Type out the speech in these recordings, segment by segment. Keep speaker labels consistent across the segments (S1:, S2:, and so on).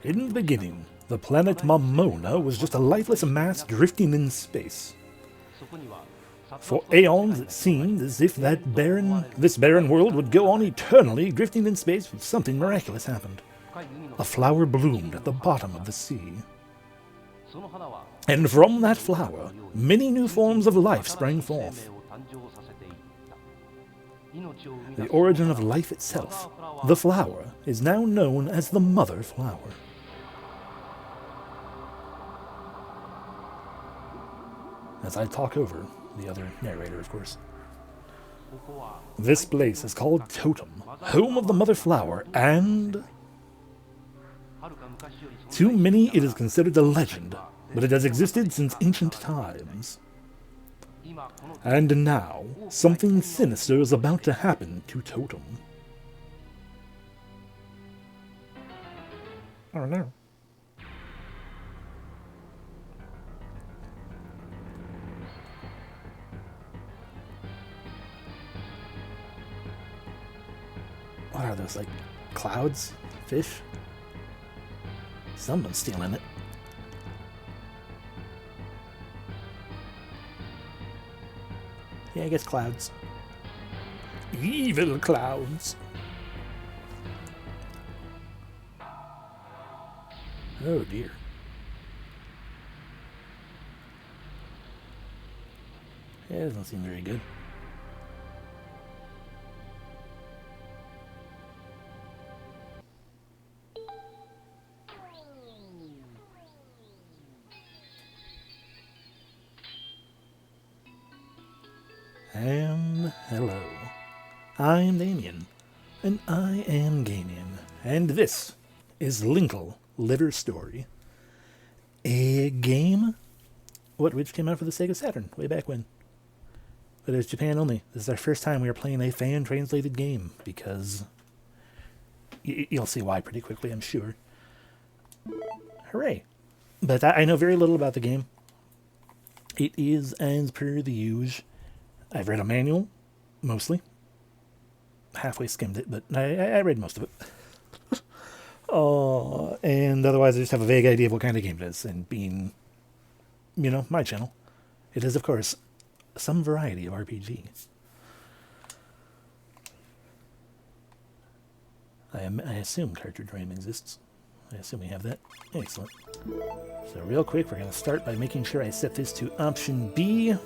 S1: In the beginning, the planet Mamona was just a lifeless mass drifting in space. For aeons, it seemed as if this barren world would go on eternally, drifting in space, but something miraculous happened. A flower bloomed at the bottom of the sea. And from that flower, many new forms of life sprang forth. The origin of life itself, the flower, is now known as the mother flower. As I talk over the other narrator, of course. This place is called Totem, home of the mother flower, and to many it is considered a legend, but it has existed since ancient times. And now, something sinister is about to happen to Totem. Oh no. What are those, like, clouds? Fish? Someone's stealing it. Yeah, I guess clouds. Evil clouds. Oh dear. Yeah, it doesn't seem very good. And hello, I'm Damien, and I am Gamian, and this is Linkle Litter Story, a game which came out for the Sega Saturn way back when, but it's Japan only. This is our first time we are playing a fan-translated game, because you'll see why pretty quickly, I'm sure. Hooray! But I know very little about the game. It is as per the usual. I've read a manual, mostly. Halfway skimmed it, but I read most of it. And otherwise I just have a vague idea of what kind of game it is. And being, you know, my channel, it is, of course, some variety of RPG. I assume cartridge RAM exists. I assume we have that. Excellent. So real quick, we're going to start by making sure I set this to option B.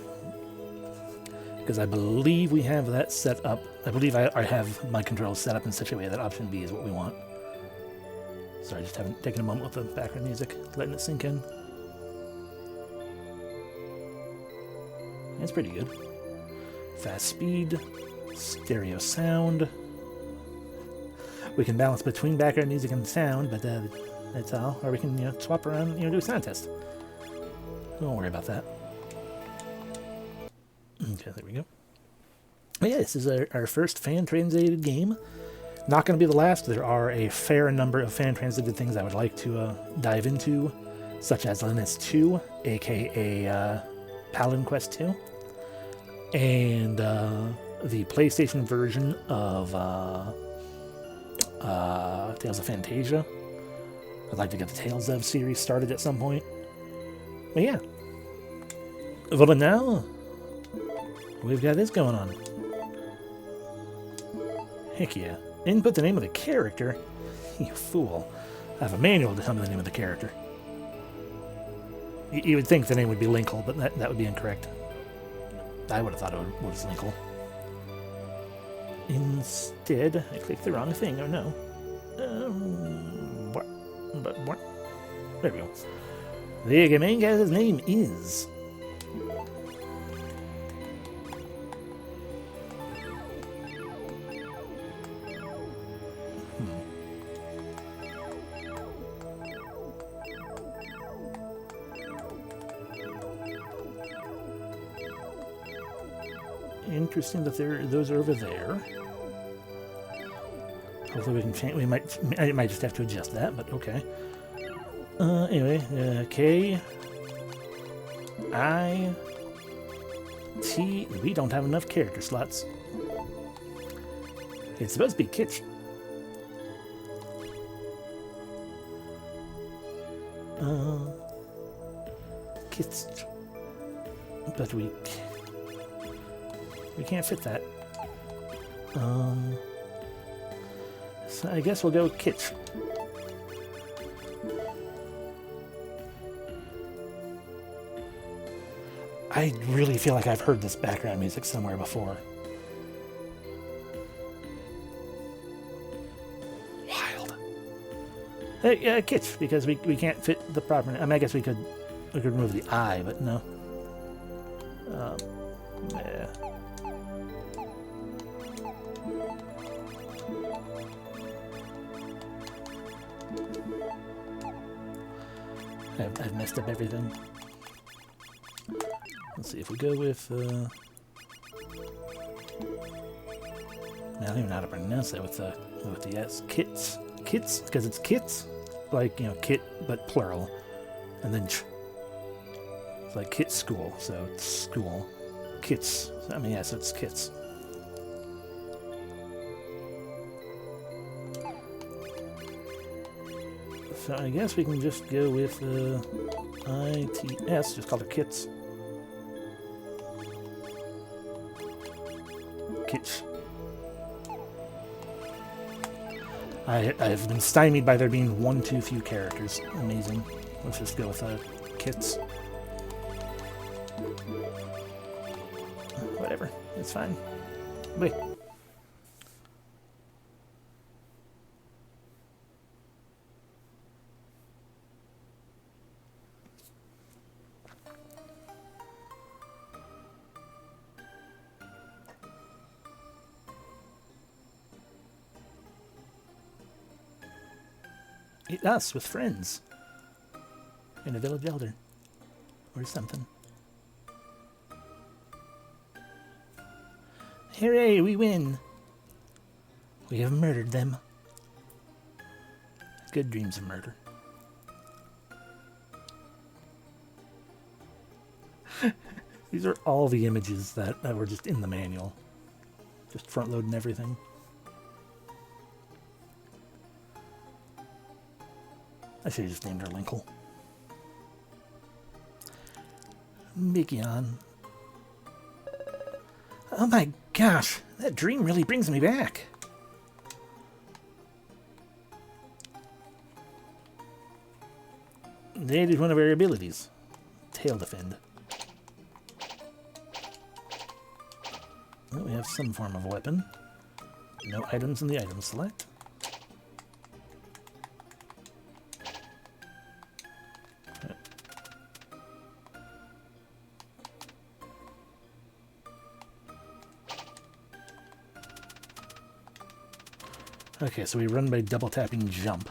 S1: Because I believe we have that set up. I believe I have my controls set up in such a way that option B is what we want. Sorry, just haven't taken a moment with the background music, letting it sink in. It's pretty good. Fast speed, stereo sound. We can balance between background music and sound, but that's all. Or we can, you know, swap around, you know, do a sound test. Don't worry about that. Okay, there we go. But yeah, this is our first fan-translated game. Not going to be the last. There are a fair number of fan-translated things I would like to dive into, such as Linus 2, aka Paladin Quest 2, and the PlayStation version of Tales of Fantasia. I'd like to get the Tales of series started at some point. But yeah. But now, we've got this going on. Heck yeah. Input the name of the character? You fool. I have a manual to tell me the name of the character. You would think the name would be Linkle, but that would be incorrect. I would have thought it was Linkle. Instead, I clicked the wrong thing. Oh no. What? There we go. The main guy's name is... Interesting that those are over there. Hopefully we can change. I might just have to adjust that, but okay. Anyway, K, I, T. We don't have enough character slots. It's supposed to be Kitch. Kits. But we can't fit that. So I guess we'll go with kits. I really feel like I've heard this background music somewhere before. Wild. Hey, kits, because we can't fit the proper... I mean, I guess we could remove the eye, but no. Yeah. I've messed up everything. Let's see if we go with, I don't even know how to pronounce that with the S. Kits. Kits? Because it's kits? Like, you know, kit, but plural. And then ch. It's like kit school, so it's school. Kits. I mean, yes, it's kits. So I guess we can just go with, ITS, just call it kits. Kits. I've been stymied by there being one too few characters. Amazing. Let's just go with kits. Whatever. It's fine. Wait. Eat us with friends in a village elder or something. Hooray, we win! We have murdered them. Good dreams of murder. These are all the images that were just in the manual. Just front loading everything. I should have just named her Linkle. Mikion. Oh my gosh, that dream really brings me back. They added one of her abilities. Tail defend. Well, we have some form of weapon. No items in the item select. Okay, so we run by double tapping jump.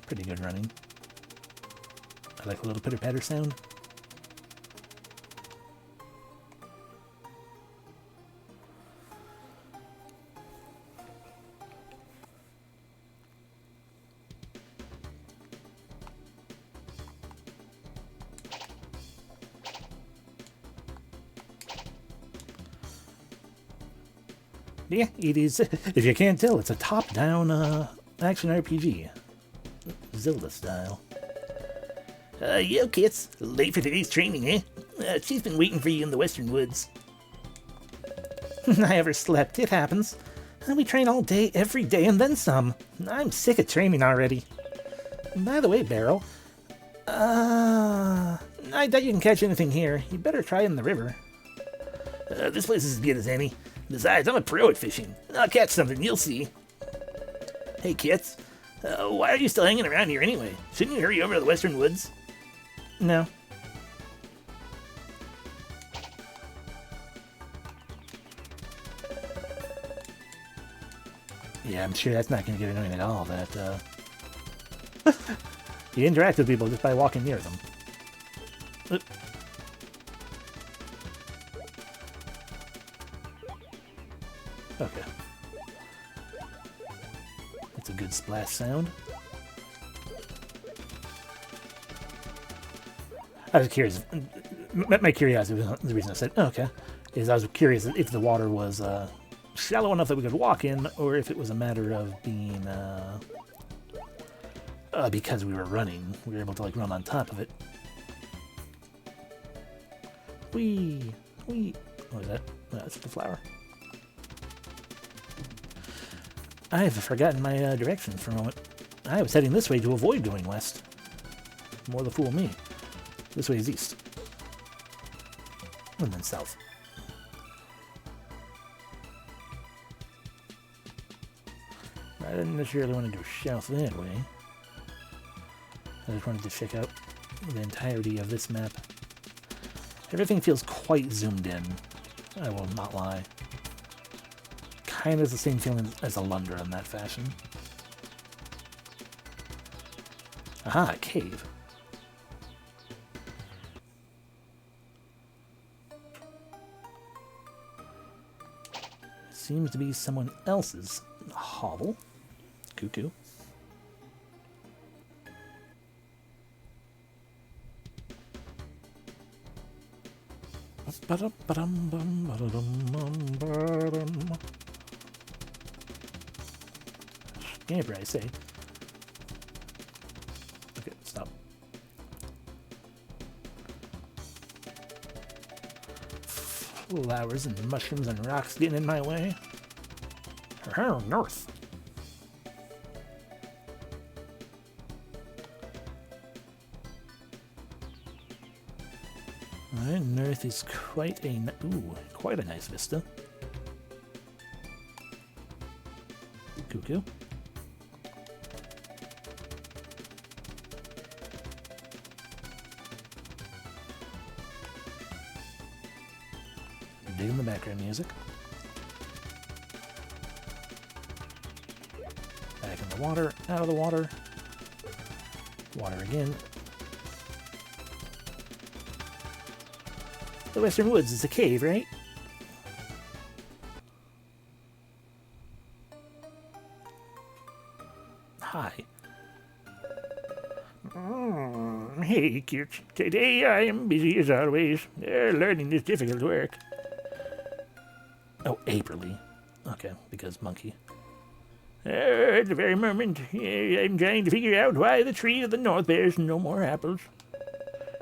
S1: Pretty good running. I like a little pitter-patter sound. Yeah, it is. If you can't tell, it's a top-down action RPG. Zelda style. Yo, kids. Late for today's training, eh? She's been waiting for you in the western woods. I overslept. It happens. We train all day, every day, and then some. I'm sick of training already. By the way, Barrel. I doubt you can catch anything here. You better try in the river. This place is as good as any. Besides, I'm a pro at fishing. I'll catch something, you'll see. Hey, kits. Why are you still hanging around here anyway? Shouldn't you hurry over to the western woods? No. Yeah, I'm sure that's not going to get annoying at all, that, You interact with people just by walking near them. Okay. That's a good splash sound. I was curious. My curiosity was the reason I said, oh, okay, is I was curious if the water was shallow enough that we could walk in, or if it was a matter of being, because we were running, we were able to, like, run on top of it. Whee! What is that? No, that's the flower. I've forgotten my directions for a moment. I was heading this way to avoid going west. More the fool me. This way is east. And then south. I didn't necessarily want to go south that way. I just wanted to check out the entirety of this map. Everything feels quite zoomed in. I will not lie. Kind of the same feeling as a Lunder in that fashion. Aha, a cave. Seems to be someone else's hovel. Cuckoo. Scamper, I say. Okay, stop. Flowers and mushrooms and rocks getting in my way. North. Alright, north is quite a nice vista. Cuckoo. Digging the background music. Back in the water, out of the water. Water again. The Western Woods is a cave, right? Hi. Hey, kids. Today I am busy as always. Learning this difficult work. Oh, Aprilly. Okay, because monkey. At the very moment, I'm trying to figure out why the tree of the north bears no more apples.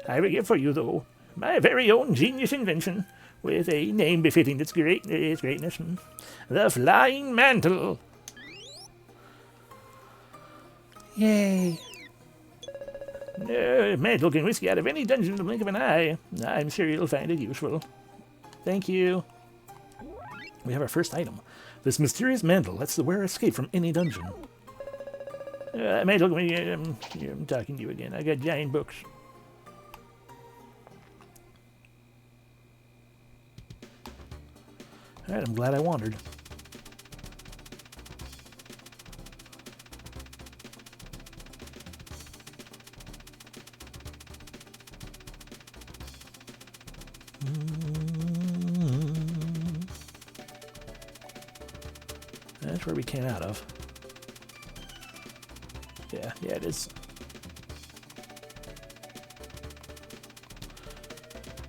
S1: I have a gift for you, though. My very own genius invention, with a name befitting its greatness. The Flying Mantle. Yay. Mantle can whisk you out of any dungeon in the blink of an eye. I'm sure you'll find it useful. Thank you. We have our first item. This mysterious mantle lets the wearer escape from any dungeon. Mantle, I'm talking to you again. I got giant books. Alright, I'm glad I wandered. That's where we came out of. Yeah, it is.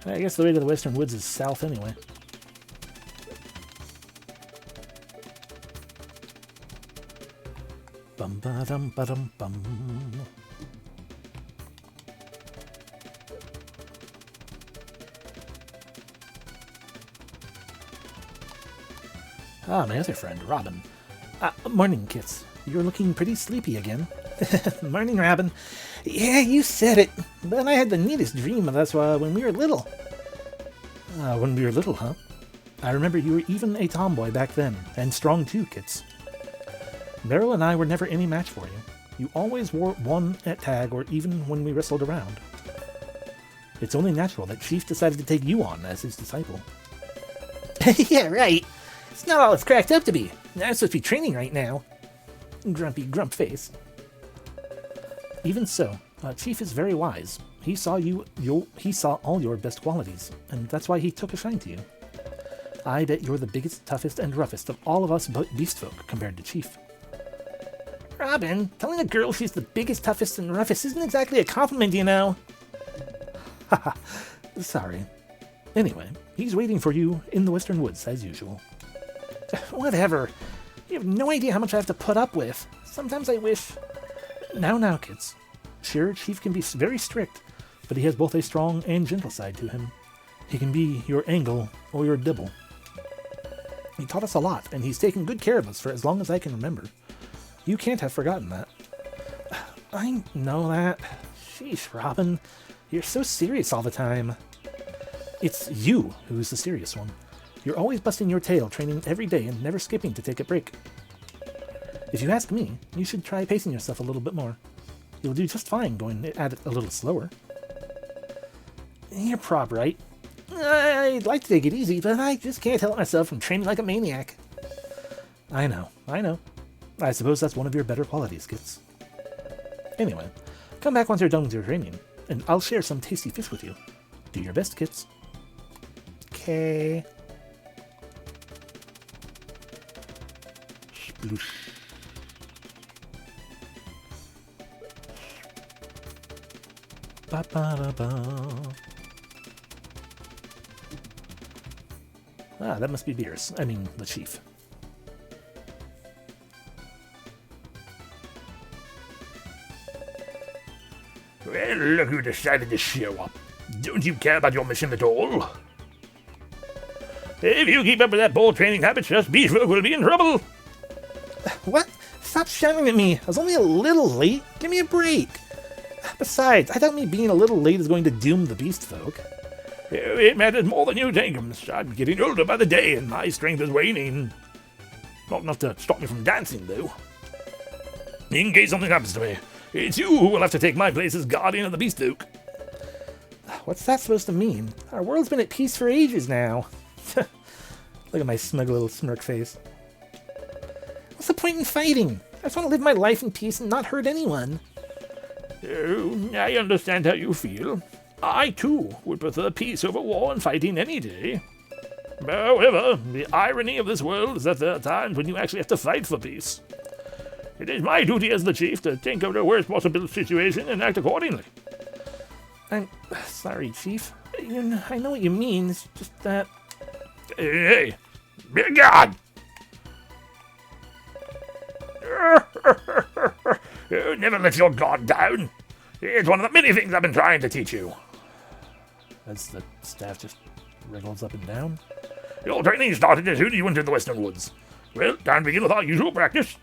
S1: I guess the way to the Western Woods is south anyway. Bum ba dum ba dum bum. Ah, my other friend, Robin. Morning, kits. You're looking pretty sleepy again. Morning, Robin. Yeah, you said it. But I had the neatest dream of us when we were little. When we were little, huh? I remember you were even a tomboy back then, and strong too, kits. Beryl and I were never any match for you. You always won at tag or even when we wrestled around. It's only natural that Chief decided to take you on as his disciple. Yeah, right. It's not all it's cracked up to be. I'm supposed to be training right now. Grumpy grump face. Even so, Chief is very wise. He saw he saw all your best qualities, and that's why he took a shine to you. I bet you're the biggest, toughest, and roughest of all of us beast folk compared to Chief. Robin, telling a girl she's the biggest, toughest, and roughest isn't exactly a compliment, you know. Haha, sorry. Anyway, he's waiting for you in the Western Woods, as usual. Whatever. You have no idea how much I have to put up with. Sometimes I wish... Now, kids. Sure, Chief can be very strict, but he has both a strong and gentle side to him. He can be your angle or your dibble. He taught us a lot, and he's taken good care of us for as long as I can remember. You can't have forgotten that. I know that. Sheesh, Robin. You're so serious all the time. It's you who's the serious one. You're always busting your tail, training every day and never skipping to take a break. If you ask me, you should try pacing yourself a little bit more. You'll do just fine going at it a little slower. You're prop right. I'd like to take it easy, but I just can't help myself from training like a maniac. I know. I suppose that's one of your better qualities, Kits. Anyway, come back once you're done with your training, and I'll share some tasty fish with you. Do your best, Kits. Okay. Sploosh. Ba-ba-da-ba. Ah, that must be Beers. I mean, the Chief.
S2: Well, look who decided to show up. Don't you care about your mission at all? If you keep up with that ball training habit, just Beachfolk will be in trouble.
S1: What? Stop shouting at me. I was only a little late. Give me a break. Besides, I thought me being a little late is going to doom the beast folk.
S2: It matters more than you think. I'm getting older by the day, and my strength is waning. Not enough to stop me from dancing, though. In case something happens to me, it's you who will have to take my place as guardian of the beast folk.
S1: What's that supposed to mean? Our world's been at peace for ages now. Look at my smug little smirk face. What's the point in fighting? I just want to live my life in peace and not hurt anyone.
S2: Oh, I understand how you feel. I, too, would prefer peace over war and fighting any day. However, the irony of this world is that there are times when you actually have to fight for peace. It is my duty as the chief to think of the worst possible situation and act accordingly.
S1: I'm sorry, Chief. I know what you mean. It's just that...
S2: Hey, be God! Never let your guard down. It's one of the many things I've been trying to teach you.
S1: As the staff just wriggles up and down.
S2: Your training started as soon as you entered the Western Woods. Well, time to begin with our usual practice.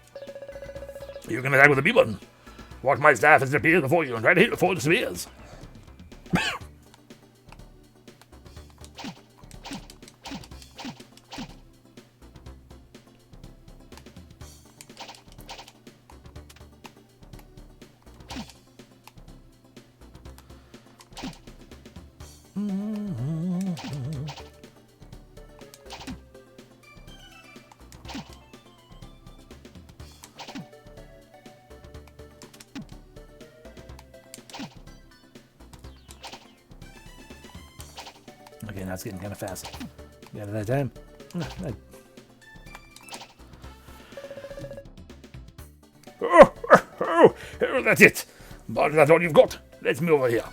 S2: You can attack with a B button. Watch my staff as it appears before you and try to hit before it disappears.
S1: Okay, now it's getting kind of fast. Got it that time.
S2: Oh, that's it. But that's all you've got. Let's move over here.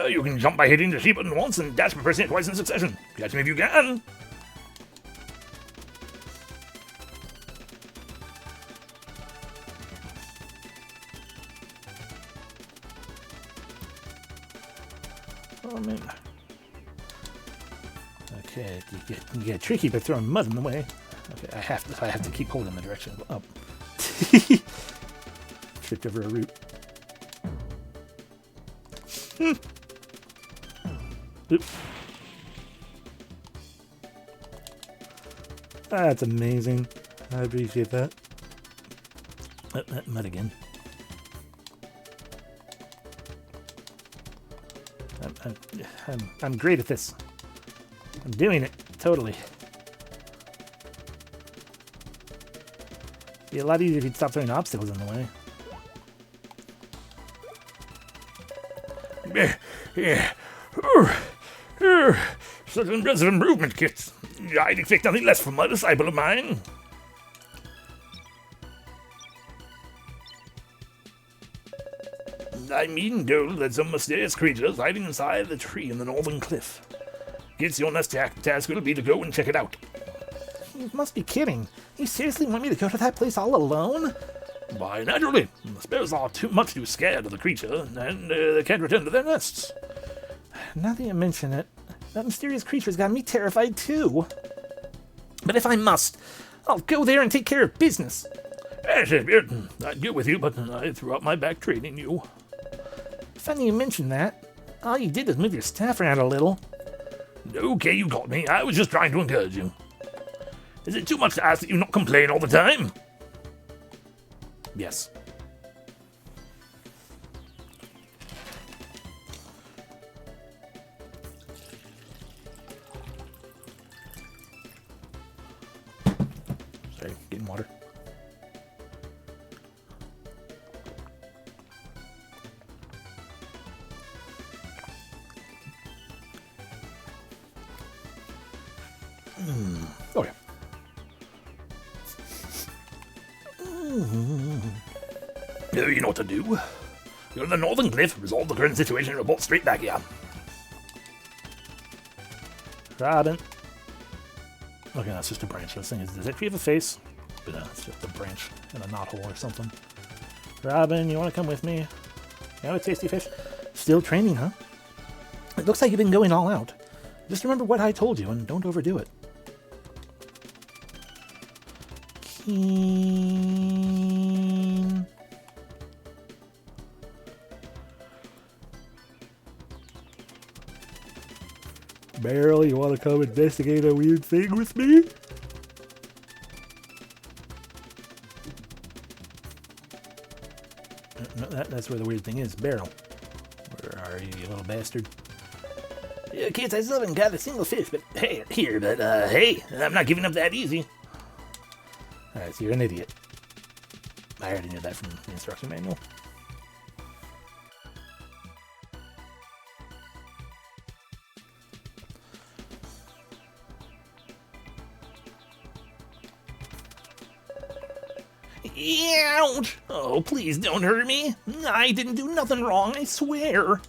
S2: You can jump by hitting the C button once and dash by pressing it twice in succession. Catch me if you can.
S1: Oh, man. Okay, you get tricky by throwing mud in the way. Okay, I have to keep holding the direction up. Tripped over a root. Oop. That's amazing. I appreciate that. Mud again. I'm great at this. I'm doing it, totally. It'd be a lot easier if you'd stop throwing obstacles in the way.
S2: Yeah. Such an impressive improvement, Kits. I'd expect nothing less from a disciple of mine. I'm being told that some mysterious creature is hiding inside the tree in the northern cliff. Guess your next task will be to go and check it out.
S1: You must be kidding. You seriously want me to go to that place all alone?
S2: Why, naturally. The sparrows are too scared of the creature, and they can't return to their nests.
S1: Now that you mention it, that mysterious creature's got me terrified too. But if I must, I'll go there and take care of business.
S2: I'd go with you, but I threw out my back training you.
S1: Funny you mention that. All you did was move your staff around a little.
S2: Okay, you got me. I was just trying to encourage you. Is it too much to ask that you not complain all the time?
S1: Yes. Sorry, getting water. Oh yeah.
S2: You know what to do. Go to the northern cliff, resolve the current situation, and report straight back here.
S1: Robin. Okay, that's just a branch. This thing is, does it have a face? But no, it's just a branch in a knothole or something. Robin, you want to come with me? You have a tasty fish? Still training, huh? It looks like you've been going all out. Just remember what I told you and don't overdo it. Keen. Barrel, you want to come investigate a weird thing with me? No, that's where the weird thing is. Barrel. Where are you, you little bastard?
S2: Yeah, kids, I still haven't got a single fish, but hey, I'm not giving up that easy.
S1: Alright, so you're an idiot. I already knew that from the instruction manual.
S2: Ouch! Oh, please don't hurt me. I didn't do nothing wrong, I swear.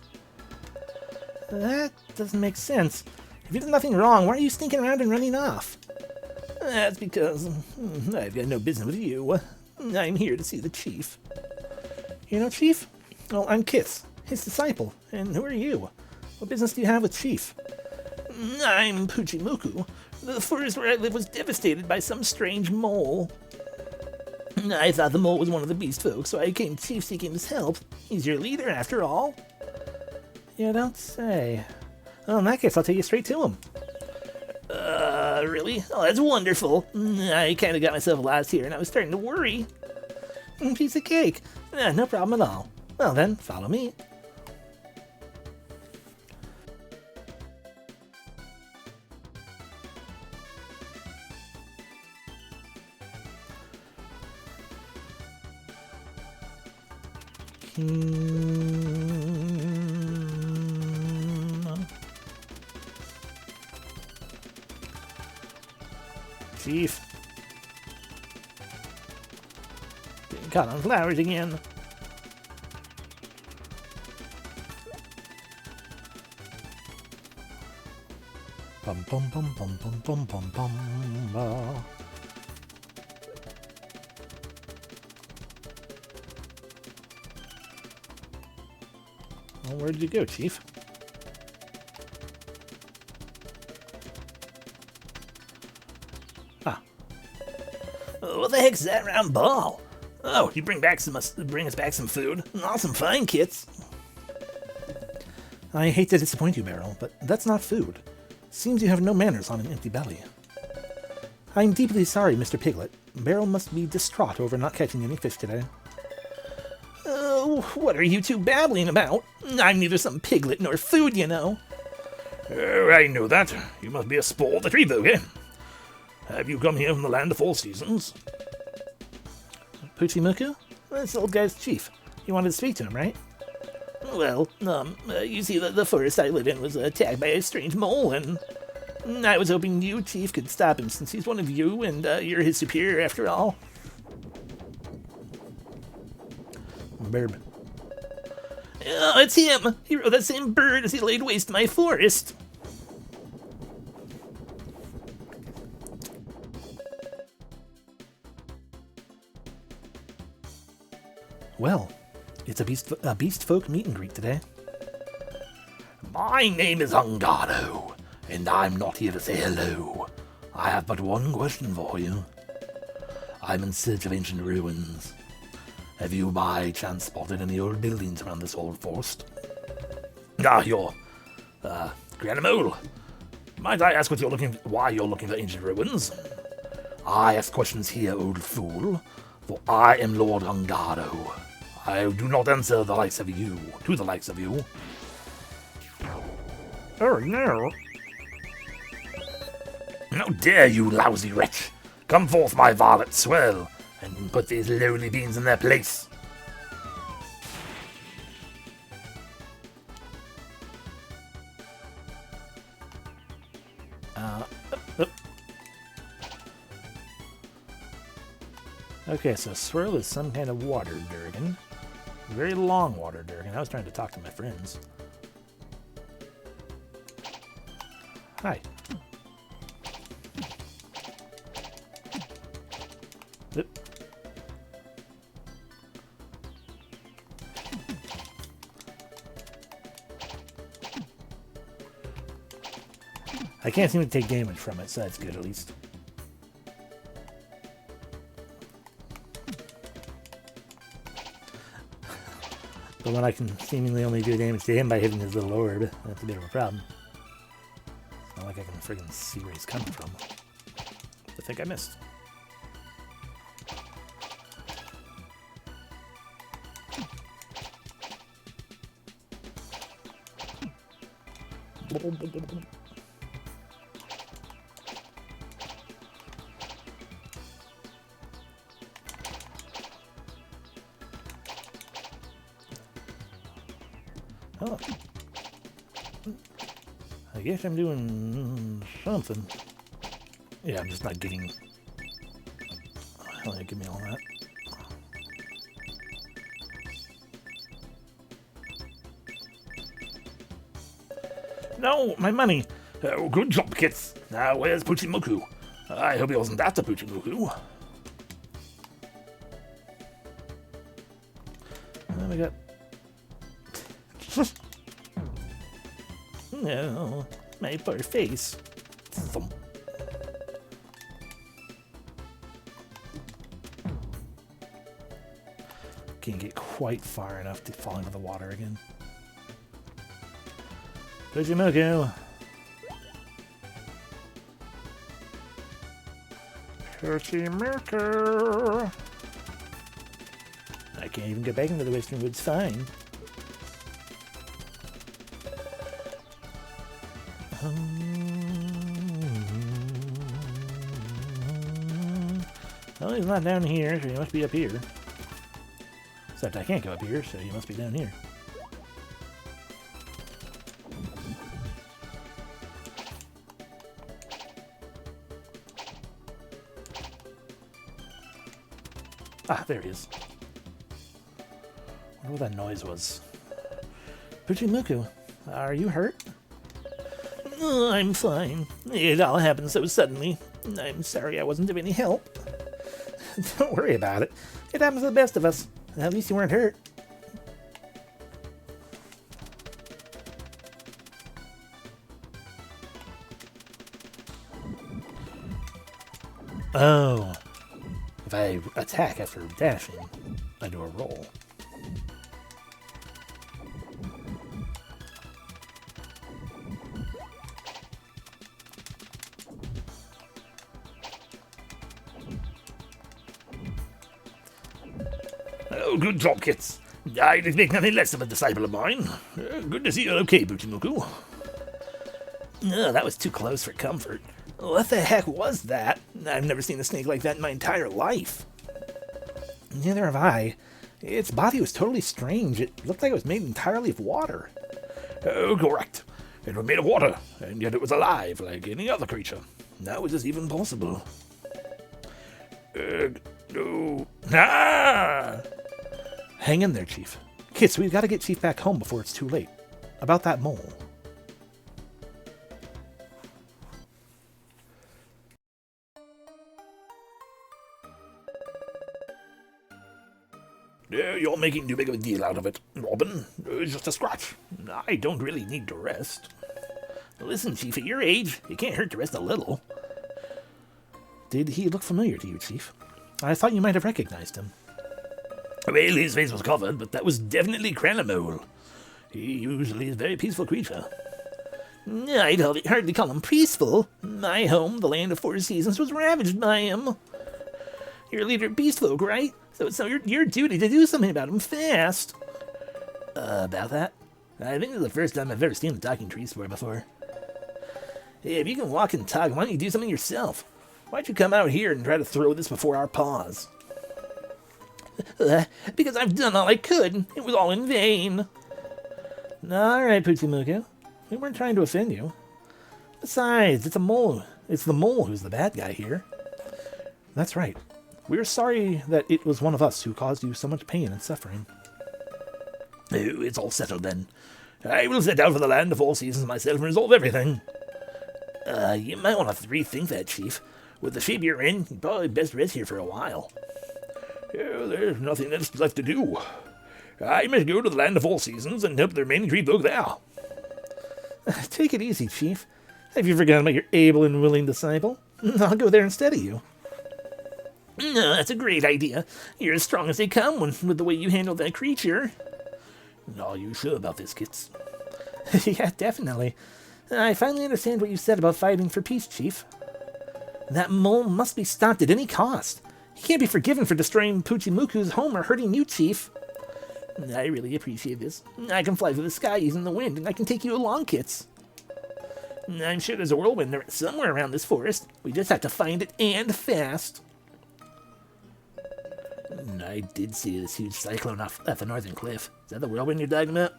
S1: That doesn't make sense. If you did nothing wrong, why are you sneaking around and running off?
S2: That's because I've got no business with you. I'm here to see the chief.
S1: You know Chief? Well, I'm Kiss, his disciple. And who are you? What business do you have with Chief?
S2: I'm Puchimuku. The forest where I live was devastated by some strange mole. I thought the mole was one of the beast folk, so I came to Chief seeking his help. He's your leader, after all.
S1: You don't say. Well, in that case, I'll take you straight to him.
S2: Really? Oh, that's wonderful. I kind of got myself lost here, and I was starting to worry.
S1: Piece of cake. No problem at all. Well then, follow me. Chief. Getting caught on flowers again. Bum bum bum bum bum bum bum bum. Well, where did you go, Chief?
S2: What the heck's that round ball? Oh, you bring us back some food. Awesome find, kits.
S1: I hate to disappoint you, Barrel, but that's not food. Seems you have no manners on an empty belly. I'm deeply sorry, Mr. Piglet. Barrel must be distraught over not catching any fish today.
S2: Oh, what are you two babbling about? I'm neither some piglet nor food, you know. I know that. You must be a spore of the tree folk, eh? Have you come here from the land of four seasons?
S1: Puchimuku? This old guy's chief. You wanted to speak to him, right?
S2: Well, you see, the forest I live in was attacked by a strange mole, and I was hoping you, Chief, could stop him since he's one of you, and you're his superior after all.
S1: Burb.
S2: Oh, it's him! He rode that same bird as he laid waste my forest.
S1: Well, it's a beast folk meet and greet today.
S2: My name is Ungado, and I'm not here to say hello. I have but one question for you. I'm in search of ancient ruins. Have you by chance spotted any old buildings around this old forest? Ah, you're, Granimole. Might I ask why you're looking for ancient ruins? I ask questions here, old fool, for I am Lord Ungado. I do not answer to the likes of you.
S1: Oh no.
S2: How dare you, lousy wretch! Come forth, my varlet swirl, and put these lowly beings in their place.
S1: Okay, so swirl is some kind of water durgan. Very long water durgan. I was trying to talk to my friends. Hi. Oop. I can't seem to take damage from it, so that's good at least. But when I can seemingly only do damage to him by hitting his little orb, that's a bit of a problem. It's not like I can friggin' see where he's coming from. I think I missed. Oh. I guess I'm doing something. Yeah, I'm just not getting... Hell yeah, give me all that.
S2: No, my money! Oh, good job, kids. Now, where's Puchimuku? I hope he wasn't after Puchimuku.
S1: And then we got... No, my poor face.
S2: Thump.
S1: Can't get quite far enough to fall into the water again. Puchimuku! Puchimuku! I can't even get back into the Western Woods fine. Well, he's not down here, so he must be up here. Except I can't go up here, so he must be down here. Ah, there he is. I wonder what that noise was. Puchimuku, are you hurt? Oh, I'm fine. It all happened so suddenly. I'm sorry I wasn't of any help. Don't worry about it. It happens to the best of us. At least you weren't hurt. Oh. If I attack after dashing, I do a roll.
S2: Oh, good job, kids. I didn't make nothing less of a disciple of mine. Good to see you're okay, Puchimuku.
S1: No, that was too close for comfort. What the heck was that? I've never seen a snake like that in my entire life. Neither have I. Its body was totally strange. It looked like it was made entirely of water.
S2: Oh, correct. It was made of water, and yet it was alive like any other creature. How is this even possible? No. Ah!
S1: Hang in there, Chief. Kits, we've got to get Chief back home before it's too late. About that mole.
S2: You're making too big of a deal out of it, Robin. It's just a scratch. I don't really need to rest. Listen, Chief, at your age, it can't hurt to rest a little.
S1: Did he look familiar to you, Chief? I thought you might have recognized him.
S2: Well, his face was covered, but that was definitely Cranamole. He usually is a very peaceful creature.
S3: I'd hardly call him peaceful. My home, the land of 4 seasons, was ravaged by him. You're a leader of beast folk, right? So it's your duty to do something about him fast.
S2: About that? I think it's the first time I've ever seen a talking tree spore before. Hey, if you can walk and talk, why don't you do something yourself? Why'd you come out here and try to throw this before our paws?
S3: Because I've done all I could. It was all in vain.
S1: All right, Putimuku. We weren't trying to offend you. Besides, it's a mole. It's the mole who's the bad guy here. That's right. We're sorry that it was one of us who caused you so much pain and suffering.
S2: Oh, it's all settled then. I will set out for the land of 4 seasons myself and resolve everything. You might want to rethink that, Chief. With the shape you're in, you'd probably best rest here for a while. There's nothing else left to do. I must go to the land of 4 seasons and help the remaining tree folk there.
S1: Take it easy, Chief. Have you forgotten about your able and willing disciple? I'll go there instead of you.
S3: No, that's a great idea. You're as strong as they come with the way you handled that creature.
S2: Are you sure about this, Kits?
S1: Yeah, definitely. I finally understand what you said about fighting for peace, Chief. That mole must be stopped at any cost. He can't be forgiven for destroying Puchimuku's home or hurting you, Chief.
S3: I really appreciate this. I can fly through the sky using the wind, and I can take you along, Kits. I'm sure there's a whirlwind somewhere around this forest. We just have to find it, and fast.
S2: I did see this huge cyclone off at the northern cliff. Is that the whirlwind you're talking about?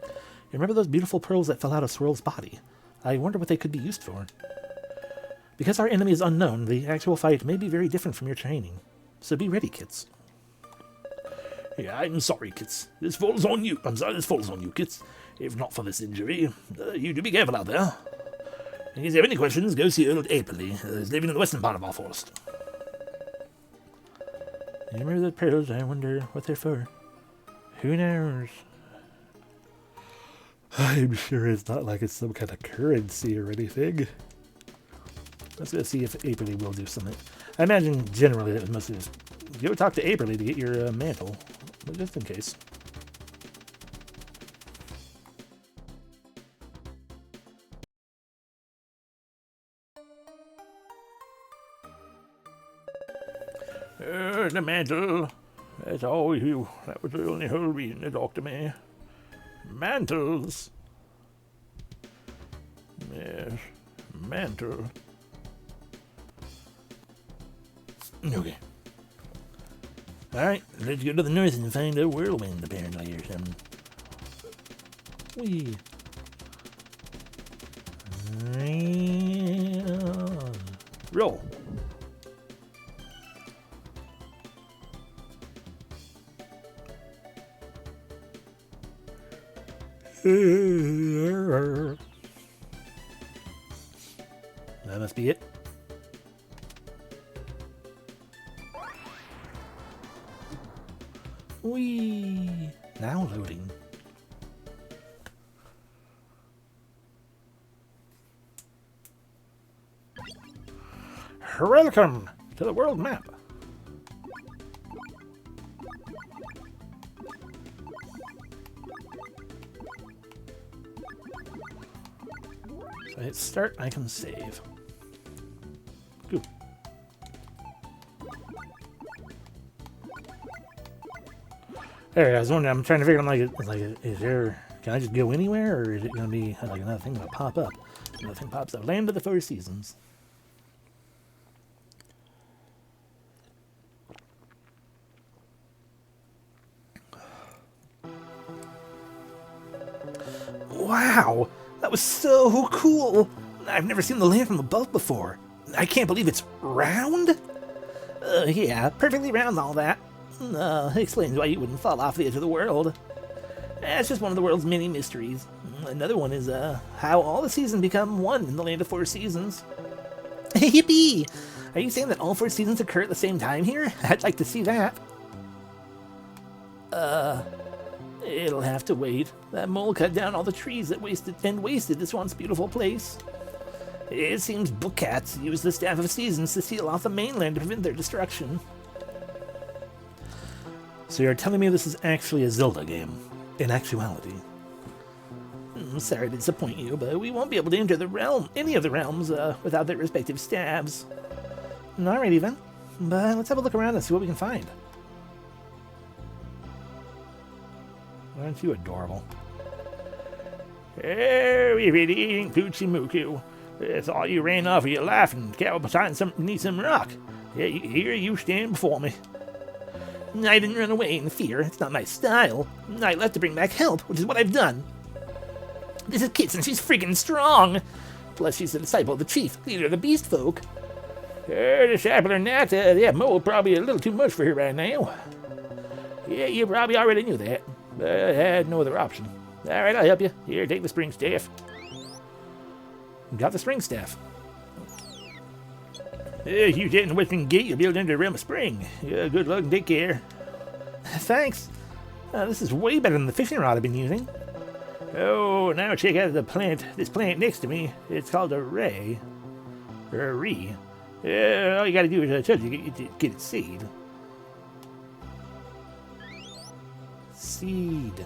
S1: You remember those beautiful pearls that fell out of Swirl's body? I wonder what they could be used for. Because our enemy is unknown, the actual fight may be very different from your training. So be ready, Kits.
S2: Yeah, I'm sorry, Kits. This falls on you. I'm sorry, this falls on you, Kits. If not for this injury, you do be careful out there. In case you have any questions, go see old Aperly, who's living in the western part of our forest.
S1: You remember the pearls? I wonder what they're for. Who knows? I'm sure it's not like it's some kind of currency or anything. Let's go see if Aperly will do something. I imagine generally that was mostly just go talk to Aperly to get your mantle, but just in case.
S2: The mantle. That's all you. That was the only whole reason to talk to me. Mantles. Yes, mantle. Okay. Alright, let's go to the north and find a whirlwind, apparently, or something.
S1: Whee.
S2: Roll.
S1: That must be it. Whee! Now loading.
S2: Welcome to the world map.
S1: So I hit start, I can save. Good. There, I was wondering, I'm trying to figure out, is there, can I just go anywhere, or is it going to be, like, another thing going to pop up? Another thing pops up. Land of the 4 seasons. Wow! That was so cool! I've never seen the land from above before. I can't believe it's round?
S3: Yeah, perfectly round all that. Explains why you wouldn't fall off the edge of the world. That's just one of the world's many mysteries. Another one is how all the seasons become one in the land of 4 seasons. Yippee! Are you saying that all 4 seasons occur at the same time here? I'd like to see that. It'll have to wait. That mole cut down all the trees that wasted this once beautiful place. It seems book cats use the Staff of Seasons to seal off the mainland to prevent their destruction.
S1: So you're telling me this is actually a Zelda game, in actuality?
S3: Sorry to disappoint you, but we won't be able to enter any of the realms without their respective staves. Alrighty then, but let's have a look around and see what we can find.
S1: Aren't you adorable?
S2: Oh, we're really eating Poochie Muku. I thought you ran off of your life and cow beneath some rock. Here you stand before me.
S3: I didn't run away in fear. It's not my style. I left to bring back help, which is what I've done. This is Kits, and she's freaking strong. Plus, she's the disciple of the chief, leader of the beast folk.
S2: Disciple or not, that mole probably a little too much for her right now. Yeah, you probably already knew that, but I had no other option. All right, I'll help you. Here, take the spring staff.
S1: Got the spring staff.
S2: You get in the western gate, you'll be able to enter the realm of spring. Good luck and take care.
S3: Thanks. This is way better than the fishing rod I've been using.
S2: Oh, now check out this plant next to me. It's called a ray. Or a ree. All you gotta do is touch it to get its seed.
S1: Seed.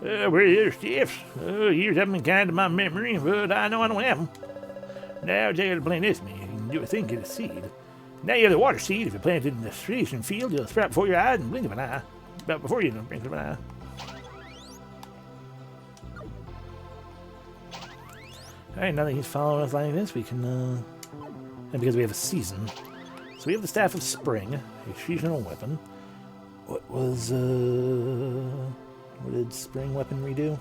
S2: Where are your staffs? Years haven't been kind to my memory, but I know I don't have them. Now check out the plant next to me. You can do a thing, get a seed. Now you have the water seed. If you plant it in the streets and field, you'll sprout before your eyes and blink of an eye. About before you blink of an eye.
S1: Alright, now that he's following us like this, we can, and because we have a season. So we have the Staff of Spring, a seasonal weapon. What was, what did spring weaponry do?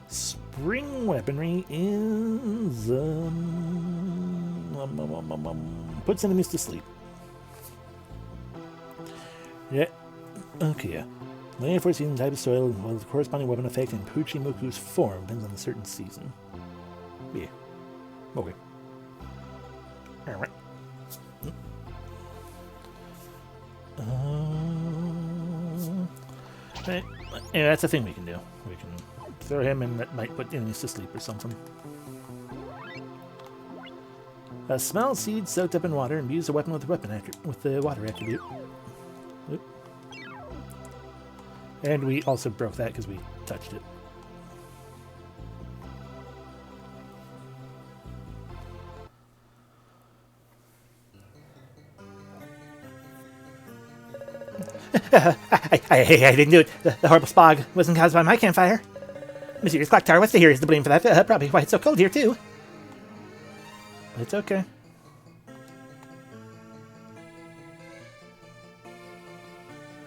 S1: Spring weaponry is, puts enemies to sleep. Yeah, okay, yeah. Land for season, type of soil, well, the corresponding weapon effect and Poochie Muku's form depends on a certain season. Yeah. Okay. Alright. Yeah, that's a thing we can do. We can throw him and that might put enemies to sleep or something. A small seed soaked up in water and use a weapon with the water attribute. Oop. And we also broke that because we touched it.
S3: I didn't do it. The horrible spog wasn't caused by my campfire. Mysterious Clock Tower, what's the here is to blame for that. Probably why it's so cold here, too.
S1: It's okay.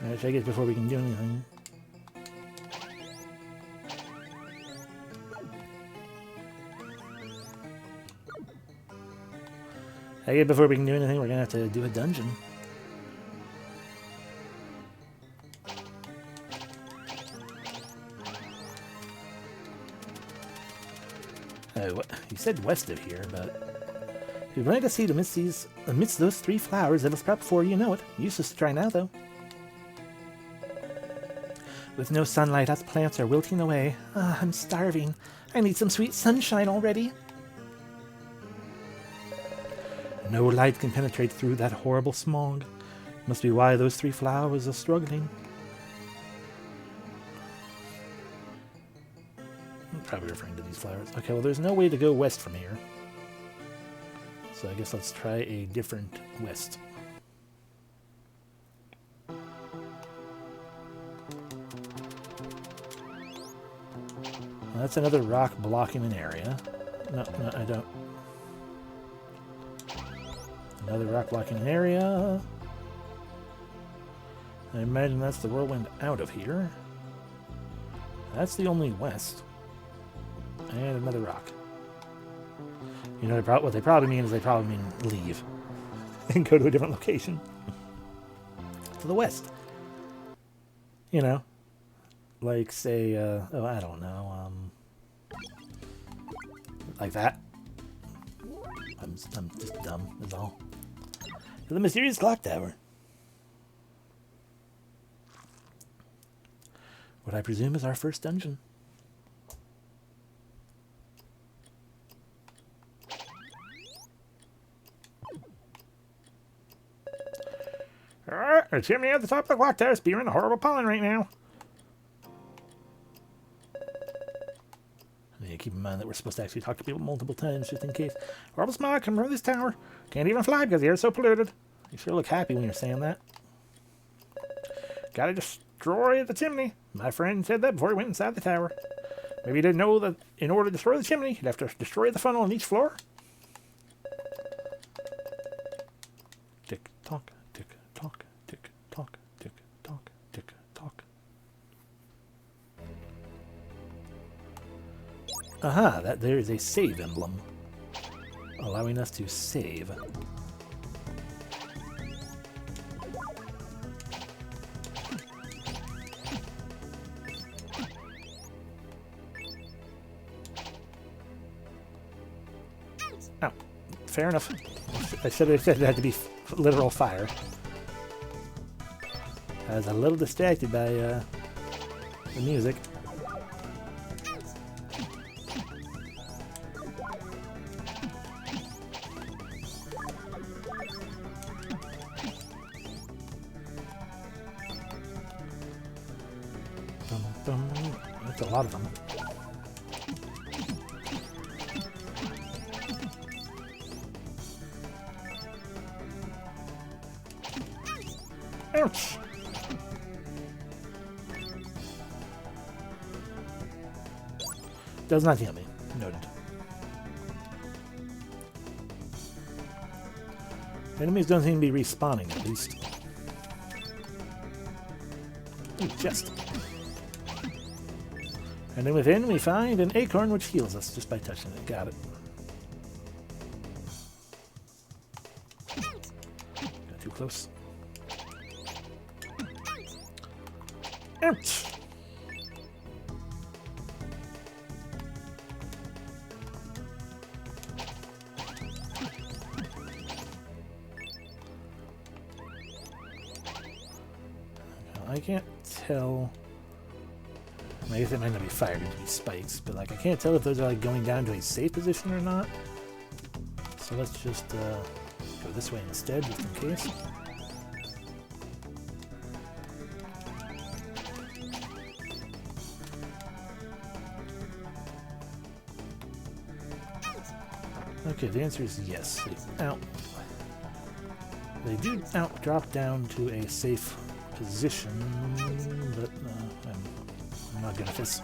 S1: Alright, I guess before we can do anything. I guess before we can do anything, we're gonna have to do a dungeon. You said west of here, but if you plant a seed amidst those 3 flowers, it'll sprout before you know it. Useless to try now, though. With no sunlight, us plants are wilting away. I'm starving. I need some sweet sunshine already. No light can penetrate through that horrible smog. Must be why those 3 flowers are struggling. I'm probably referring to these flowers. Okay, well, there's no way to go west from here. So I guess let's try a different west. Well, that's another rock blocking an area. No, I don't. Another rock blocking an area. I imagine that's the whirlwind out of here. That's the only west. And another rock. You know what they probably mean is they probably mean leave. And go to a different location. To the west. You know. Like, say, oh, I don't know, like that. I'm just dumb, is all. To the mysterious clock tower. What I presume is our first dungeon.
S2: A chimney at the top of the clock tower spewing a horrible pollen right now.
S1: Yeah, keep in mind that we're supposed to actually talk to people multiple times just in case. Horrible smog coming from this tower.
S2: Can't even fly because the air's so polluted.
S1: You sure look happy when you're saying that.
S2: Gotta destroy the chimney. My friend said that before he went inside the tower. Maybe he didn't know that in order to destroy the chimney, you'd have to destroy the funnel on each floor.
S1: Tick tock, tick tock, tick tock, tick tock, tick tock. Aha, that there is a save emblem, allowing us to save. Oh, fair enough. I said it had to be literal fire. I was a little distracted by the music. That's a lot of them.
S2: Ouch!
S1: Does not heal me. Noted. Enemies don't seem to be respawning, at least. Ooh, chest. And then within we find an acorn which heals us just by touching it. Got it. Got too close.
S2: Ouch!
S1: I can't tell. I guess it might not be fire, it could be spikes, but like I can't tell if those are like going down to a safe position or not. So let's just go this way instead, just in case. Okay, the answer is yes. They do drop down to a safe position, but I'm not good at this.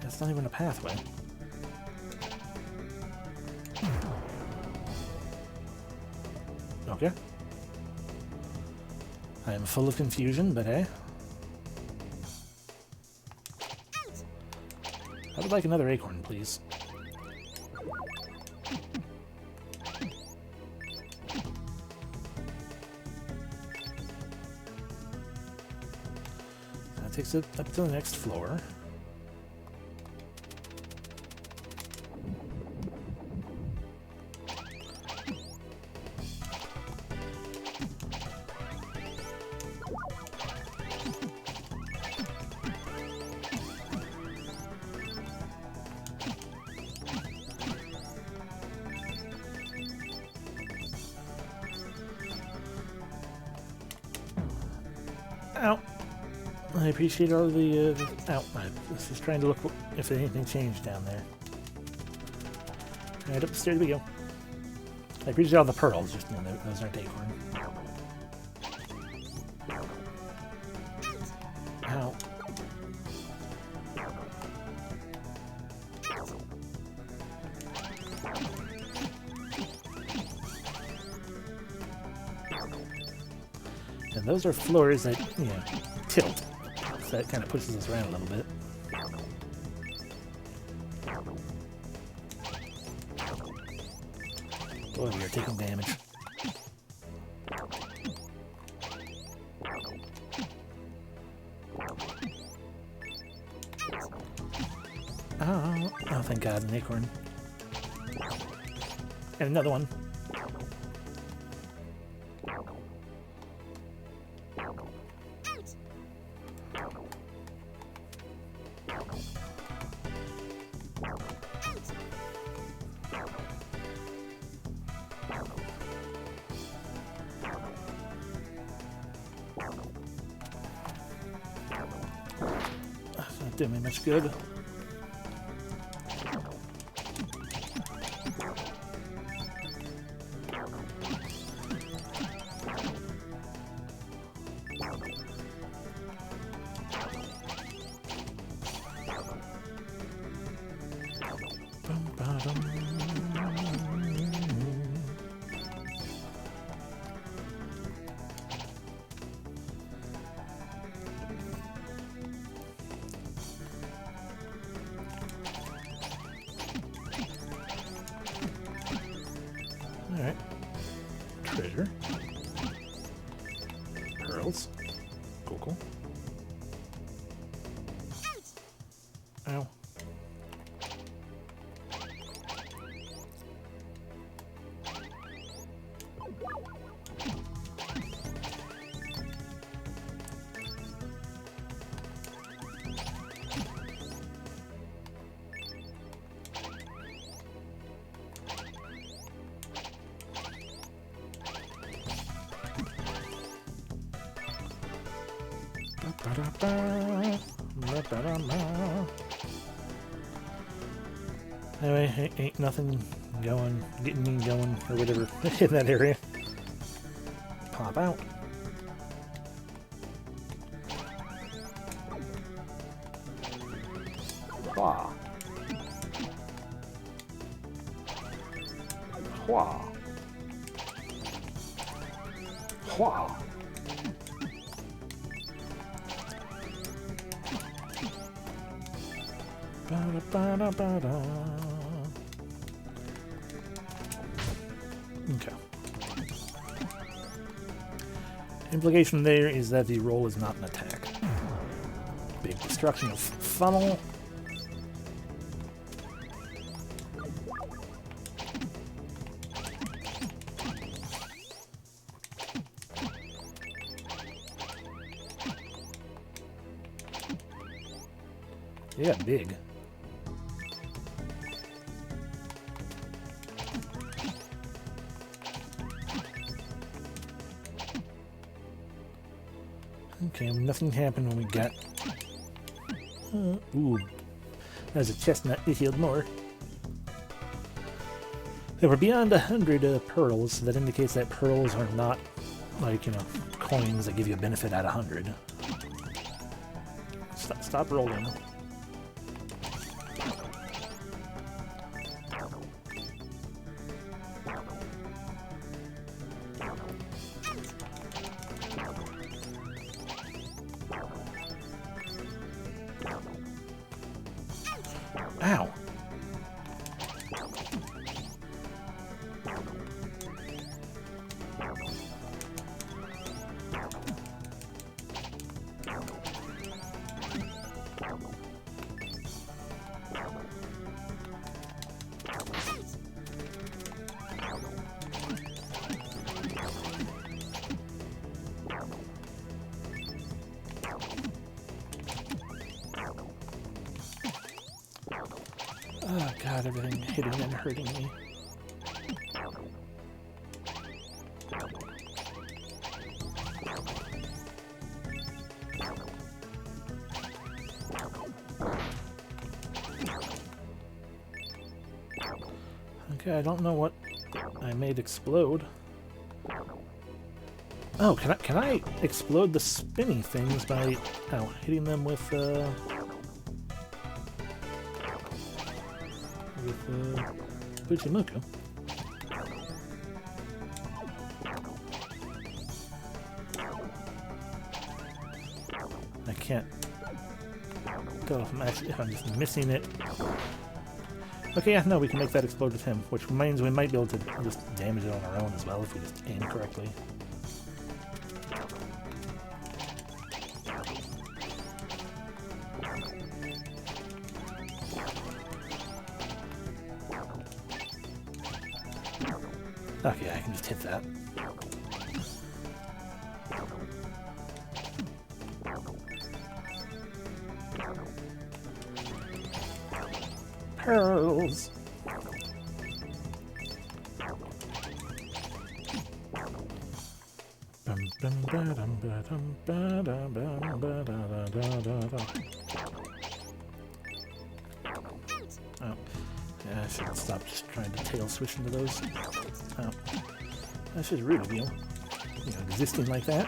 S1: That's not even a pathway. Okay. I am full of confusion, but hey. I would like another acorn, please. That takes it up to the next floor. Ow. I appreciate all the ow. I was just trying to look if anything changed down there. Alright, up the stairs we go. I appreciate all the pearls, just, you know, those aren't acorn. Ow. And those are floors that, you know, tilt. So that kind of pushes us around a little bit. Boy, we are taking damage. Oh, thank God, an acorn. And another one. That's not doing me much good. Alright. Treasure. Pearls. Cool, cool. Ow. Anyway, ain't nothing getting me going, or whatever, in that area. Pop out. Wah. Wah. Wah. Ba-da-ba-da-ba-da. Okay. Implication there is that the roll is not an attack. Big destruction of funnel. They got big. Okay, nothing happened when we got... ooh. There's a chestnut that healed more. They were beyond 100 pearls, so that indicates that pearls are not, like, you know, coins that give you a benefit at 100. Stop rolling. Ow. Oh God, everything hitting and hurting me. Okay, I don't know what I made explode. Oh, can I explode the spinny things by hitting them with Buchimuku? can't go if I'm just missing it. Okay, yeah, no, we can make that explode with him, which means we might be able to just damage it on our own as well if we just aim correctly. Okay, I can just hit that. Pearls! Oh. Yeah, I should stop just trying to tail switch into those. Oh. That's just rude of you. You know, existing like that.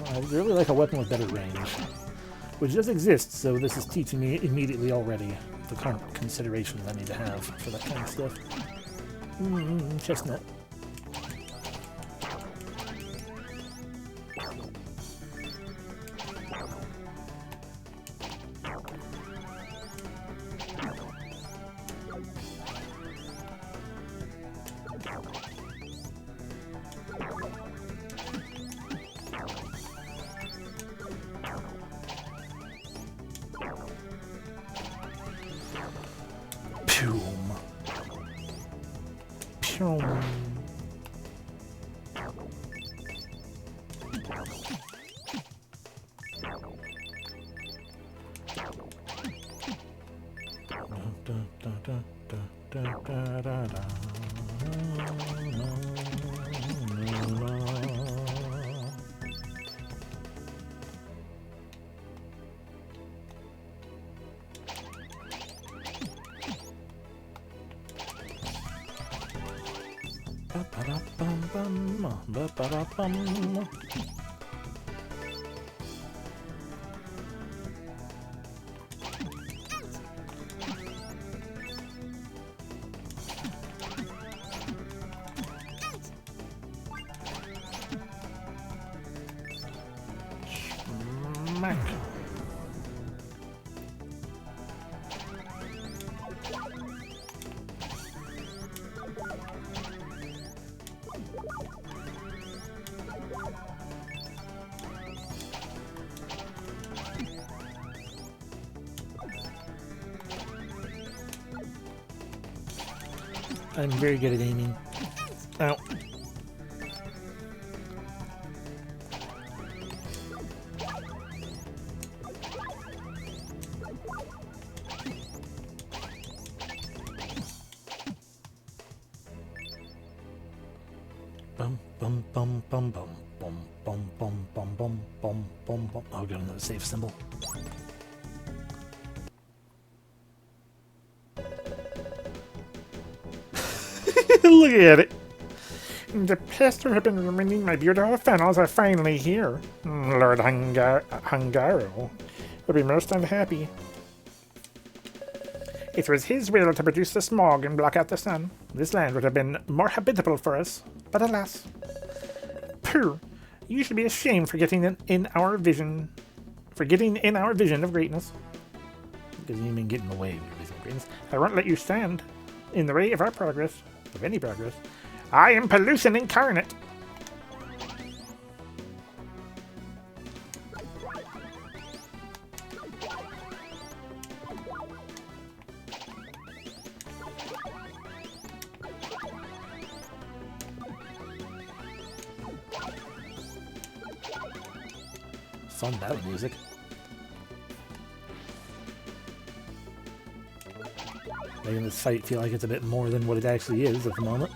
S1: I really like a weapon with better range, which does exist, so this is teaching me immediately already the kind of considerations I need to have for that kind of stuff. Chestnut. Smack. I'm very good at aiming. Ow. Bum bum bum bum bum bum bum bum bum bum bum bum bum. I'll get another save symbol. Look at it.
S2: The pests who have been ruining my beautiful funnels are finally here. Lord Hungaro will be most unhappy. It was his will to produce the smog and block out the sun. This land would have been more habitable for us, but alas. Pooh! You should be ashamed for getting in our vision. For getting in our vision of greatness.
S1: Because you mean getting in the way of your vision of greatness.
S2: I won't let you stand in the way of our progress. Of any progress. I am pollution incarnate.
S1: Fun battle music. Making this fight feel like it's a bit more than what it actually is at the moment.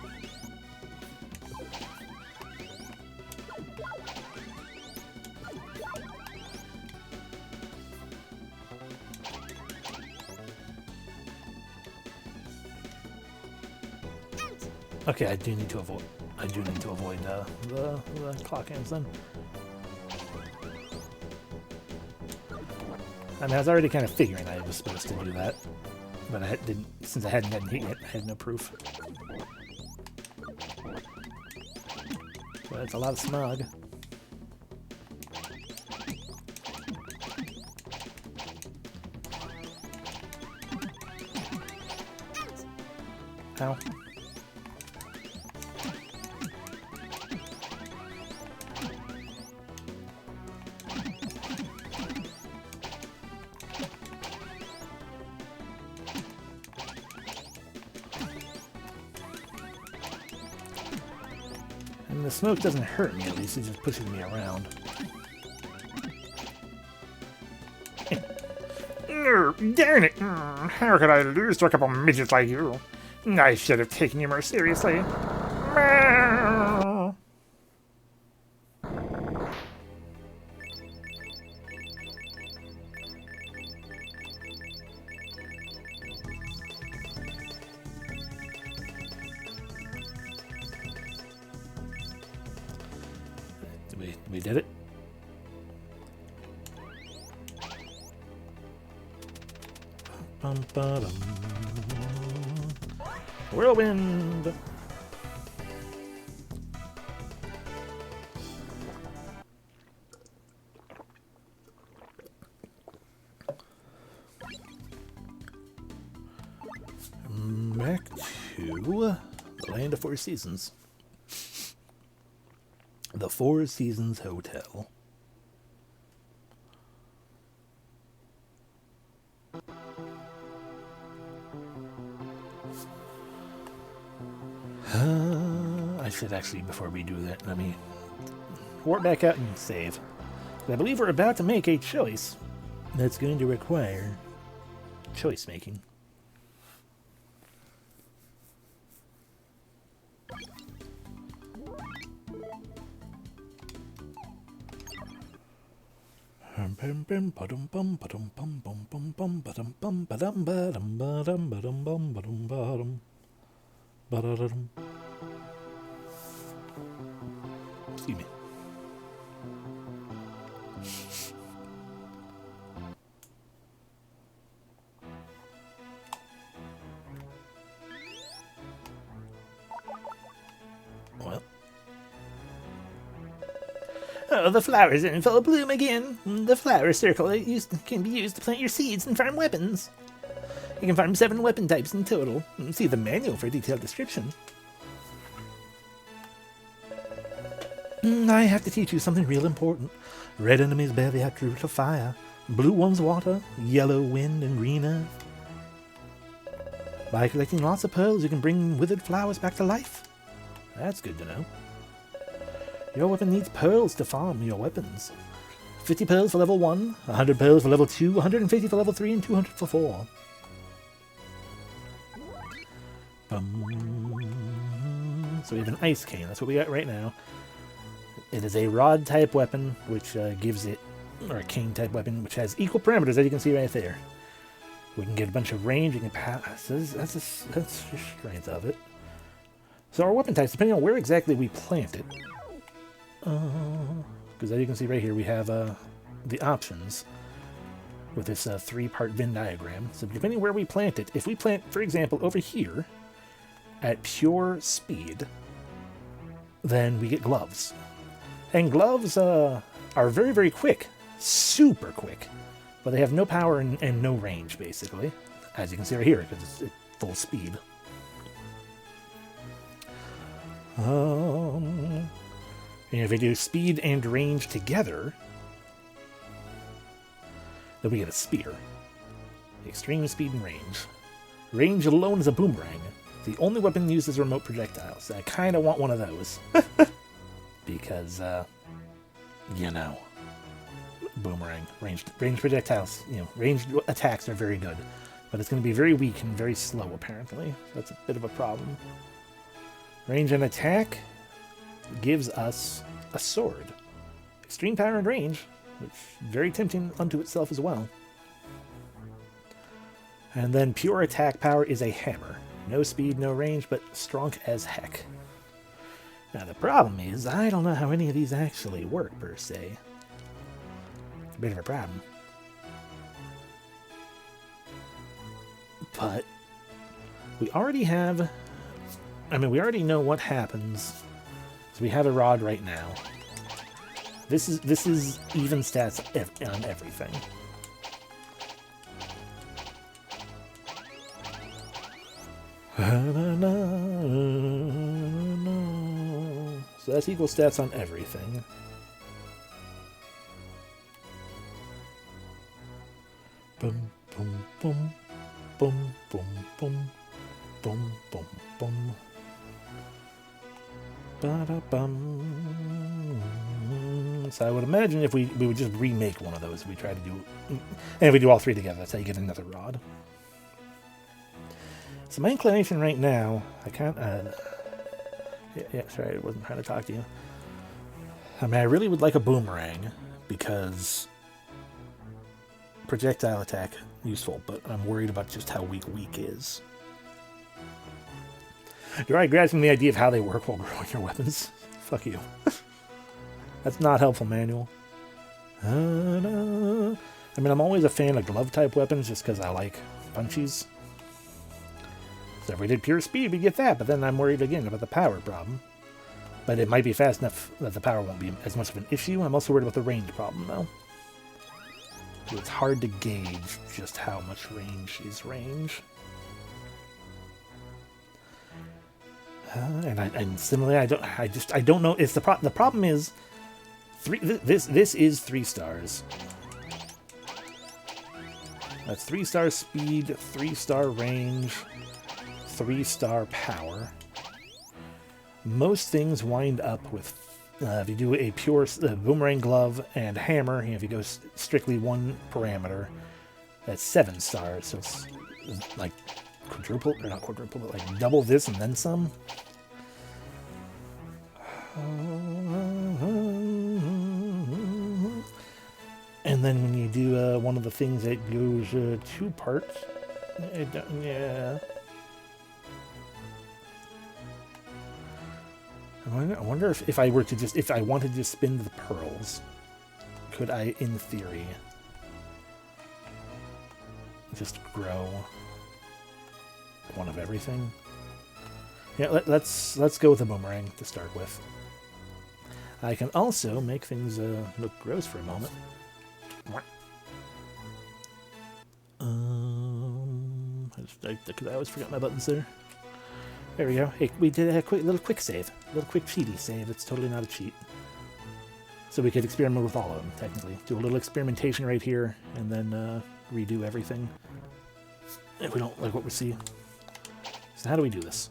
S1: Okay, I do need to avoid. I do need to avoid the clock ends then. I mean, I was already kind of figuring I was supposed to do that, but I didn't, since I hadn't gotten hit yet, I had no proof. But it's a lot of smog. Ow. And the smoke doesn't hurt me, at least it just pushes me around.
S2: Darn it! How could I lose to a couple midgets like you? I should have taken you more seriously.
S1: We did it.
S2: Whirlwind!
S1: Back to the Land of Four Seasons. The Four Seasons Hotel. I should actually, before we do that, let me warp back out and save. I believe we're about to make a choice that's going to require choice making. Excuse me. Well.
S3: Oh, the flowers are in full bloom again. The flower circle can be used to plant your seeds and farm weapons. You can farm 7 weapon types in total. See the manual for a detailed description. I have to teach you something real important. Red enemies bear the attribute of fire. Blue ones water, yellow wind, and green earth. By collecting lots of pearls, you can bring withered flowers back to life. That's good to know. Your weapon needs pearls to farm your weapons. 50 pearls for level 1, 100 pearls for level 2, 150 for level 3, and 200 for 4. So we have an ice cane. That's what we got right now. It is a rod type weapon, which gives it, or a cane type weapon, which has equal parameters, as you can see right there. We can get a bunch of range. We can pass. That's the strength of it. So our weapon types, depending on where exactly we plant it, because as you can see right here, we have the options with this 3-part Venn diagram. So depending where we plant it, if we plant, for example, over here at pure speed, then we get gloves. And gloves are very, very quick. Super quick. But they have no power and no range, basically. As you can see right here, because it's full speed. And if we do speed and range together, then we get a spear. Extreme speed and range. Range alone is a boomerang. The only weapon used is remote projectiles. I kind of want one of those. Because, you know, boomerang. Ranged projectiles, you know, ranged attacks are very good. But it's going to be very weak and very slow, apparently. That's a bit of a problem. Range and attack gives us a sword. Extreme power and range, which is very tempting unto itself as well. And then pure attack power is a hammer. No speed, no range, but strong as heck.
S1: Now, the problem is, I don't know how any of these actually work, per se. It's a bit of a problem. But we already have... I mean, we already know what happens. So we have a rod right now. This is even stats on everything. So that's equal stats on everything. Boom, boom, boom, boom, boom, boom, boom, boom, boom. Ba-da-bum. So I would imagine if we would just remake one of those, we try to do, and if we do all three together, that's how you get another rod. So my inclination right now, I can't, sorry, I wasn't trying to talk to you. I mean, I really would like a boomerang, because projectile attack, useful, but I'm worried about just how weak is. You're already grasping the idea of how they work while growing your weapons. Fuck you. That's not helpful, manual. I mean, I'm always a fan of glove-type weapons just because I like punchies. So if we did pure speed, we'd get that, but then I'm worried again about the power problem. But it might be fast enough that the power won't be as much of an issue. I'm also worried about the range problem, though. So it's hard to gauge just how much range is range. And similarly, I don't know. It's the problem is this is 3 stars. That's 3-star speed, 3-star range, 3-star power. Most things wind up with if you do a pure boomerang glove and hammer. If you go strictly one parameter, that's 7 stars. So it's like quadruple, or not quadruple, but like double this and then some. And then when you do one of the things that goes 2 parts, yeah. I wonder if I were to just, if I wanted to spin the pearls, could I, in theory, just grow one of everything? Yeah, let's go with a boomerang to start with. I can also make things look gross for a moment. I always forgot my buttons there. There we go. Hey, we did a little quick save. A little quick cheaty save. It's totally not a cheat. So we could experiment with all of them, technically. Do a little experimentation right here, and then redo everything. If we don't like what we see. So how do we do this?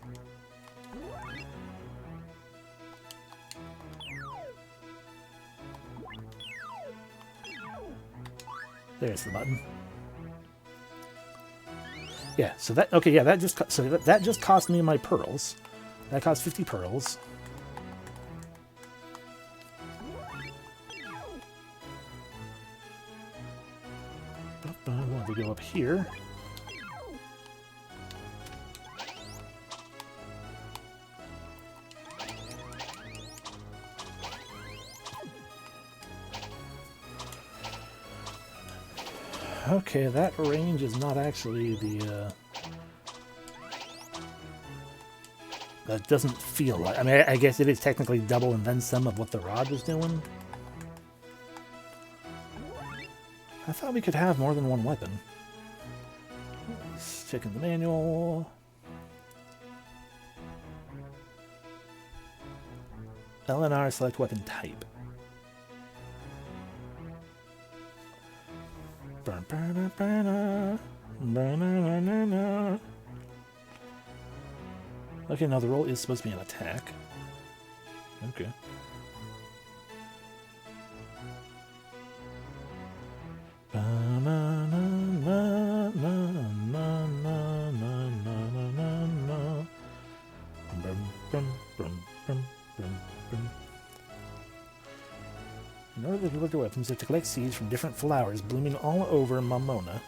S1: There's the button. Yeah, so that, okay, yeah, that just cost me my pearls. That cost 50 pearls. If we go up here. Okay, that range is not actually the, that doesn't feel like, I mean, I guess it is technically double and then some of what the rod was doing. I thought we could have more than one weapon. Let's check in the manual. LNR, select weapon type. Okay, now the roll is supposed to be an attack. Okay. In order to deliver weapons, you have to collect seeds from different flowers blooming all over Mamona.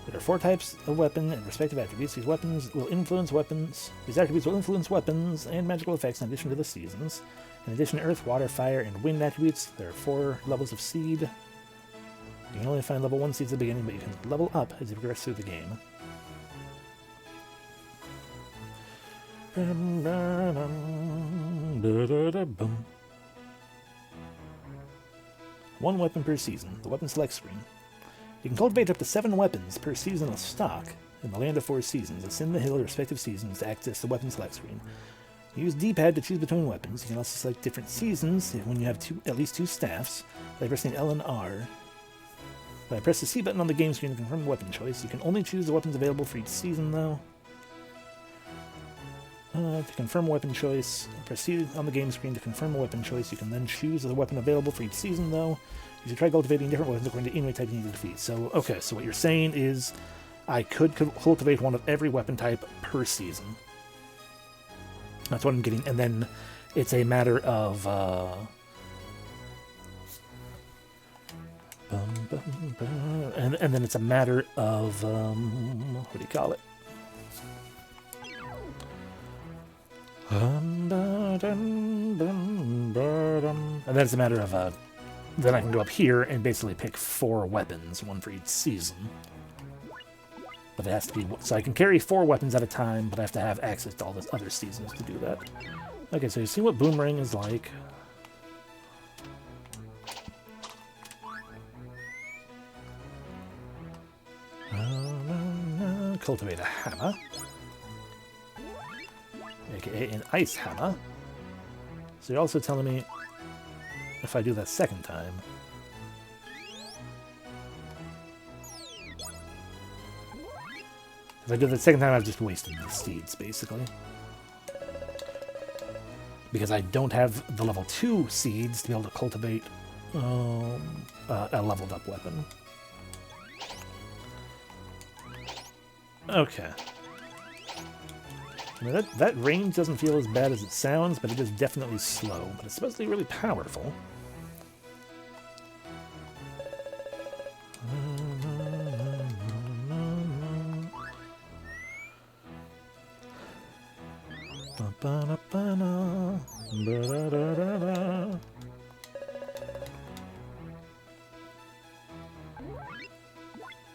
S1: There are 4 types of weapon and respective attributes. These weapons will influence weapons. These attributes will influence weapons and magical effects in addition to the seasons. In addition to earth, water, fire, and wind attributes, there are 4 levels of seed. You can only find level 1 seeds at the beginning, but you can level up as you progress through the game. One weapon per season. The weapon select screen. You can cultivate up to 7 weapons per seasonal stock in the Land of 4 Seasons. Ascend the hill of respective seasons to access the weapon select screen. Use D-pad to choose between weapons. You can also select different seasons when you have at least 2 staffs by pressing L and R. By press the C button on the game screen to confirm the weapon choice. You can only choose the weapons available for each season, though. To confirm a weapon choice, press C on the game screen to confirm a weapon choice. You can then choose the weapon available for each season, though. You should try cultivating different weapons according to enemy type you need to defeat. So, okay, so what you're saying is I could cultivate one of every weapon type per season. That's what I'm getting. And then it's a matter of... and then it's a matter of... what do you call it? And then it's a matter of... then I can go up here and basically pick 4 weapons, 1 for each season. But it has to be... So I can carry 4 weapons at a time, but I have to have access to all those other seasons to do that. Okay, so you see what Boomerang is like. Cultivate a hammer. AKA an ice hammer. So you're also telling me if I do that second time. If I do that second time, I've just wasted the seeds, basically. Because I don't have the level 2 seeds to be able to cultivate a leveled up weapon. Okay. I mean, that range doesn't feel as bad as it sounds, but it is definitely slow. But it's supposed to be really powerful.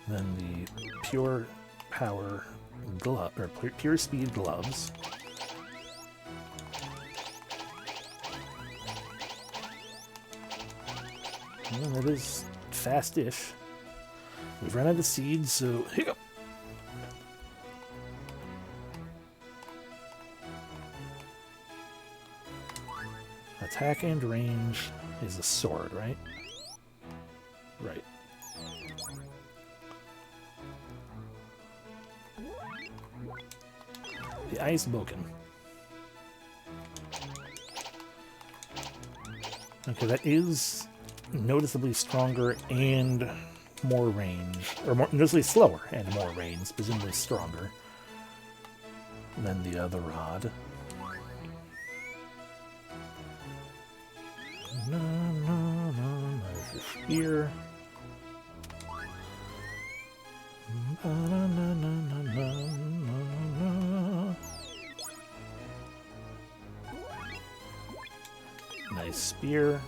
S1: Then the pure power glove, or pure speed gloves. Well, that is fast-ish. We've run out of seeds, so here you go. Attack and range is the sword, right? Right. The Ice Boken. Okay, that is noticeably stronger and more range, or more noticeably slower and more range, presumably stronger than the other rod. There's the spear. Nice spear.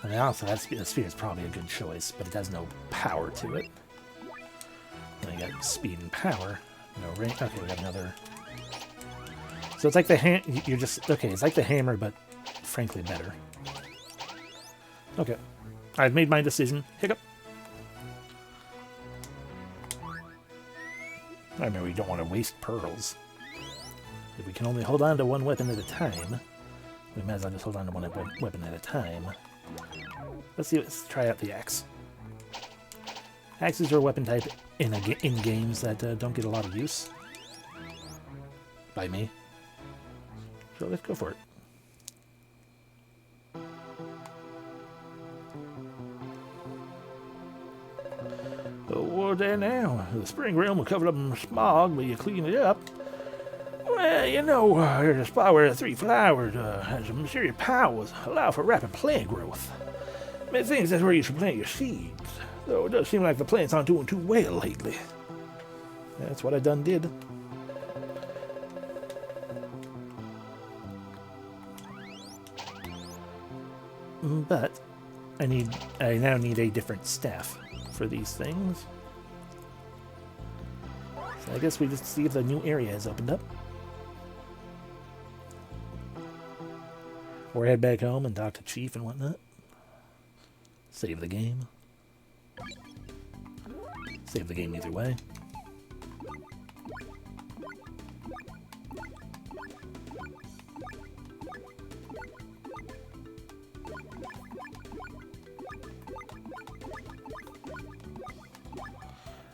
S1: And also, that spear is probably a good choice, but it has no power to it. Then you got speed and power. No range. Okay, we got another. So it's like the you're just okay. It's like the hammer, but frankly better. Okay, I've made my decision. Hiccup. I remember we don't want to waste pearls. If we can only hold on to one weapon at a time, we might as well just hold on to one weapon at a time. Let's see. Let's try out the axe. Axes are a weapon type in games that don't get a lot of use by me. So let's go for it. Oh, there now. The spring realm will cover up in smog, but you clean it up.
S2: Well, you know, there's a spot where the three flowers has some mysterious powers allow for rapid plant growth. Methinks that's where you should plant your seeds, though it does seem like the plants aren't doing too well lately.
S1: That's what I done did. But I now need a different staff for these things. So I guess we just see if the new area has opened up. Or head back home and talk to Chief and whatnot. Save the game. Save the game either way.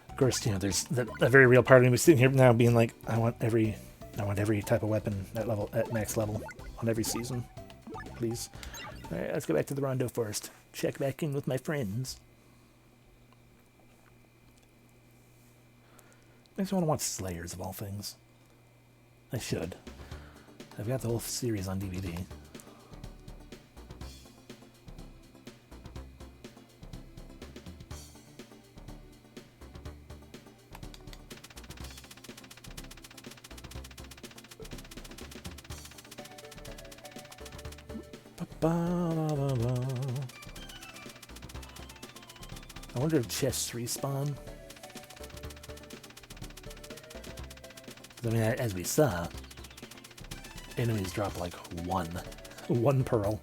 S1: Of course, you know, there's a very real part of me sitting here now being like, I want every type of weapon at max level on every season, please. All right, let's go back to the Rondo first. Check back in with my friends. Makes me want to watch Slayers of all things. I should. I've got the whole series on DVD. I wonder if chests respawn. I mean, as we saw, enemies drop like one pearl.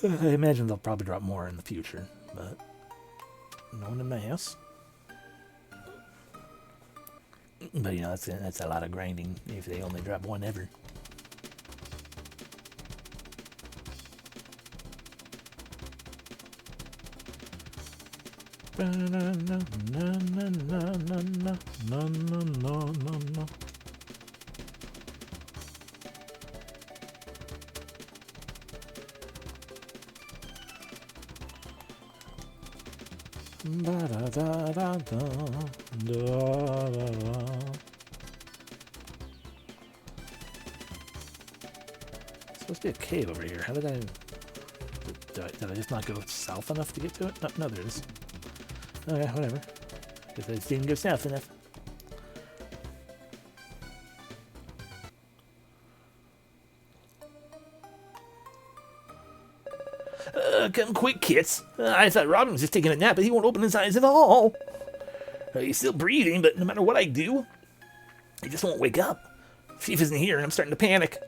S1: I imagine they'll probably drop more in the future, but no one in my house. But you know, that's a lot of grinding if they only drop one ever. Supposed to be a cave over here. How did I just not go south enough to get to it? No, there is. Okay, whatever. Guess I just didn't go south enough.
S3: Come quick, kits. I thought Robin was just taking a nap, but he won't open his eyes at all. He's still breathing, but no matter what I do, he just won't wake up. Chief isn't here, and I'm starting to panic.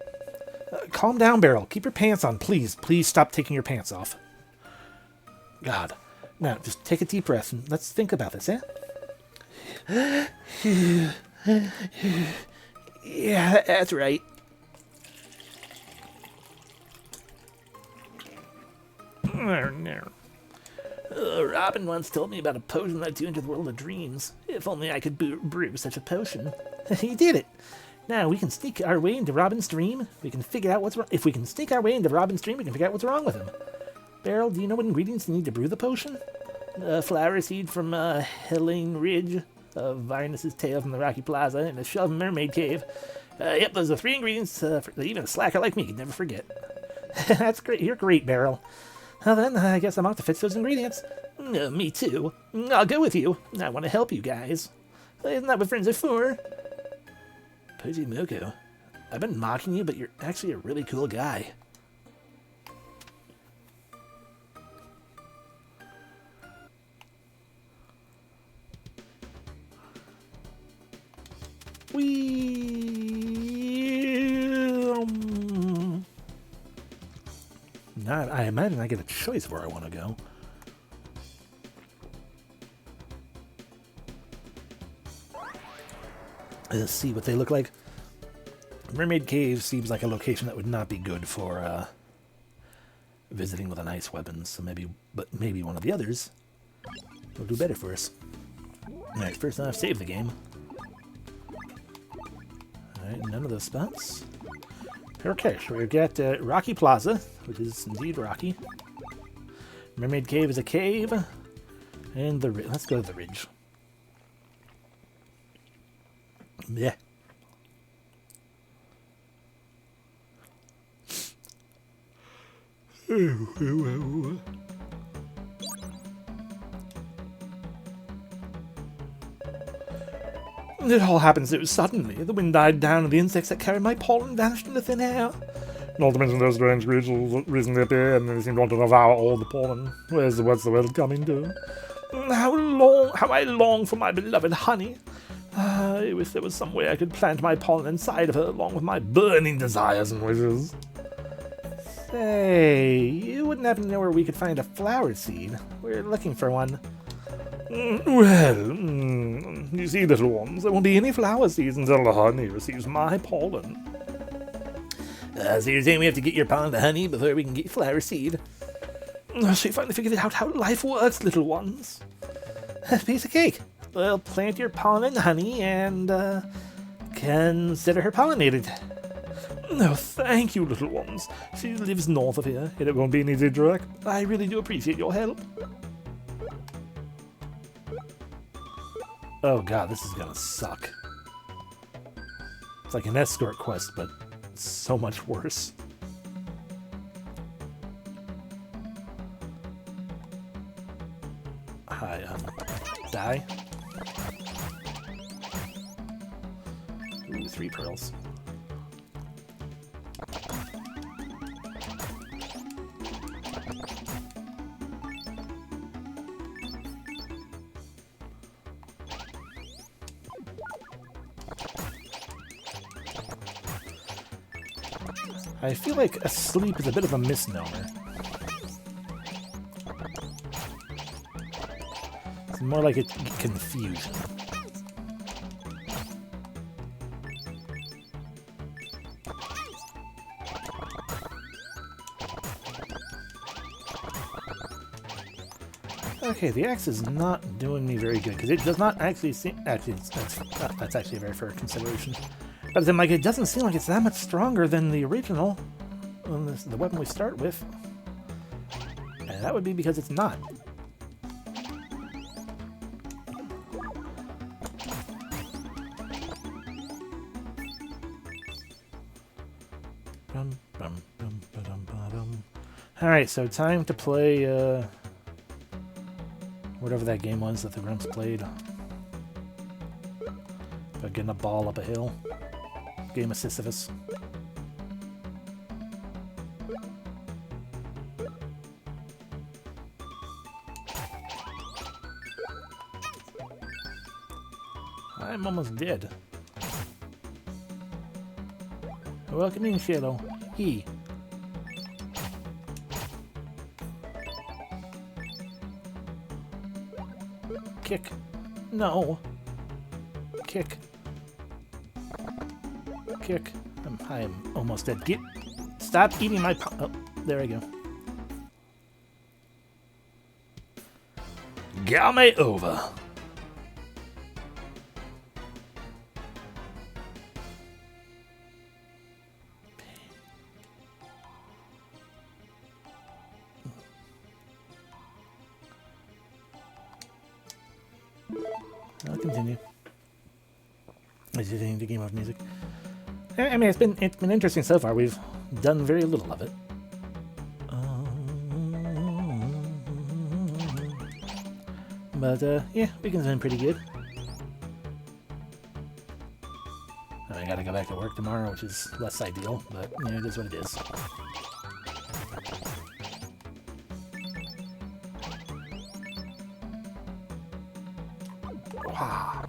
S1: Calm down, Beryl. Keep your pants on, please. Please stop taking your pants off. God. Now, just take a deep breath and let's think about this, eh?
S3: Yeah, that's right. Robin once told me about a potion that do into the world of dreams. If only I could brew such a potion.
S1: He did it. Now we can sneak our way into Robin's dream. We can figure out what's wrong. If we can sneak our way into Robin's dream, we can figure out what's wrong with him. Beryl, do you know what ingredients you need to brew the potion?
S3: Flower seed from Helene Ridge, Vinus's tail from the Rocky Plaza, and a shell from Mermaid Cave. Yep, those are 3 ingredients that even a slacker like me could never forget.
S1: That's great. You're great, Beryl. Well then, I guess I'm out to fix those ingredients.
S3: Me too. I'll go with you. I want to help you guys. Isn't that what friends are for?
S1: Pujimoko, I've been mocking you, but you're actually a really cool guy. Now, I imagine I get a choice of where I want to go. Let's see what they look like. Mermaid Cave seems like a location that would not be good for visiting with an ice weapon. So maybe one of the others will do better for us. Alright, first off, save the game. Alright, none of those spots. Okay, so we've got Rocky Plaza, which is indeed rocky. Mermaid Cave is a cave. And let's go to the ridge. Yeah.
S2: It all happened so suddenly. The wind died down and the insects that carried my pollen vanished into thin air. Not to mention those strange creatures that recently appeared and they seemed to want to devour all the pollen. What's the world coming to? How I long for my beloved honey. I wish there was some way I could plant my pollen inside of her along with my burning desires and wishes.
S1: Say, you wouldn't happen to know where we could find a flower seed? We're looking for one.
S2: You see, little ones, there won't be any flower seeds until the honey receives my pollen.
S3: So you're saying we have to get your pollen to honey before we can get flower seed?
S2: She finally figured out how life works, little ones.
S3: Piece of cake. We'll plant your pollen in honey and consider her pollinated.
S2: No, thank you, little ones. She lives north of here, and it won't be an easy trek. I really do appreciate your help.
S1: Oh god, this is gonna suck. It's like an escort quest, but so much worse. Hi, die. Ooh, 3 pearls. I feel like asleep is a bit of a misnomer. It's more like it's confusion. Okay, the axe is not doing me very good because it does not actually seem. Actually, that's actually a very fair consideration. But then, like, it doesn't seem like it's that much stronger than the original, the weapon we start with. And that would be because it's not. Alright, so time to play, whatever that game was that the Grumps played. About getting a ball up a hill. Game of Sisyphus. I'm almost dead. Welcome in, Shadow. He. Kick. No. Kick. Kick. I am almost dead. Stop eating my oh, there we go.
S2: Game over.
S1: I'll continue. Is it into game of music? I mean, it's been interesting so far. We've done very little of it. But yeah, weekend's been pretty good. I gotta go back to work tomorrow, which is less ideal, but yeah, it is what it is. Wow.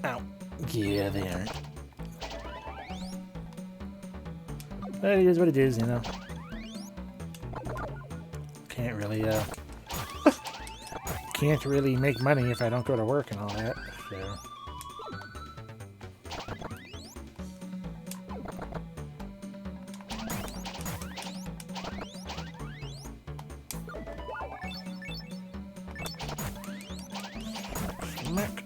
S1: Ow. Yeah, they aren't. But it is what it is, you know. Can't really, can't really make money if I don't go to work and all that, so. Smack.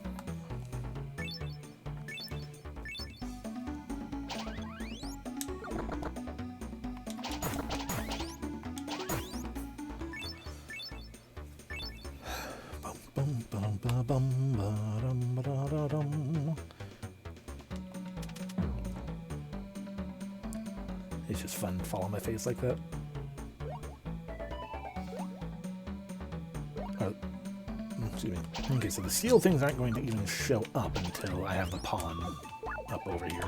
S1: It's just fun to fall on my face like that. Excuse me. Okay, so the steel things aren't going to even show up until I have the pawn up over here.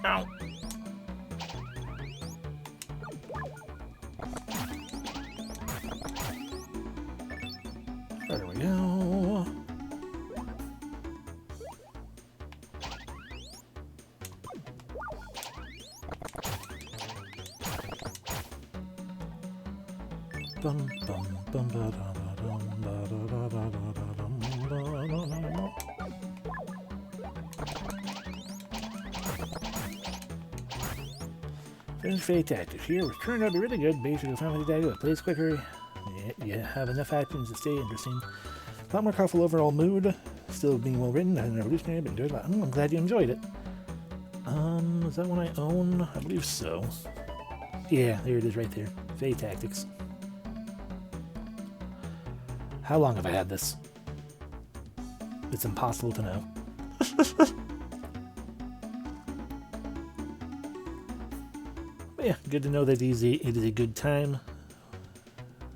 S1: Ow. There we go. Bum, bum, bum, ba, da, da, dum, ba, da, da, da, da, da, dum, ba, da, da, da. Finish Fate Tactics. Here, which turned out to be really good. Basically, finally did it. Plays quicker. You have enough actions to stay interesting. A lot more colorful overall mood. Still being well written and revolutionary, but enjoyed a lot. I'm glad you enjoyed it. Is that one I own? I believe so. Yeah, there it is right there. Fate Tactics. How long have I had this? It's impossible to know. But yeah, good to know that it is a good time.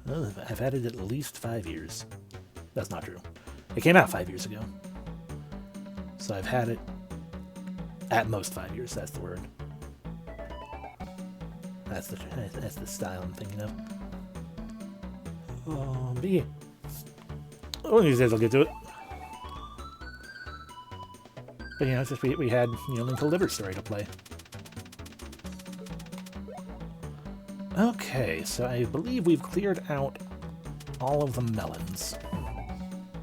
S1: Well, I've had it at least 5 years. That's not true. It came out 5 years ago. So I've had it at most 5 years, that's the word. That's the style I'm thinking of. But yeah. One of these days I'll get to it. But you know, it's just we had, you know, Linkle Liver Story to play. Okay, so I believe we've cleared out all of the melons.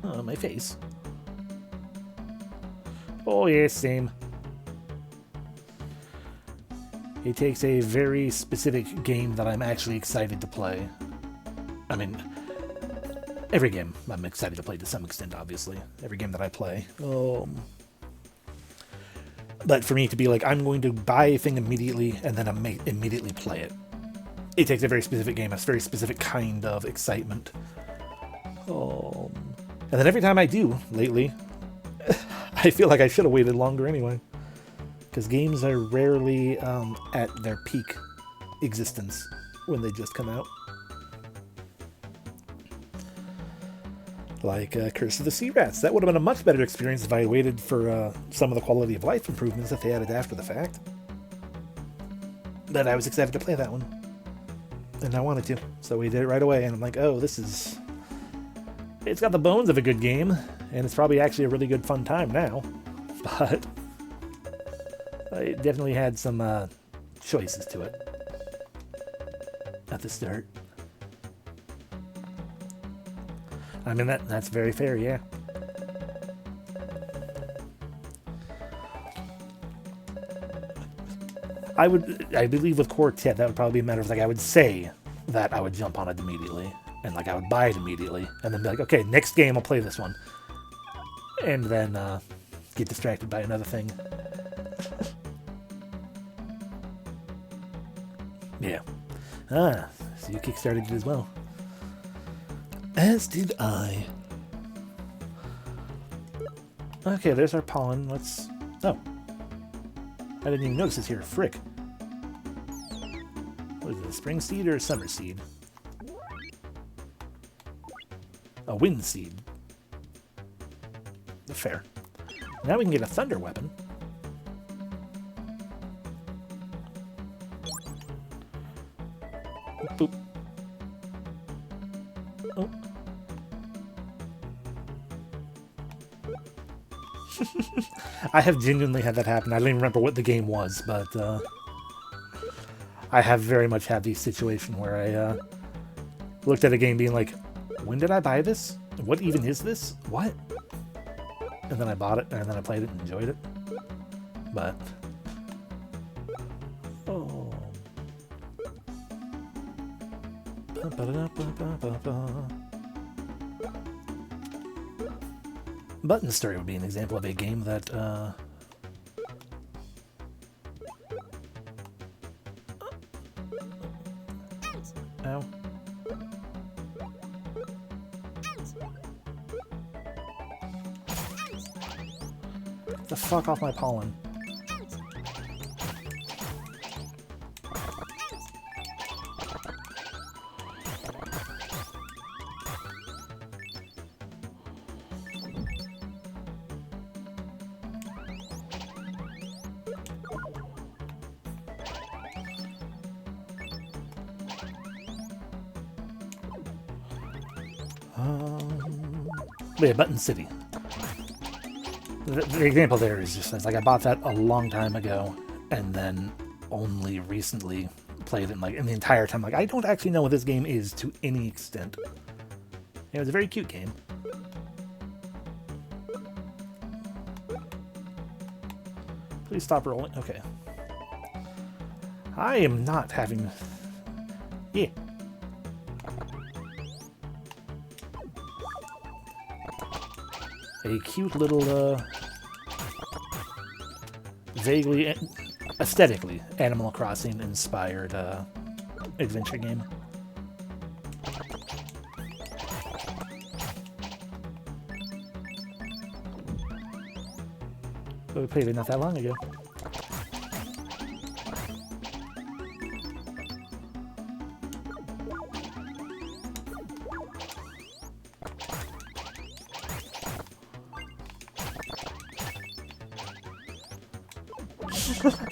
S1: Oh, my face. Oh yeah, same. It takes a very specific game that I'm actually excited to play. I mean, every game I'm excited to play to some extent, obviously. Every game that I play. But for me to be like, I'm going to buy a thing immediately and then immediately play it. It takes a very specific game, a very specific kind of excitement. And then every time I do, lately, I feel like I should have waited longer anyway. Because games are rarely at their peak existence when they just come out. Like Curse of the Sea Rats. That would have been a much better experience if I had waited for some of the quality of life improvements that they added after the fact. But I was excited to play that one. And I wanted to. So we did it right away. And I'm like, oh, this is... It's got the bones of a good game. And it's probably actually a really good fun time now. But... it definitely had some choices to it. At the start. I mean, that's very fair, yeah. I believe with Quartet, that would probably be a matter of, like, I would say that I would jump on it immediately, and, like, I would buy it immediately, and then be like, okay, next game I'll play this one. And then, get distracted by another thing. Yeah. So you kickstarted it as well. As did I. Okay, there's our pollen. Let's... Oh. I didn't even notice this here. Frick. What is it, a spring seed or a summer seed? A wind seed. Fair. Now we can get a thunder weapon. Boop. Oh. I have genuinely had that happen. I don't even remember what the game was, but I have very much had the situation where I looked at a game being like, when did I buy this? What even is this? What? and then I bought it, and then I played it and enjoyed it. But oh, Button Story would be an example of a game that ow. Get the fuck off my pollen. Yeah, Button City. The example there is just like I bought that a long time ago, and then only recently played it. In the entire time, I don't actually know what this game is to any extent. It was a very cute game. Please stop rolling. Okay. I am not having. Yeah. A cute little, vaguely, aesthetically, Animal Crossing inspired adventure game. But we played it not that long ago.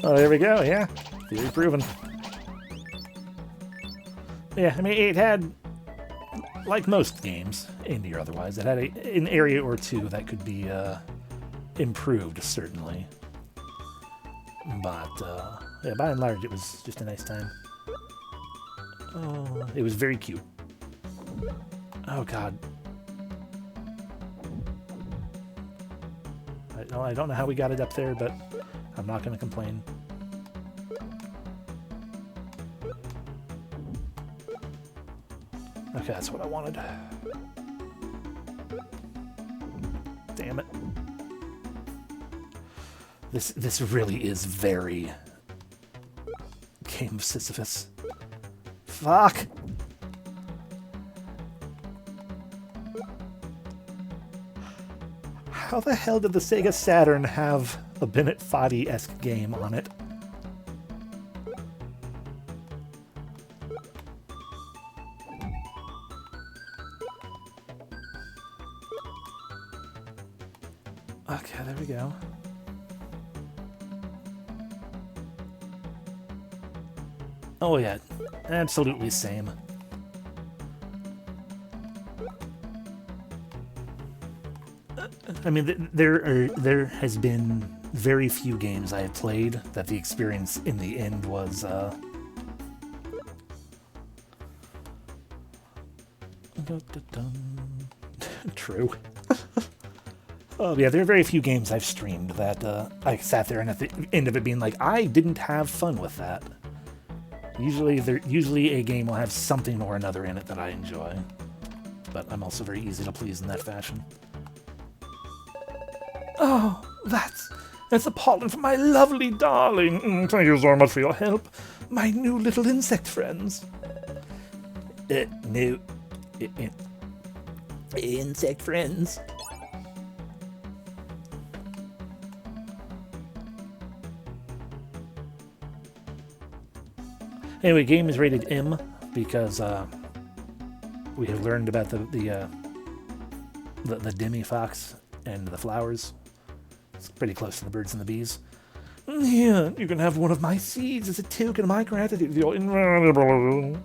S1: Oh, there we go, yeah. Theory proven. Yeah, I mean, it had, like most games, indie or otherwise, it had an area or two that could be improved, certainly. But, yeah, by and large, it was just a nice time. Oh, it was very cute. Oh, God. I don't know how we got it up there, but I'm not going to complain. Okay, that's what I wanted. Damn it. This really is very Game of Sisyphus. Fuck! How the hell did the Sega Saturn have a Bennett Foddy-esque game on it? Okay, there we go. Oh yeah, absolutely same. I mean, there has been very few games I have played that the experience in the end was true. Oh yeah, there are very few games I've streamed that I sat there and at the end of it being like, I didn't have fun with that. Usually a game will have something or another in it that I enjoy, but I'm also very easy to please in that fashion. Oh, that's a pollen from my lovely darling. Thank you so much for your help, my new little insect friends. New insect friends. Anyway, game is rated M because we have learned about the demi fox and the flowers. It's pretty close to the birds and the bees. Here, you can have one of my seeds as a token of my gratitude for your invaluable.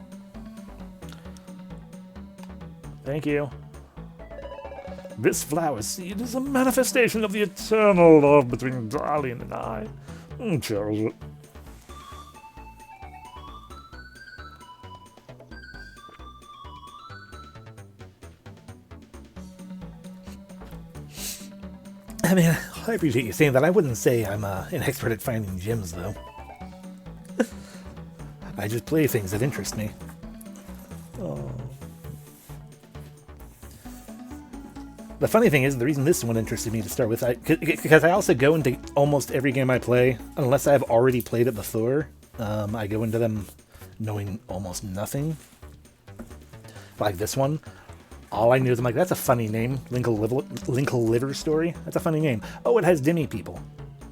S1: Thank you. This flower seed is a manifestation of the eternal love between Darlene and I. Cherish it. I mean, I appreciate you saying that. I wouldn't say I'm an expert at finding gems, though. I just play things that interest me. Oh. The funny thing is, the reason this one interested me to start with, because I also go into almost every game I play, unless I've already played it before, I go into them knowing almost nothing. Like this one, all I knew is, I'm like, that's a funny name, Linkle Liver Story. That's a funny name. Oh, it has Demi people.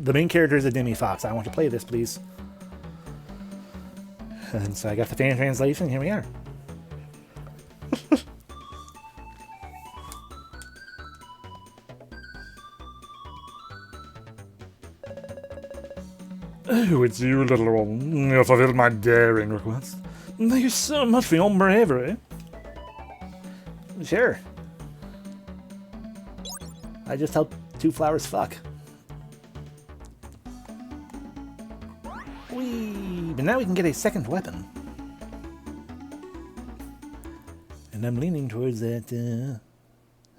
S1: The main character is a Demi Fox. I want to play this, please. And so I got the fan translation, here we are.
S2: Oh, it's you, little one. You fulfilled my daring request. Thank you so much for your bravery.
S1: Sure. I just helped two flowers fuck. Whee! But now we can get a second weapon. And I'm leaning towards that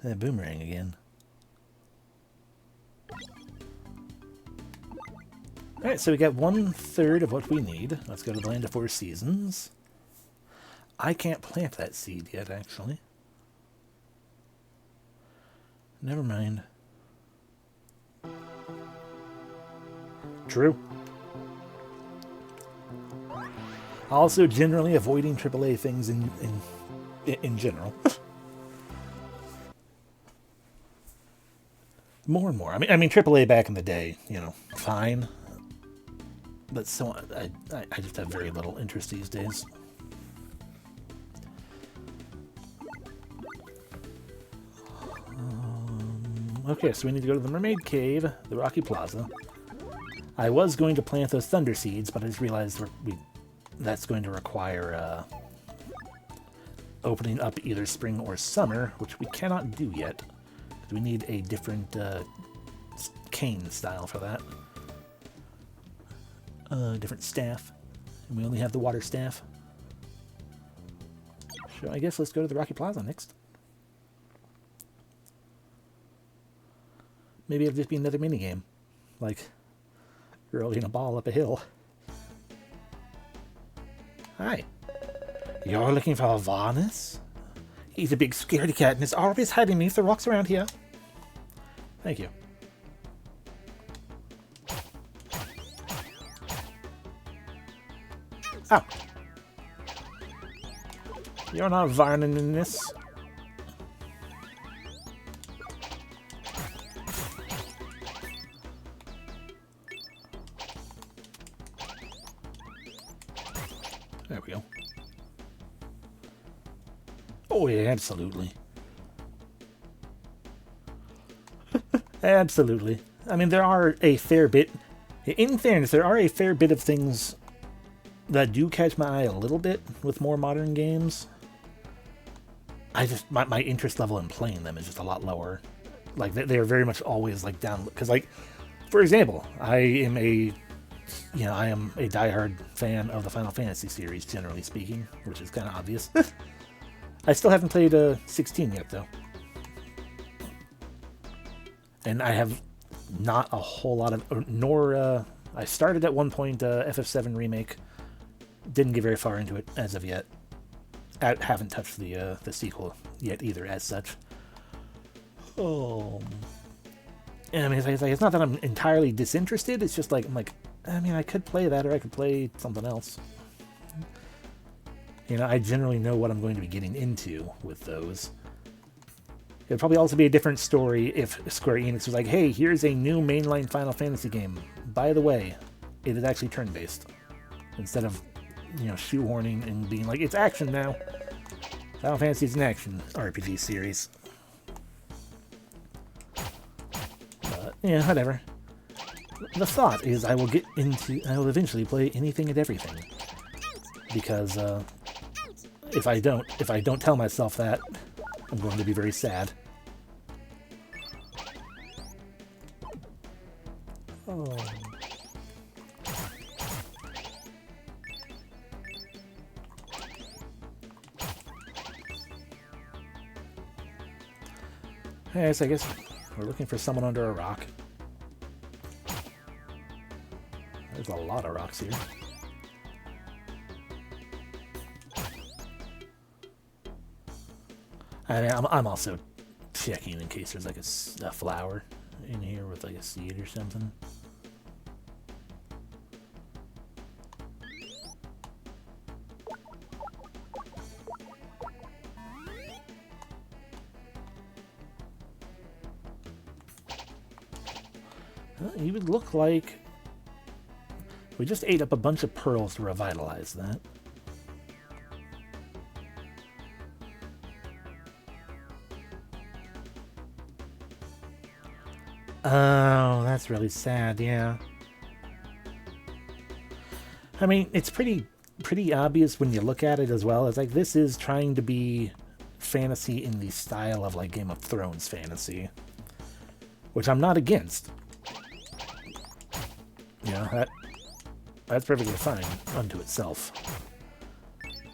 S1: boomerang again. Alright, so we got 1/3 of what we need. Let's go to the Land of Four Seasons. I can't plant that seed yet, actually. Never mind. True. Also, generally avoiding AAA things in general. More and more. I mean, AAA back in the day, you know, fine. But so I just have very little interest these days. Okay, so we need to go to the Mermaid Cave, the Rocky Plaza. I was going to plant those Thunder Seeds, but I just realized that's going to require opening up either spring or summer, which we cannot do yet. We need a different cane style for that. Different staff. And we only have the water staff. So I guess let's go to the Rocky Plaza next. Maybe it'll just be another minigame. Like rolling a ball up a hill. Hi. You're looking for Varnus? He's a big scaredy cat and is always hiding beneath the rocks around here. Thank you. Ow. You're not Varnin in this. There we go. Oh yeah, absolutely. Absolutely. I mean, there are a fair bit... In fairness, there are a fair bit of things that do catch my eye a little bit with more modern games. I just... My interest level in playing them is just a lot lower. Like, they are very much always, like, down... Because, like, for example, I am a diehard fan of the Final Fantasy series, generally speaking, which is kind of obvious. I still haven't played 16 yet, though. And I have not a whole lot of... I started at one point FF7 Remake. Didn't get very far into it as of yet. I haven't touched the sequel yet either, as such. Oh... And I mean, it's not that I'm entirely disinterested. It's just like, I mean, I could play that or I could play something else. You know, I generally know what I'm going to be getting into with those. It would probably also be a different story if Square Enix was like, hey, here's a new mainline Final Fantasy game. By the way, it is actually turn-based. Instead of, you know, shoehorning and being like, it's action now. Final Fantasy is an action RPG series. Yeah, whatever. The thought is I will eventually play anything and everything. Because, if I don't tell myself that, I'm going to be very sad. Oh. Yes, I guess We're looking for someone under a rock. There's a lot of rocks here. I mean, I'm also checking in case there's like a flower in here with like a seed or something. You would look like we just ate up a bunch of pearls to revitalize that. Oh, that's really sad, yeah. I mean, it's pretty obvious when you look at it as well. It's like this is trying to be fantasy in the style of like Game of Thrones fantasy, which I'm not against. You know, that's perfectly fine unto itself.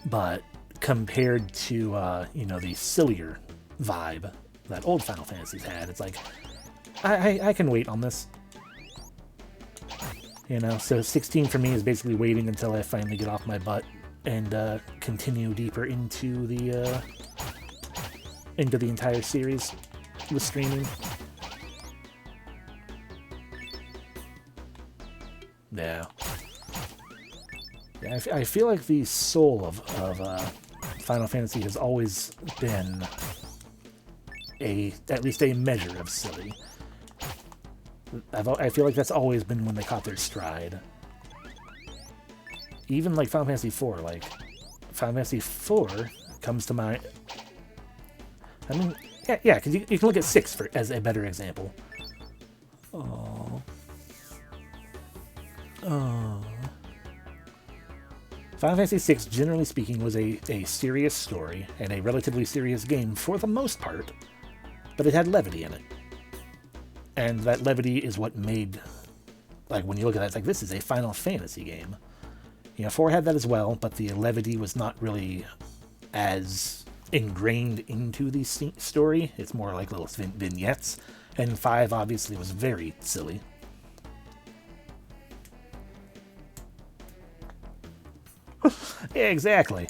S1: But compared to, you know, the sillier vibe that old Final Fantasies had, it's like, I can wait on this. You know, so 16 for me is basically waiting until I finally get off my butt and continue deeper into the entire series with streaming. Yeah. I feel like the soul of Final Fantasy has always been at least a measure of silly. I feel like that's always been when they caught their stride. Even like Final Fantasy IV, like Final Fantasy IV comes to mind. I mean, yeah, because you can look at 6 as a better example. Oh. Final Fantasy VI, generally speaking, was a serious story and a relatively serious game for the most part, but it had levity in it. And that levity is what made, like, when you look at that, it's like, this is a Final Fantasy game. You know, 4 had that as well, but the levity was not really as ingrained into the story. It's more like little vignettes. And 5 obviously was very silly. Yeah, exactly.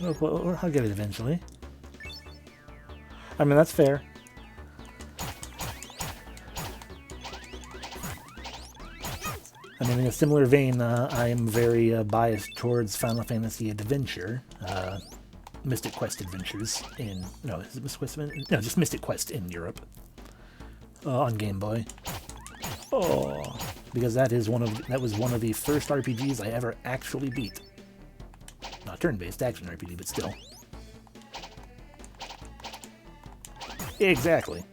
S1: Well, I'll get it eventually. I mean, that's fair. I mean, in a similar vein, I am very biased towards Final Fantasy Adventure. Mystic Quest Adventures in... No, is it Mystic Quest? No, just Mystic Quest in Europe. On Game Boy. Oh, because that was one of the first RPGs I ever actually beat. Not turn-based action RPG, but still. Exactly.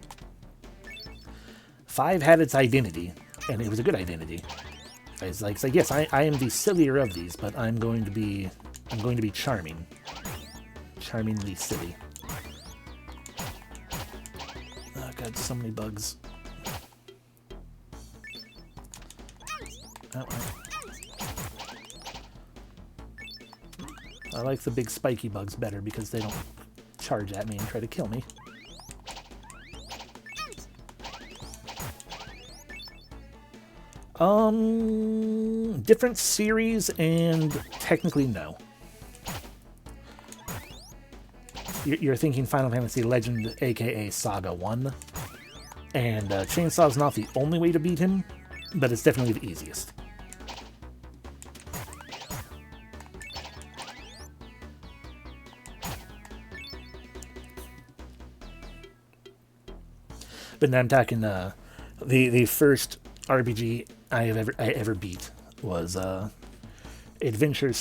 S1: 5 had its identity, and it was a good identity. It's like yes, I am the sillier of these, but I'm going to be charming. Charmingly silly. Oh god, so many bugs. Oh. I like the big spiky bugs better because they don't charge at me and try to kill me. Different series and technically no. You're thinking Final Fantasy Legend, aka Saga 1. And Chainsaw's not the only way to beat him, but it's definitely the easiest. But now I'm talking the first RPG I ever beat was Adventure /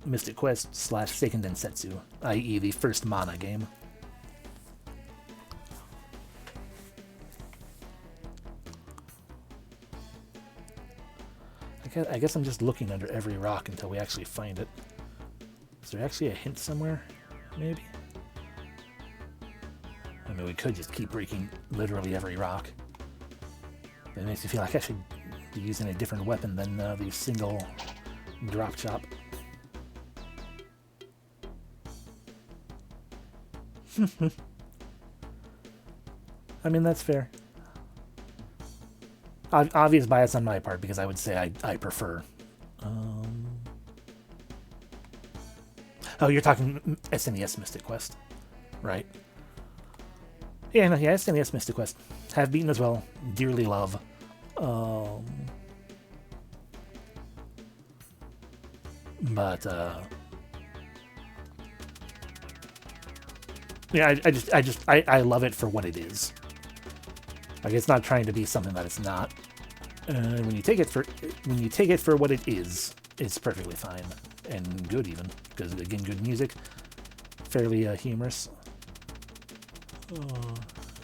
S1: Mystic Quest / Seiken Densetsu, i.e. the first Mana game. I guess I'm just looking under every rock until we actually find it. Is there actually a hint somewhere? Maybe? I mean, we could just keep breaking literally every rock. It makes me feel like I should be using a different weapon than the single drop chop. I mean, that's fair. Obvious bias on my part, because I would say I prefer. Oh, you're talking SNES Mystic Quest, right? Yeah, no, yeah, SNES Mystic Quest. Have beaten as well. Dearly love. But yeah, I love it for what it is. Like, it's not trying to be something that it's not. When you take it for what it is, it's perfectly fine and good, even, because again, good music, fairly humorous.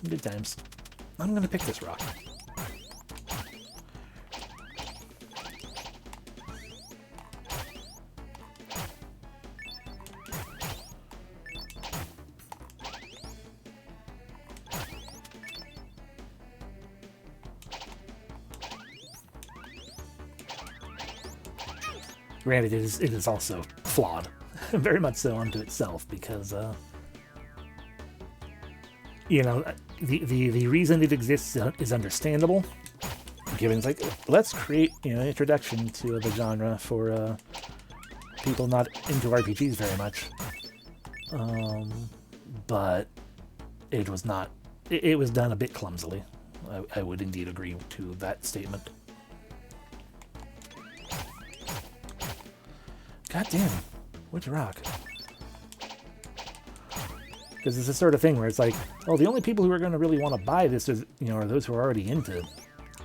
S1: Good times. I'm gonna pick this rock. Granted, it is also flawed, very much so unto itself, because you know, the reason it exists is understandable. Given it's like, let's create, you know, an introduction to the genre for people not into RPGs very much. But it was not. It was done a bit clumsily. I would indeed agree to that statement. God damn, which rock? Because it's the sort of thing where it's like, well, the only people who are going to really want to buy this is, you know, are those who are already into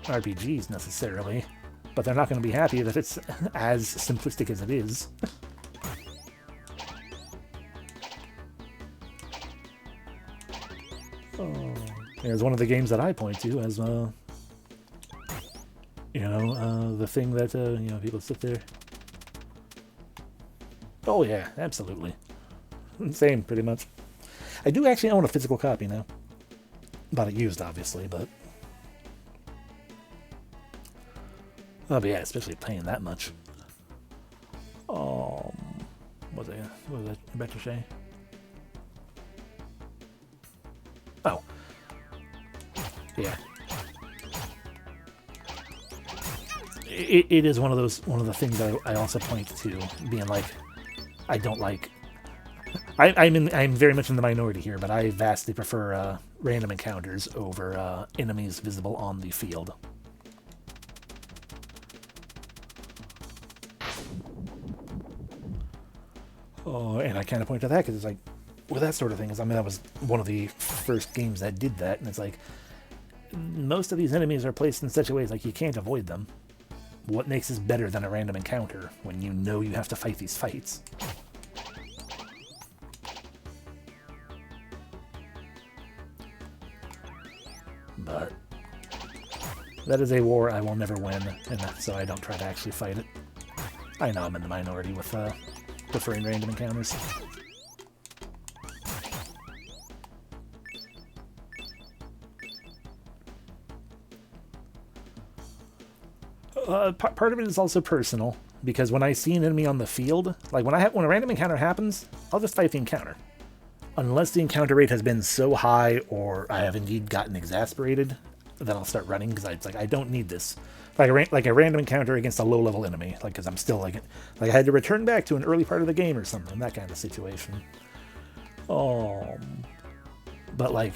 S1: RPGs necessarily, but they're not going to be happy that it's as simplistic as it is. There's one of the games that I point to as, you know, the thing that, you know, people sit there. Oh yeah, absolutely. Same, pretty much. I do actually own a physical copy now. Bought it used, obviously, but... Oh, but yeah, especially paying that much. What was I about to say? Oh. Yeah. It is one of the things I also point to, being like, I don't like... I'm very much in the minority here, but I vastly prefer random encounters over enemies visible on the field. Oh, and I kind of point to that because it's like, well, that sort of thing is, I mean, that was one of the first games that did that, and it's like, most of these enemies are placed in such a way it's like you can't avoid them. What makes this better than a random encounter when you know you have to fight these fights? But that is a war I will never win, and so I don't try to actually fight it. I know I'm in the minority with preferring random encounters. Part of it is also personal, because when I see an enemy on the field, like when a random encounter happens, I'll just fight the encounter. Unless the encounter rate has been so high, or I have indeed gotten exasperated, then I'll start running, because it's like, I don't need this. Like a random encounter against a low-level enemy, like, because I'm still like I had to return back to an early part of the game or something, that kind of situation. But like,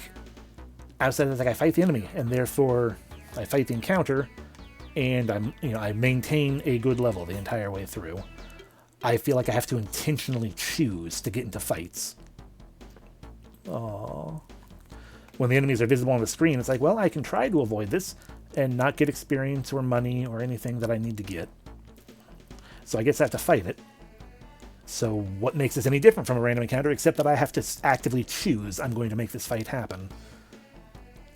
S1: outside of, like, I fight the enemy, and therefore I fight the encounter, and I maintain a good level the entire way through. I feel like I have to intentionally choose to get into fights. When the enemies are visible on the screen, it's like, well, I can try to avoid this and not get experience or money or anything that I need to get. So I guess I have to fight it. So what makes this any different from a random encounter, except that I have to actively choose I'm going to make this fight happen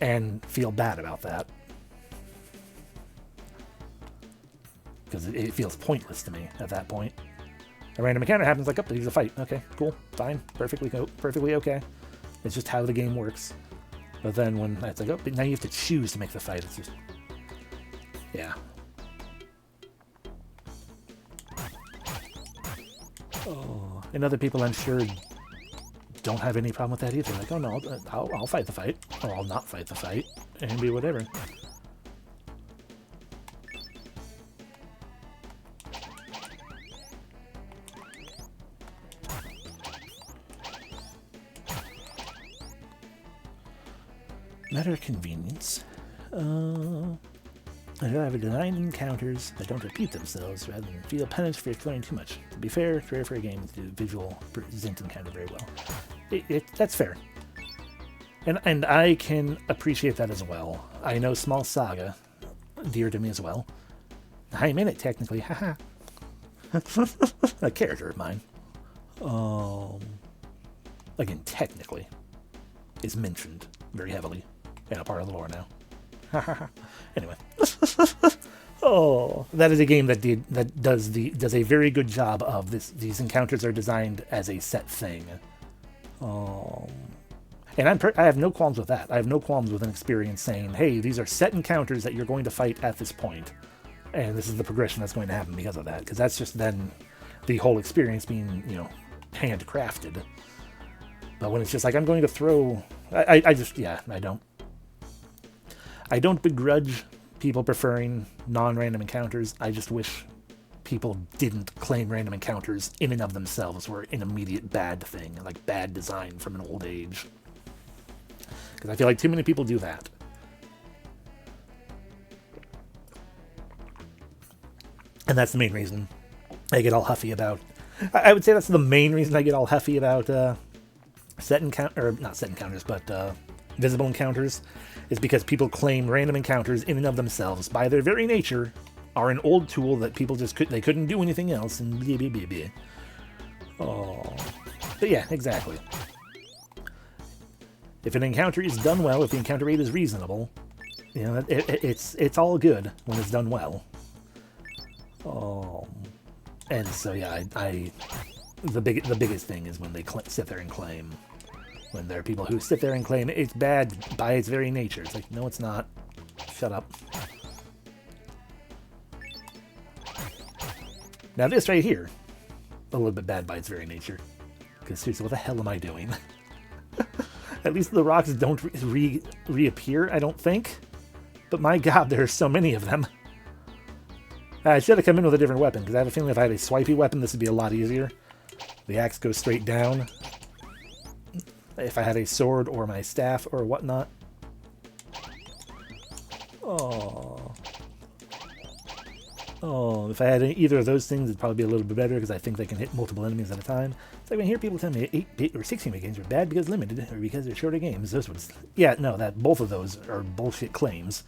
S1: and feel bad about that. Because it feels pointless to me at that point. A random encounter happens, like, oh, there's a fight. Okay, cool, fine, perfectly okay. It's just how the game works. But then when it's like, oh, but now you have to choose to make the fight, it's just... Yeah. Oh, and other people, I'm sure, don't have any problem with that either. Like, oh no, I'll fight the fight, or I'll not fight the fight, and be whatever. Matter of convenience. I have designed encounters that don't repeat themselves rather than feel punished for exploring too much. To be fair, it's rare for a game to do visual present encounter very well. That's fair. And I can appreciate that as well. I know Small Saga, dear to me as well. I'm in it technically, haha. A character of mine. Again, technically, is mentioned very heavily in a part of the lore now. Anyway. Oh, that is a game that does a very good job of this. These encounters are designed as a set thing. And I have no qualms with that. I have no qualms with an experience saying, hey, these are set encounters that you're going to fight at this point, and this is the progression that's going to happen because of that. Because that's just then the whole experience being, handcrafted. But when it's just like, I'm going to throw... I don't begrudge people preferring non-random encounters. I just wish people didn't claim random encounters in and of themselves were an immediate bad thing, like bad design from an old age. Because I feel like too many people do that. And that's the main reason I get all huffy about... I would say that's the main reason I get all huffy about not set encounters, but visible encounters, is because people claim random encounters in and of themselves, by their very nature, are an old tool that people just couldn't do anything else, and blah, blah, blah, blah. Oh. But yeah, exactly. If an encounter is done well, if the encounter rate is reasonable, it's all good when it's done well. And so yeah, the biggest thing is when they sit there and claim. When there are people who sit there and claim it's bad by its very nature. It's like, no, it's not. Shut up. Now this right here, a little bit bad by its very nature. Because seriously, what the hell am I doing? At least the rocks don't reappear, I don't think. But my god, there are so many of them. I should have come in with a different weapon, because I have a feeling if I had a swipey weapon, this would be a lot easier. The axe goes straight down. If I had a sword or my staff or whatnot. Oh, if I had either of those things, it'd probably be a little bit better, because I think they can hit multiple enemies at a time. It's like when I hear people tell me 8-bit or 16-bit games are bad because limited, or because they're shorter games. Those ones, yeah, no, both of those are bullshit claims.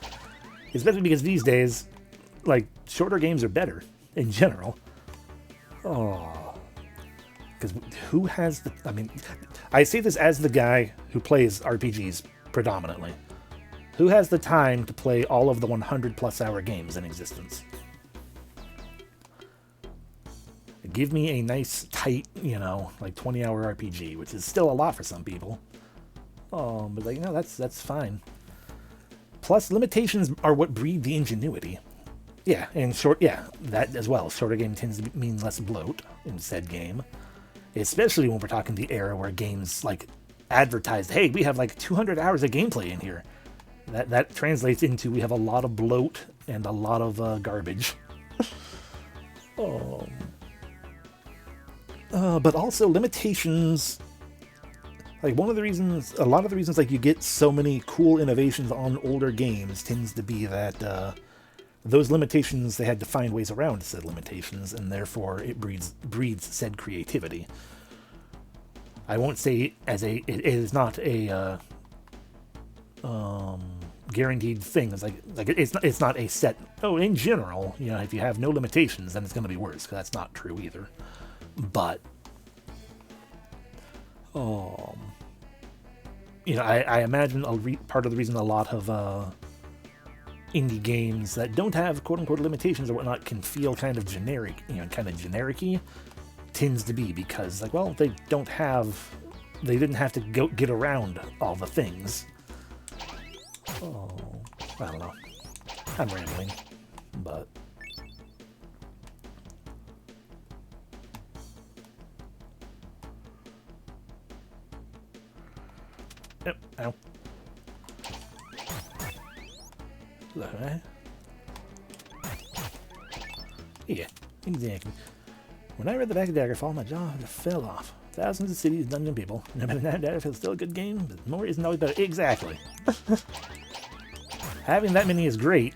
S1: Especially because these days, like, shorter games are better in general. Because who has the... I mean, I say this as the guy who plays RPGs predominantly. Who has the time to play all of the 100-plus hour games in existence? Give me a nice, tight, like 20-hour RPG, which is still a lot for some people. But like, no, that's fine. Plus, limitations are what breed the ingenuity. Yeah, and that as well. Shorter game tends to mean less bloat in said game. Especially when we're talking the era where games like advertised, hey, we have like 200 hours of gameplay in here. That translates into we have a lot of bloat and a lot of garbage. But also limitations. Like a lot of the reasons like you get so many cool innovations on older games tends to be that those limitations, they had to find ways around said limitations, and therefore it breeds said creativity. I won't say it is not a guaranteed thing. It's like it's not a set. Oh, in general, if you have no limitations, then it's going to be worse. Because that's not true either. But I imagine part of the reason a lot of indie games that don't have quote-unquote limitations or whatnot can feel kind of generic, kind of generic-y, tends to be because, like, well, they didn't have to get around all the things. I don't know. I'm rambling, but... Ow. Okay. Yeah, exactly. When I read the back of Daggerfall, my jaw fell off. Thousands of cities, dungeon people. No matter that, Daggerfall's still a good game, but more isn't always better. Exactly. Having that many is great,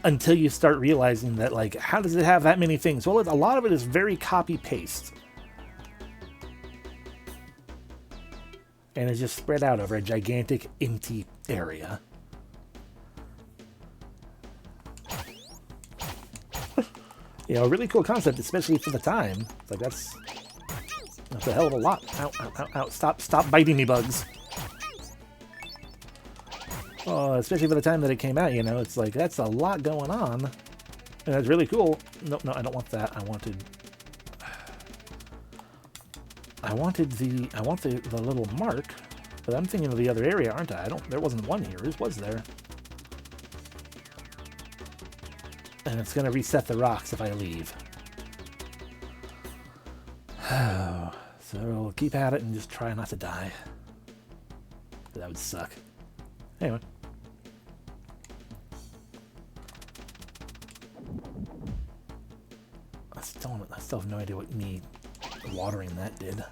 S1: until you start realizing that, like, how does it have that many things? Well, a lot of it is very copy-paste. And it's just spread out over a gigantic, empty area. You know, a really cool concept, especially for the time. It's like, that's a hell of a lot. Ow, ow, ow, ow. Stop biting me, bugs. Oh, especially for the time that it came out, you know, it's like, that's a lot going on. And it's really cool. No, I don't want that. I want the little mark, but I'm thinking of the other area, aren't I? There wasn't one here, was there? And it's going to reset the rocks if I leave. So we'll keep at it and just try not to die. That would suck. Anyway. I still have no idea what me watering that did.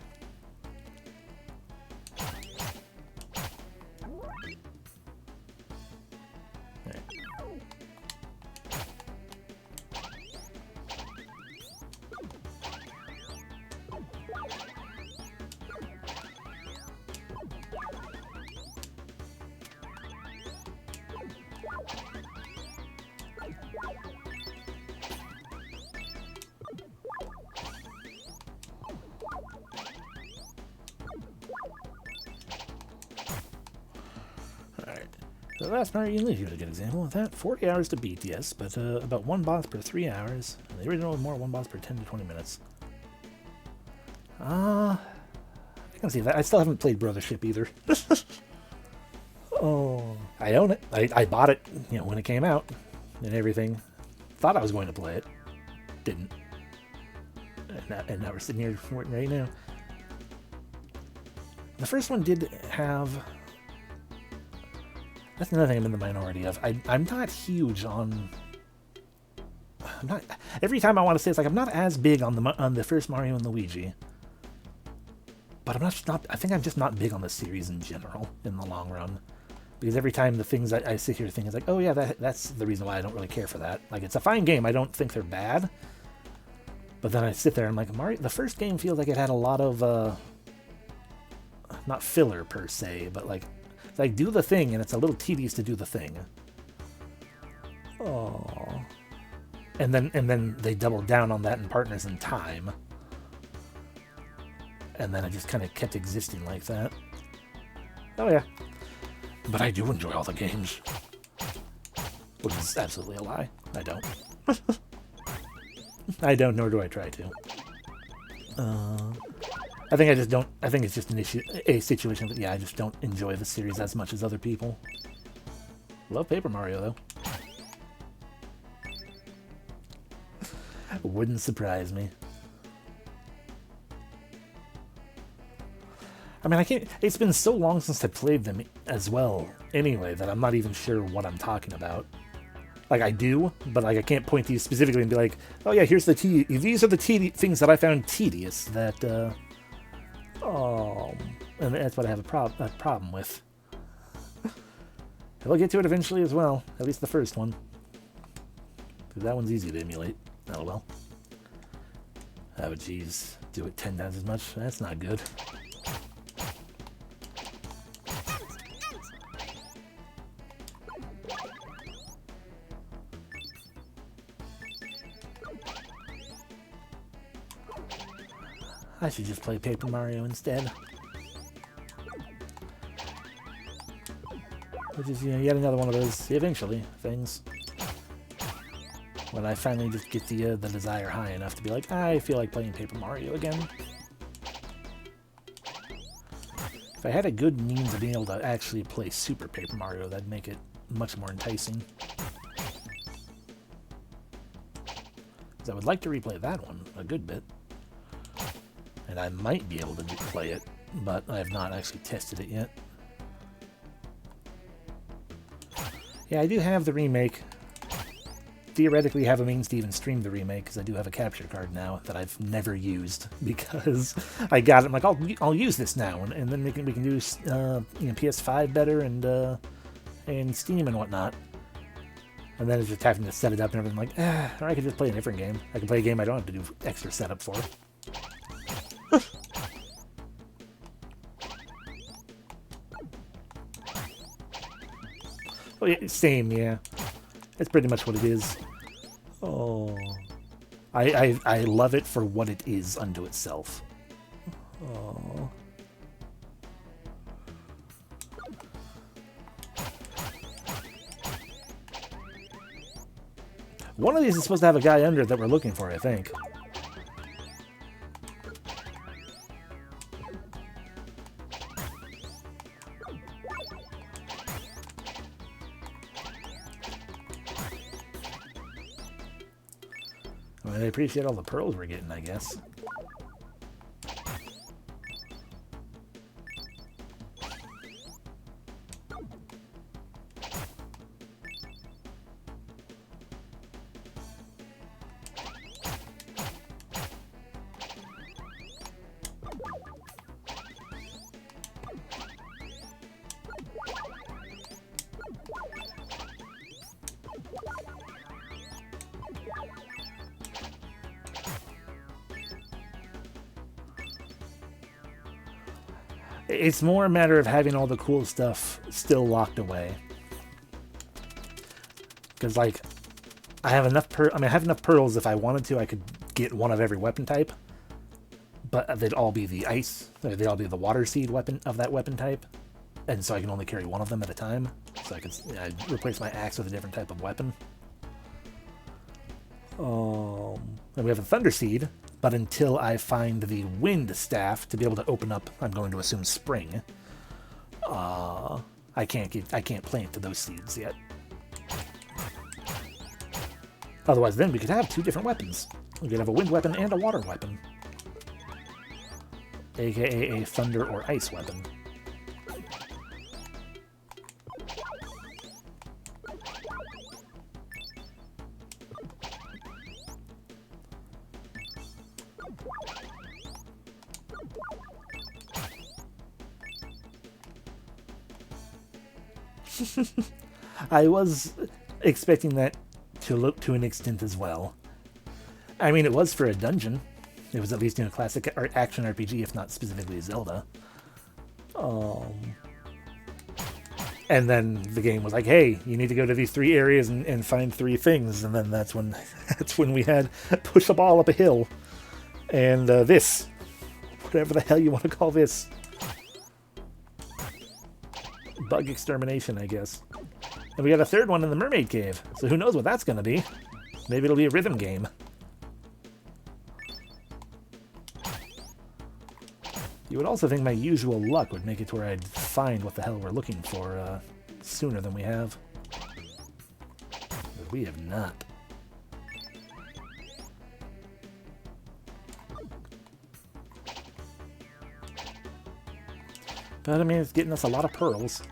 S1: The last Mario you Leave, here's a good example of that. 40 hours to beat, yes, but about one boss per 3 hours. The original was more one boss per 10 to 20 minutes. I can see that. I still haven't played Brothership either. Oh, I own it. I bought it, you know, when it came out and everything. Thought I was going to play it. Didn't. And now we're sitting here for it right now. The first one did have... That's another thing I'm in the minority of. I'm not huge on... Every time I want to say it's like I'm not as big on the first Mario and Luigi. But I'm not... I think I'm just not big on the series in general, in the long run. Because every time the things I sit here thinking, it's like, oh yeah, that's the reason why I don't really care for that. Like, it's a fine game. I don't think they're bad. But then I sit there and I'm like, Mario... The first game feels like it had a lot of... not filler, per se, but like... Like, do the thing, and it's a little tedious to do the thing. Oh. And then they doubled down on that in Partners in Time. And then it just kind of kept existing like that. Oh, yeah. But I do enjoy all the games. Which is absolutely a lie. I don't. I don't, nor do I try to. I think I just don't... I think it's just a situation that, yeah, I just don't enjoy the series as much as other people. Love Paper Mario, though. Wouldn't surprise me. I mean, I can't... It's been so long since I played them as well, anyway, that I'm not even sure what I'm talking about. Like, I do, but like I can't point to you specifically and be like, oh yeah, here's the these are the things that I found tedious that... Oh, and that's what I have a problem with. We'll get to it eventually as well. At least the first one. Because that one's easy to emulate. Oh well. Oh geez. Do it 10 times as much? That's not good. I should just play Paper Mario instead. Which is, you know, yet another one of those eventually things. When I finally just get the desire high enough to be like, I feel like playing Paper Mario again. If I had a good means of being able to actually play Super Paper Mario, that'd make it much more enticing. Because I would like to replay that one a good bit. And I might be able to play it, but I have not actually tested it yet. Yeah, I do have the remake. Theoretically have a means to even stream the remake, because I do have a capture card now that I've never used, because I got it. I'm like, I'll use this now, and then we can do PS5 better and Steam and whatnot. And then it's just having to set it up and everything. Like, or I could just play a different game. I can play a game I don't have to do extra setup for. Oh, yeah, same, yeah. That's pretty much what it is. Oh, I love it for what it is unto itself. Oh. One of these is supposed to have a guy under it that we're looking for, I think. I mean, I appreciate all the pearls we're getting, I guess. It's more a matter of having all the cool stuff still locked away. Because, like, I have enough I have enough pearls. If I wanted to, I could get one of every weapon type. But they'd all be the ice, or they'd all be the water seed weapon of that weapon type. And so I can only carry one of them at a time. So I could replace my axe with a different type of weapon. And we have a thunder seed. But until I find the wind staff to be able to open up, I'm going to assume spring. I can't plant those seeds yet. Otherwise, then we could have two different weapons. We could have a wind weapon and a water weapon, aka a thunder or ice weapon. I was expecting that to look to an extent as well. I mean, it was for a dungeon. It was at least in a classic action RPG, if not specifically Zelda. And then the game was like, hey, you need to go to these 3 areas and find 3 things. And then that's when we had push a ball up a hill. And this, whatever the hell you want to call this. Bug extermination, I guess. And we got a 3rd one in the mermaid cave. So who knows what that's going to be. Maybe it'll be a rhythm game. You would also think my usual luck would make it to where I'd find what the hell we're looking for sooner than we have. But we have not. But I mean, it's getting us a lot of pearls.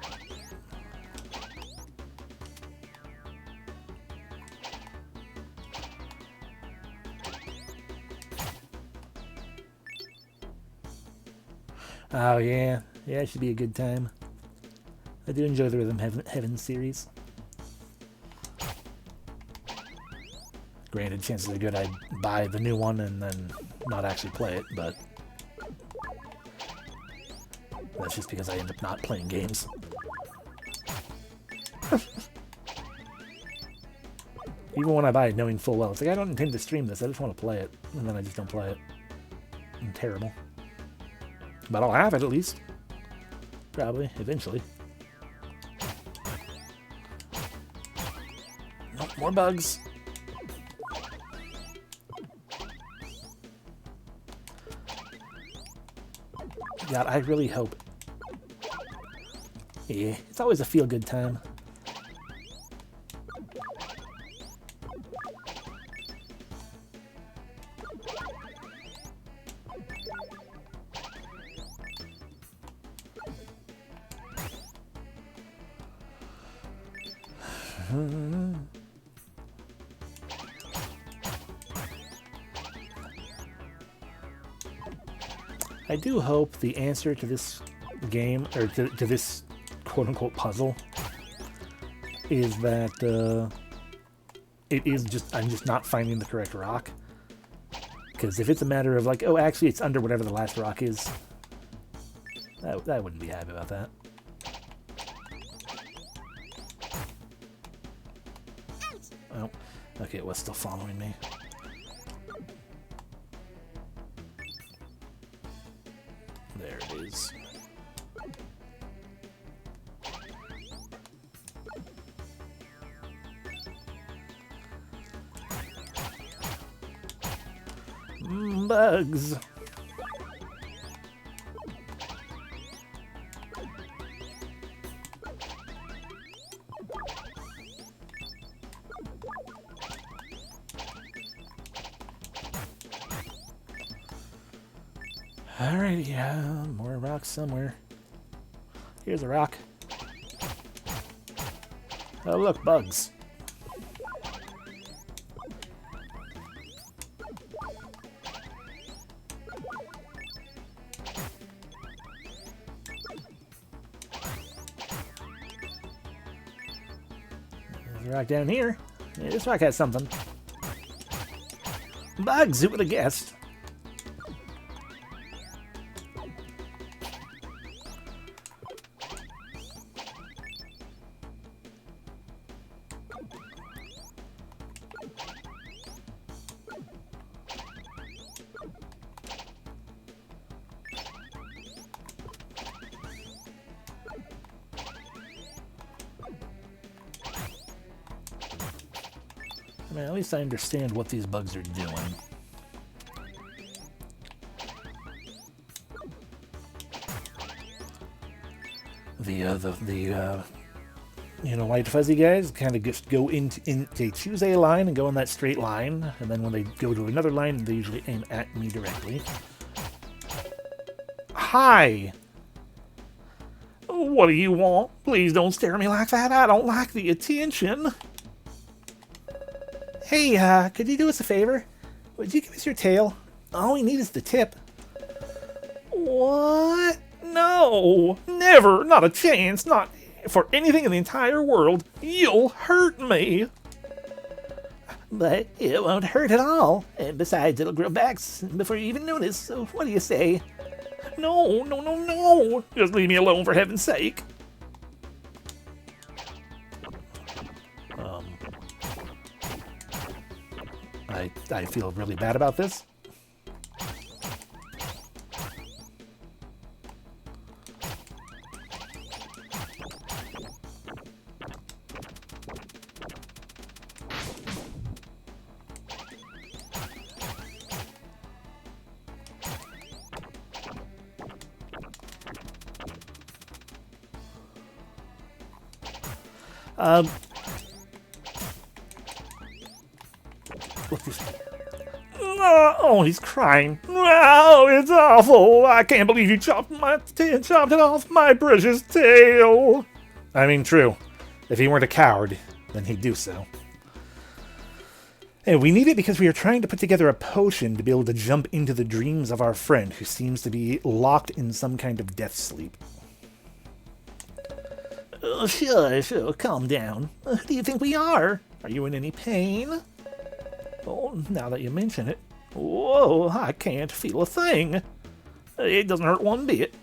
S1: Oh yeah, yeah, it should be a good time. I do enjoy the Rhythm Heaven series. Granted, chances are good I'd buy the new one and then not actually play it, but that's just because I end up not playing games. Even when I buy it knowing full well, it's like I don't intend to stream this, I just want to play it, and then I just don't play it. I'm terrible. But I'll have it at least. Probably, eventually. Nope, more bugs. God, I really hope. Yeah, it's always a feel-good time. I do hope the answer to this game, or to this quote-unquote puzzle, is that I'm just not finding the correct rock. Because if it's a matter of like, oh, actually it's under whatever the last rock is, I wouldn't be happy about that. Oh, okay, it was still following me. There it is. Bugs. Alrighty, more rocks somewhere. Here's a rock. Oh, look, bugs. There's a rock down here. Yeah, this rock has something. Bugs, who would have guessed? I mean, at least I understand what these bugs are doing. The you know, white fuzzy guys kind of just go they choose a line and go in that straight line, and then when they go to another line, they usually aim at me directly. Hi!
S2: What do you want? Please don't stare at me like that. I don't like the attention.
S3: Hey, could you do us a favor? Would you give us your tail? All we need is the tip.
S2: What? No, never, not a chance, not for anything in the entire world. You'll hurt me.
S3: But it won't hurt at all. And besides, it'll grow back before you even notice. So what do you say?
S2: No, no, no, no. Just leave me alone, for heaven's sake.
S1: I feel really bad about this. Look, this.
S2: Oh, he's crying. Oh, it's awful. I can't believe you chopped it off my precious tail.
S1: I mean, true. If he weren't a coward, then he'd do so. And we need it because we are trying to put together a potion to be able to jump into the dreams of our friend, who seems to be locked in some kind of death sleep.
S3: Sure, calm down. Who do you think we are? Are you in any pain?
S2: Oh, now that you mention it. Whoa, I can't feel a thing. It doesn't hurt one bit.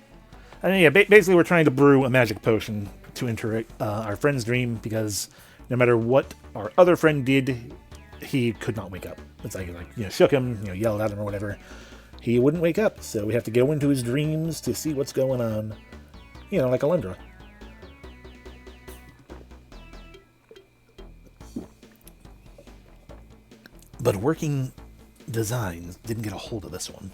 S1: I mean, yeah, basically we're trying to brew a magic potion to enter our friend's dream, because no matter what our other friend did, he could not wake up. It's like you know, shook him, you know, yelled at him or whatever. He wouldn't wake up, so we have to go into his dreams to see what's going on. You know, like Alundra. But Working Designs didn't get a hold of this one.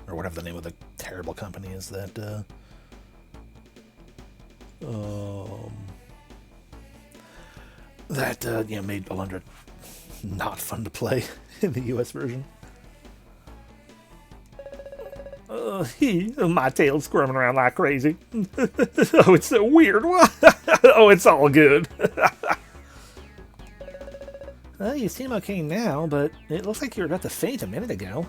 S1: Or whatever the name of the terrible company is that, you know, made Alundra not fun to play in the US version.
S2: My tail's squirming around like crazy. Oh, it's so weird. Oh, it's all good.
S3: Well, you seem okay now, but it looks like you were about to faint a minute ago.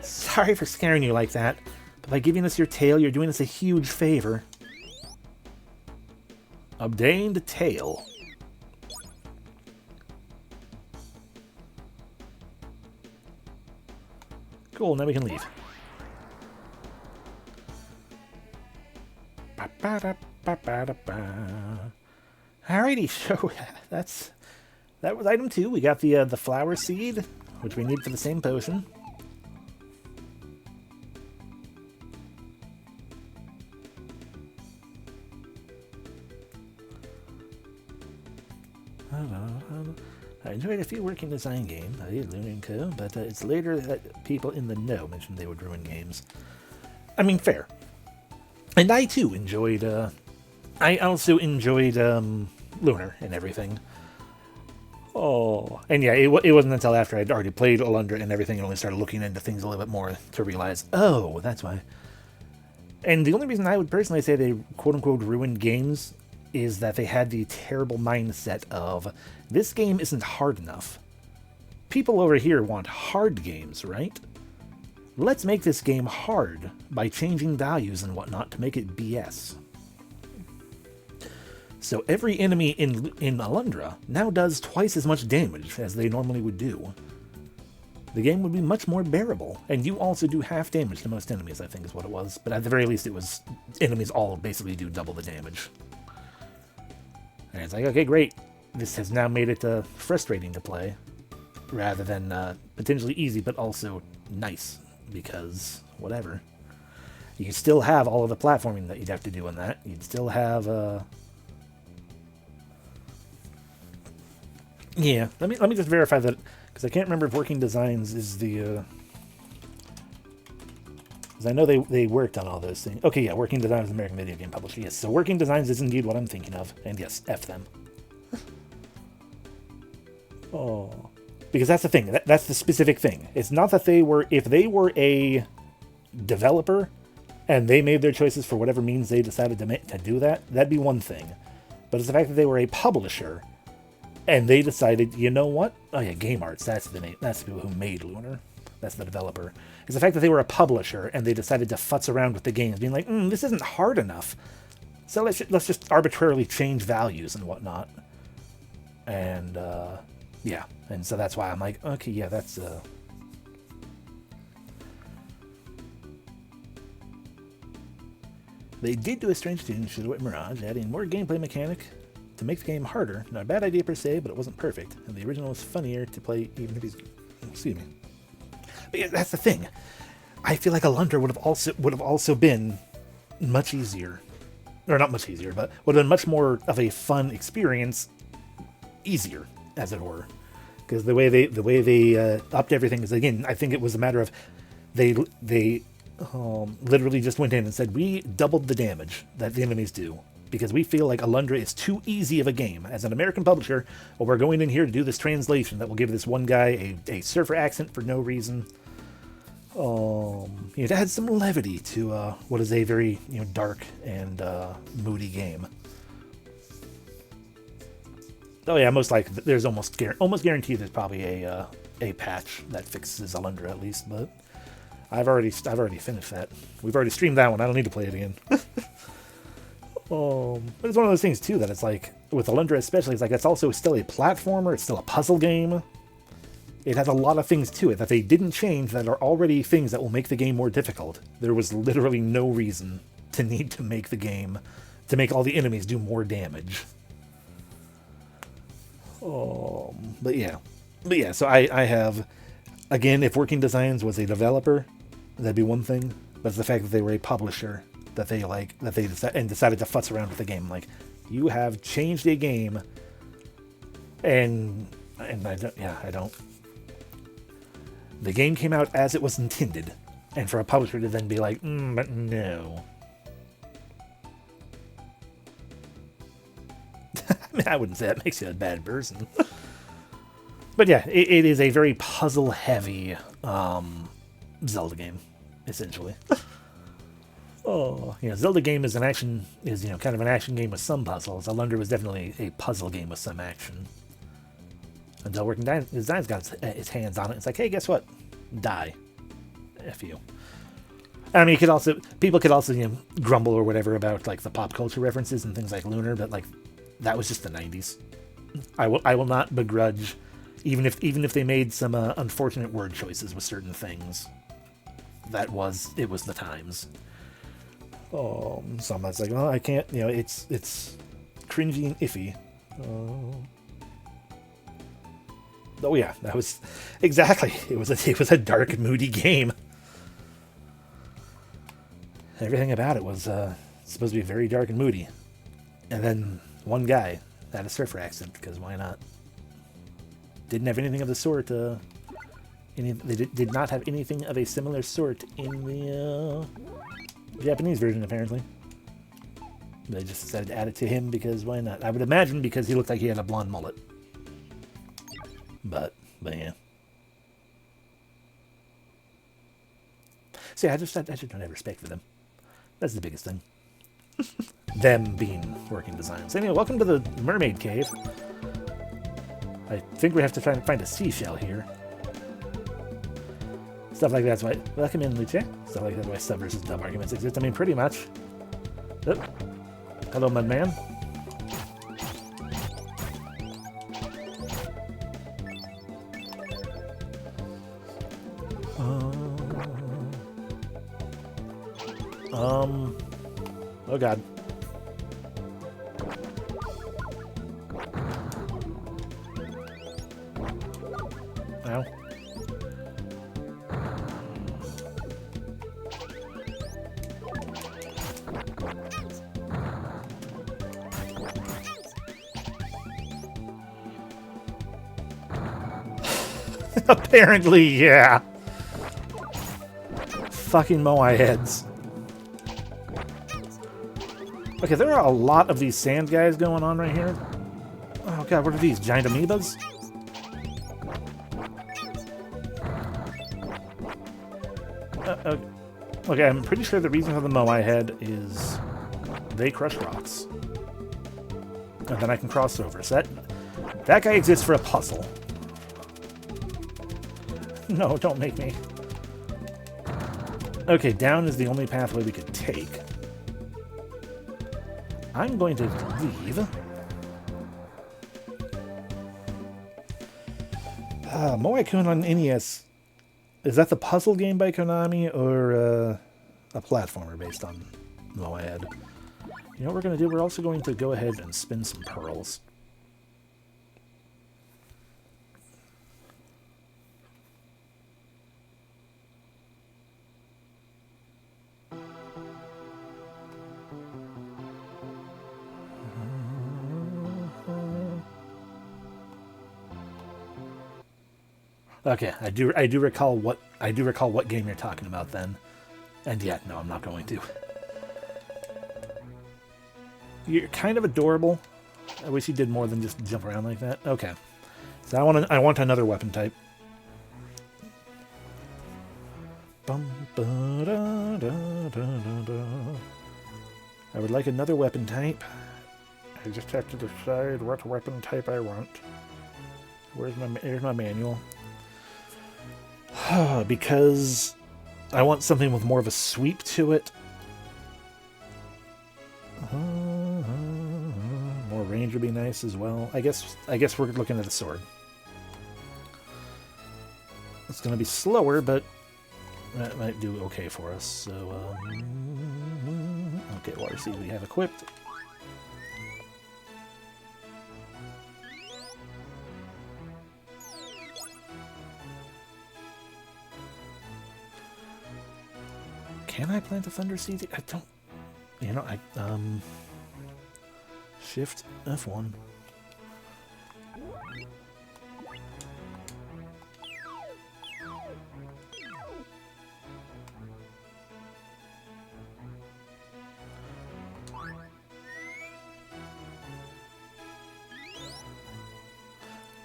S3: Sorry for scaring you like that, but by giving us your tail, you're doing us a huge favor.
S2: Obtained tail.
S1: Cool, now we can leave. Alrighty, so that was item 2. We got the flower seed, which we need for the same potion. I enjoyed a few working design games. I did Lunar & Co., but it's later that people in the know mentioned they would ruin games. I mean, fair. And I too enjoyed, I also enjoyed Lunar and everything. Oh, and yeah, it wasn't until after I'd already played Alundra and everything and only started looking into things a little bit more to realize, oh, that's why. And the only reason I would personally say they quote-unquote ruined games is that they had the terrible mindset of, this game isn't hard enough. People over here want hard games, right? Let's make this game hard by changing values and whatnot to make it BS. So every enemy in Alundra now does twice as much damage as they normally would do. The game would be much more bearable, and you also do half damage to most enemies, I think is what it was. But at the very least, it was enemies all basically do double the damage. And it's like, okay, great. This has now made it frustrating to play, rather than potentially easy, but also nice, because whatever. You still have all of the platforming that you'd have to do in that. You'd still have, yeah, let me just verify that, because I can't remember if Working Designs is the, because I know they worked on all those things. Okay, yeah, Working Designs is an American video game publisher. Yes, so Working Designs is indeed what I'm thinking of. And yes, F them. Oh. Because that's the thing. That's the specific thing. It's not that they were... If they were a developer and they made their choices for whatever means they decided to do that, that'd be one thing. But it's the fact that they were a publisher and they decided, you know what? Oh yeah, Game Arts, that's the name. That's the people who made Lunar. That's the developer. It's the fact that they were a publisher and they decided to futz around with the games, being like, this isn't hard enough. So let's just arbitrarily change values and whatnot. And, yeah. And so that's why I'm like, okay, yeah, that's, They did do a strange change to the Mirage, adding more gameplay mechanic to make the game harder. Not a bad idea per se, but it wasn't perfect. And the original was funnier to play even if he's... Excuse me. But yeah, that's the thing. I feel like Alundra would have also been much easier. Or not much easier, but would have been much more of a fun experience. Easier, as it were. Because the way they upped everything is, again, I think it was a matter of they literally just went in and said, we doubled the damage that the enemies do. Because we feel like Alundra is too easy of a game. As an American publisher, well, we're going in here to do this translation that will give this one guy a surfer accent for no reason. It adds some levity to what is a very dark and moody game. Oh yeah, most likely there's almost guaranteed there's probably a patch that fixes Alundra at least, but I've already finished that. We've already streamed that one. I don't need to play it again. But it's one of those things too that it's like with Alundra especially, it's like it's also still a platformer. It's still a puzzle game. It has a lot of things to it that they didn't change that are already things that will make the game more difficult. There was literally no reason to need to make the game to make all the enemies do more damage. But yeah, so I have, again, if Working Designs was a developer, that'd be one thing, but it's the fact that they were a publisher that they decided to futz around with the game. Like, you have changed a game, and I don't. The game came out as it was intended, and for a publisher to then be like, but no. I mean, I wouldn't say that makes you a bad person. But yeah, it is a very puzzle-heavy Zelda game. essentially. Oh, yeah, Zelda game is kind of an action game with some puzzles. Alundra was definitely a puzzle game with some action. Until Working Design's got its hands on it. It's like, hey, guess what? Die. F you. I mean, people could also grumble or whatever about like the pop culture references and things like Lunar, but like that was just the 90s. I will not begrudge, even if they made some unfortunate word choices with certain things. It was the times. Oh, someone's like, well, I can't. It's cringy and iffy. Oh yeah, that was exactly. It was a dark, moody game. Everything about it was supposed to be very dark and moody. And then one guy had a surfer accent, because why not? Didn't have anything of the sort. They did not have anything of a similar sort in the Japanese version, apparently. They just decided to add it to him because why not? I would imagine because he looked like he had a blonde mullet. But yeah. See, I just don't have respect for them. That's the biggest thing. Them being working designs. Anyway, welcome to the mermaid cave. I think we have to try and find a seashell here. Stuff like that's why. Welcome in, Luce. Stuff like that's why sub versus dub arguments exist. I mean, pretty much. Oh. Hello, Mudman. Oh god. Ow. Apparently, yeah. Fucking Moai heads. Okay, there are a lot of these sand guys going on right here. Oh god, what are these? Giant amoebas? Okay, I'm pretty sure the reason for the Moai head is they crush rocks. And then I can cross over. So that guy exists for a puzzle. No, don't make me. Okay, down is the only pathway we could take. I'm going to leave. Moai-kun on NES. Is that the puzzle game by Konami or a platformer based on Moai? You know what we're going to do? We're also going to go ahead and spin some pearls. Okay, I do recall what game you're talking about then. And yet, no, I'm not going to. You're kind of adorable. I wish you did more than just jump around like that. Okay. So I want another weapon type. I would like another weapon type. I just have to decide what weapon type I want. Here's my manual. Because I want something with more of a sweep to it. More range would be nice as well. I guess we're looking at a sword. It's going to be slower, but that might do okay for us. So, okay, water seed we have equipped. Can I plant the thunder seed? I don't. Shift F1.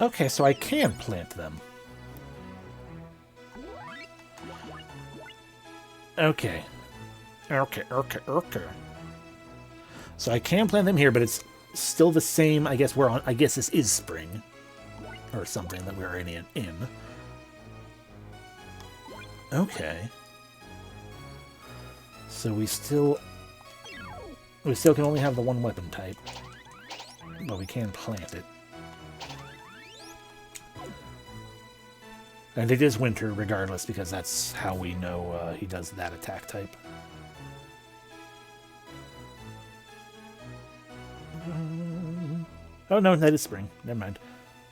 S1: Okay, so I can plant them. Okay. Okay. So I can plant them here, but it's still the same. I guess we're on. I guess this is spring, or something that we're in. Okay. So we still can only have the one weapon type, but we can plant it. And it is winter regardless, because that's how we know he does that attack type. Oh no, that is spring. Never mind.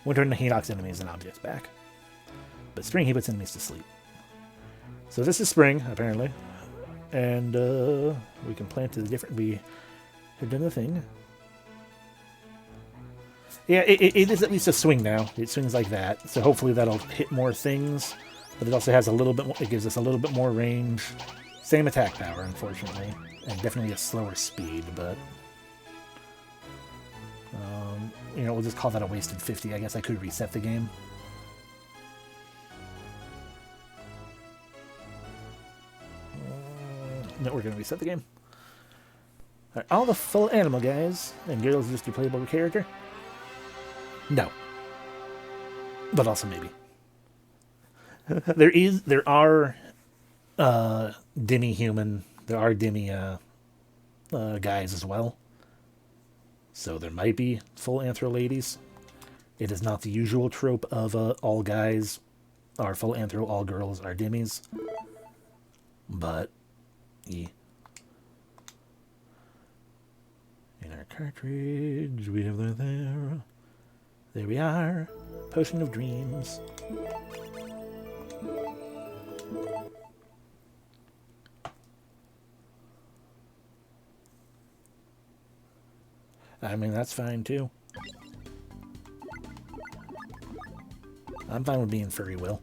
S1: Winter, he knocks enemies and objects back. But spring, he puts enemies to sleep. So this is spring, apparently. And we can plant the different... We have done the thing. Yeah, it is at least a swing now. It swings like that. So hopefully that'll hit more things. But it also has a little bit more... It gives us a little bit more range. Same attack power, unfortunately. And definitely a slower speed, but... you know, we'll just call that a wasted 50. I guess I could reset the game. No, we're going to reset the game. Are all the full animal guys and girls just your playable character? No. But also maybe. There are demi-human, there are demi guys as well. So there might be full anthro ladies. It is not the usual trope of all guys are full anthro, all girls are demis. But, yeah. In our cartridge, we have that there. There we are. Potion of Dreams. I mean, that's fine too. I'm fine with being furry, Will.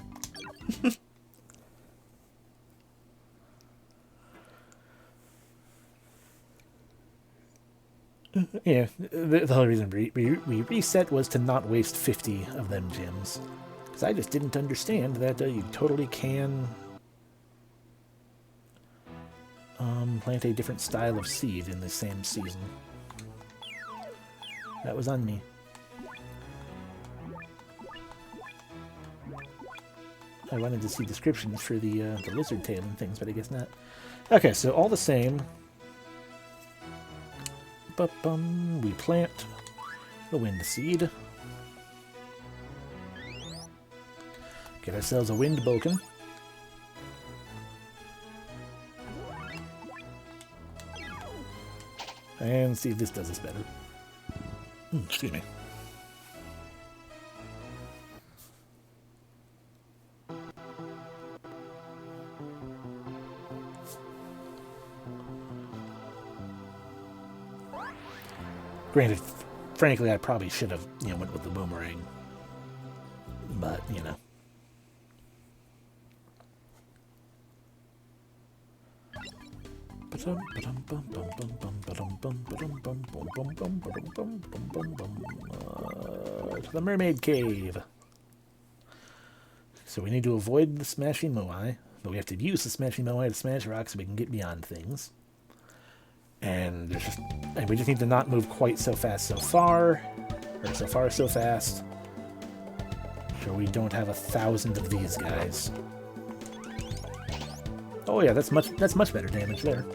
S1: Yeah, the whole reason we reset was to not waste 50 of them gems. Because I just didn't understand that you totally can plant a different style of seed in the same season. That was on me. I wanted to see descriptions for the lizard tail and things, but I guess not. Okay, so all the same, we plant the wind seed. Get ourselves a wind boken. And see if this does us better. Excuse me. Granted, frankly, I probably should have, went with the boomerang. But, to the mermaid cave. So we need to avoid the smashing moai, but we have to use the smashing moai to smash rocks so we can get beyond things. And we just need to not move quite so fast so far, or so far so fast, so we don't have 1,000 of these guys. Oh yeah, that's much better damage there.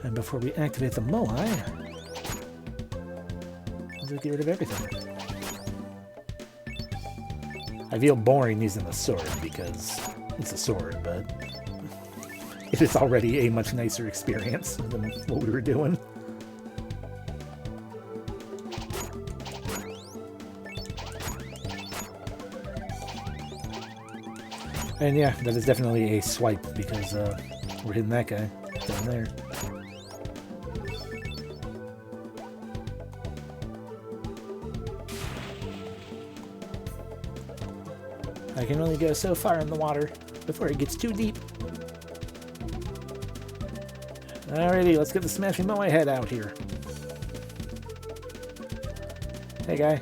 S1: And before we activate the moai, let's get rid of everything. I feel boring using the sword because it's a sword, but it is already a much nicer experience than what we were doing. And yeah, that is definitely a swipe because we're hitting that guy down there. I can only go so far in the water before it gets too deep. Alrighty, let's get the Smashing Moai head out here. Hey, guy.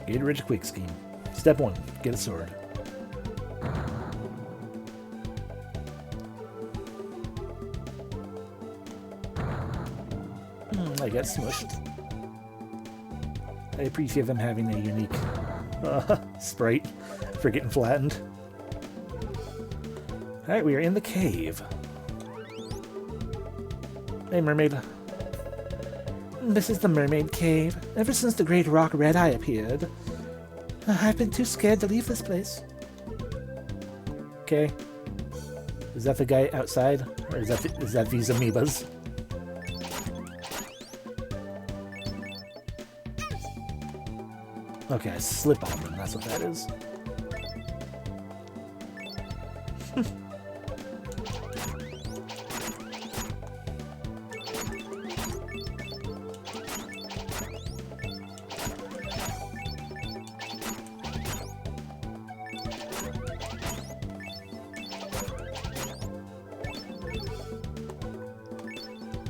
S1: Gatorade Quick Scheme. Step 1, get a sword. I got smushed. I appreciate them having a unique sprite for getting flattened. Alright, we are in the cave. Hey, mermaid. This is the mermaid cave. Ever since the great rock Red Eye appeared, I've been too scared to leave this place. Okay. Is that the guy outside? Or is that these amoebas? Okay, I slip on them, that's what that is.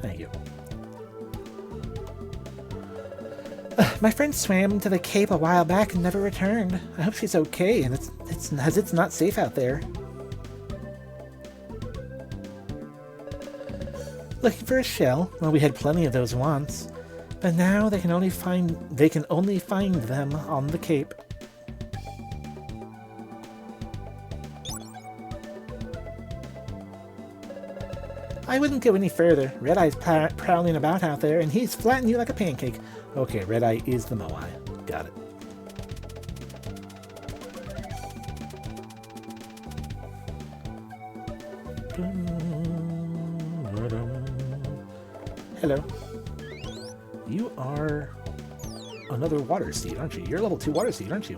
S1: Thank you. My friend swam into the cape a while back and never returned. I hope she's okay, and it's not safe out there. Looking for a shell? Well, we had plenty of those once, but now they can only find them on the cape. I wouldn't go any further. Red Eye's prowling about out there, and he's flattening you like a pancake. Okay, Red Eye is the Moai. Got it. Hello. You are another water seed, aren't you? You're a level 2 water seed, aren't you?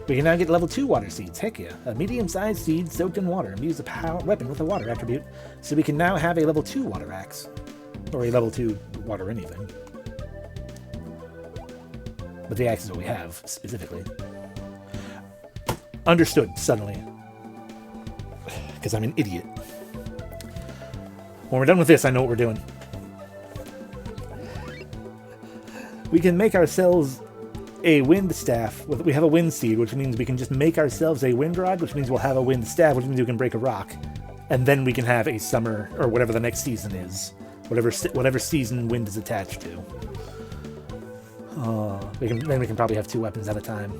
S1: We can now get level 2 water seeds. Heck yeah. A medium-sized seed soaked in water. And use a weapon with a water attribute. So we can now have a level 2 water axe. Or a level 2 water anything. But the axe is what we have, specifically. Understood, suddenly. Because I'm an idiot. When we're done with this, I know what we're doing. We can make ourselves a wind staff. We have a wind seed, which means we can just make ourselves a wind rod, which means we'll have a wind staff, which means we can break a rock. And then we can have a summer, or whatever the next season is. Whatever season wind is attached to. Then we can probably have 2 weapons at a time.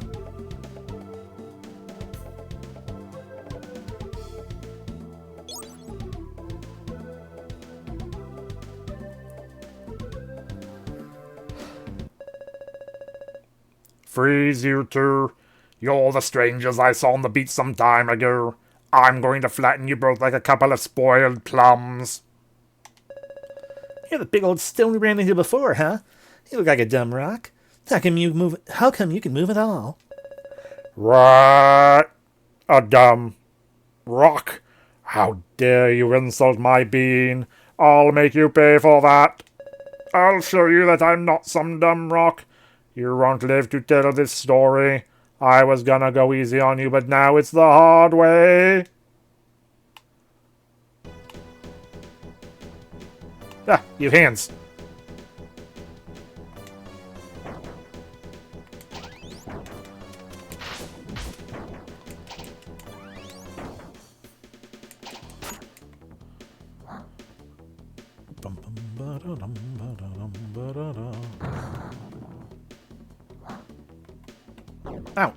S2: Freeze, you two. You're the strangers I saw on the beach some time ago. I'm going to flatten you both like a couple of spoiled plums.
S1: You're the big old stone we ran into before, huh? You look like a dumb rock. How come you can move at all?
S2: Right. A dumb rock. How dare you insult my being? I'll make you pay for that. I'll show you that I'm not some dumb rock. You won't live to tell this story. I was gonna go easy on you, but now it's the hard way. Ah, you have hands.
S1: Ow.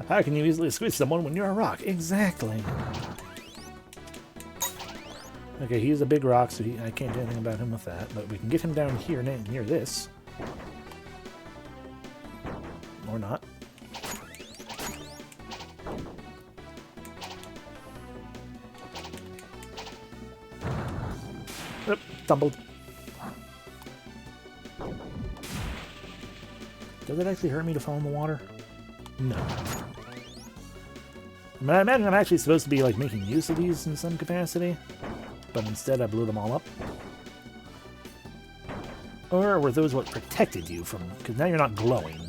S1: How can you easily squish someone when you're a rock? Exactly. Okay, he's a big rock, so I can't do anything about him with that. But we can get him down here near this. Or not. Oop, stumbled. Does it actually hurt me to fall in the water? No. I imagine I'm actually supposed to be like making use of these in some capacity, but instead I blew them all up. Or were those what protected you from... Because now you're not glowing.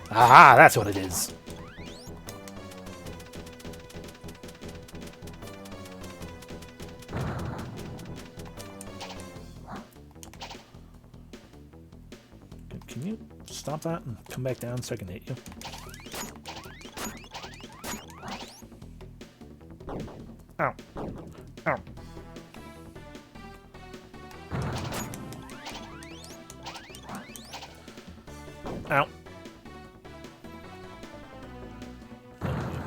S1: Aha, that's what it is. Can you stop that and come back down so I can hit you? Ow. Ow. Ow.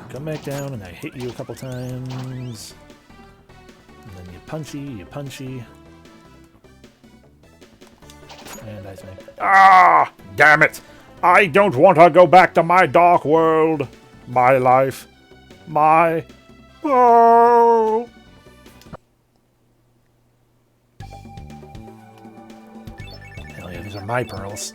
S1: Come back down and I hit you a couple times. And then you punchy. And I think...
S2: Ah! Damn it! I don't want to go back to my dark world. My life. My... Oh!
S1: Hell yeah, these are my pearls.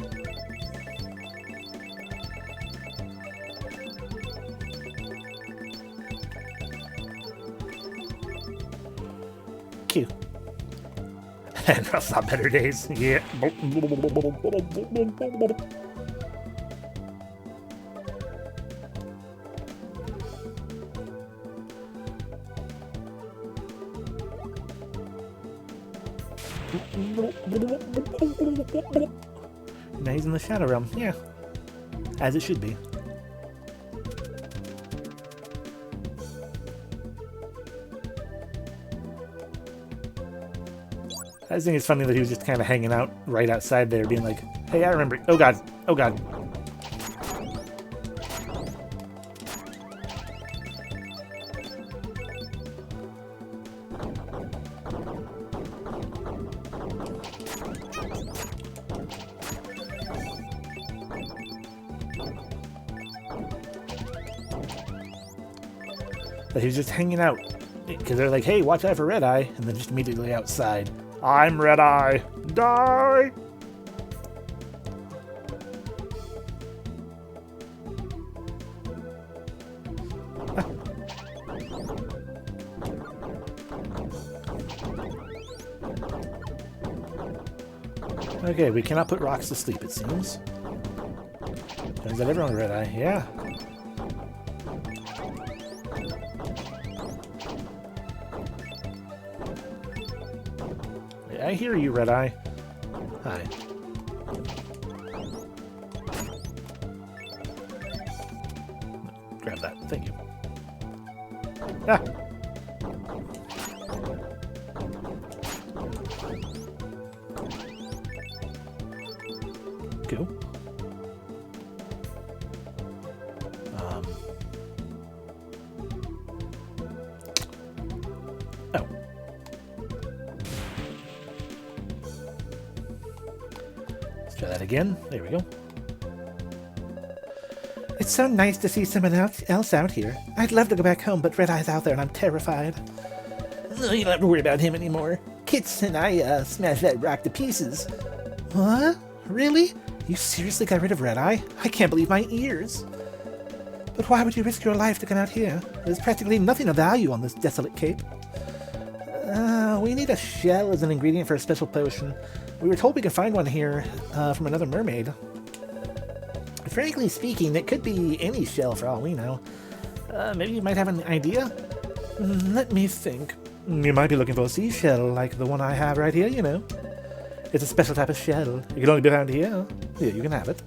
S1: Q. And that's not better days. Yeah. Now he's in the Shadow Realm. Yeah. As it should be. I just think it's funny that he was just kind of hanging out right outside there, being like, hey, I remember. Oh, God. Oh, God. But he was just hanging out. Because they're like, hey, watch out for Red Eye. And then just immediately outside.
S2: I'm Red Eye. Die!
S1: Okay, we cannot put rocks to sleep, it seems. Turns out everyone Red Eye, yeah. I hear you, Red Eye. Hi. Grab that. Thank you. Ah! Cool. Oh. Try that again. There we go. It's so nice to see someone else out here. I'd love to go back home, but Red Eye's out there and I'm terrified. Oh, you don't have to worry about him anymore. Kits and I smashed that rock to pieces. What? Really? You seriously got rid of Red Eye? I can't believe my ears. But why would you risk your life to come out here? There's practically nothing of value on this desolate cape. We need a shell as an ingredient for a special potion. We were told we could find one here from another mermaid. Frankly speaking, it could be any shell for all we know. Maybe you might have an idea? Let me think. You might be looking for a seashell like the one I have right here, you know. It's a special type of shell. It can only be found here. Here, you can have it.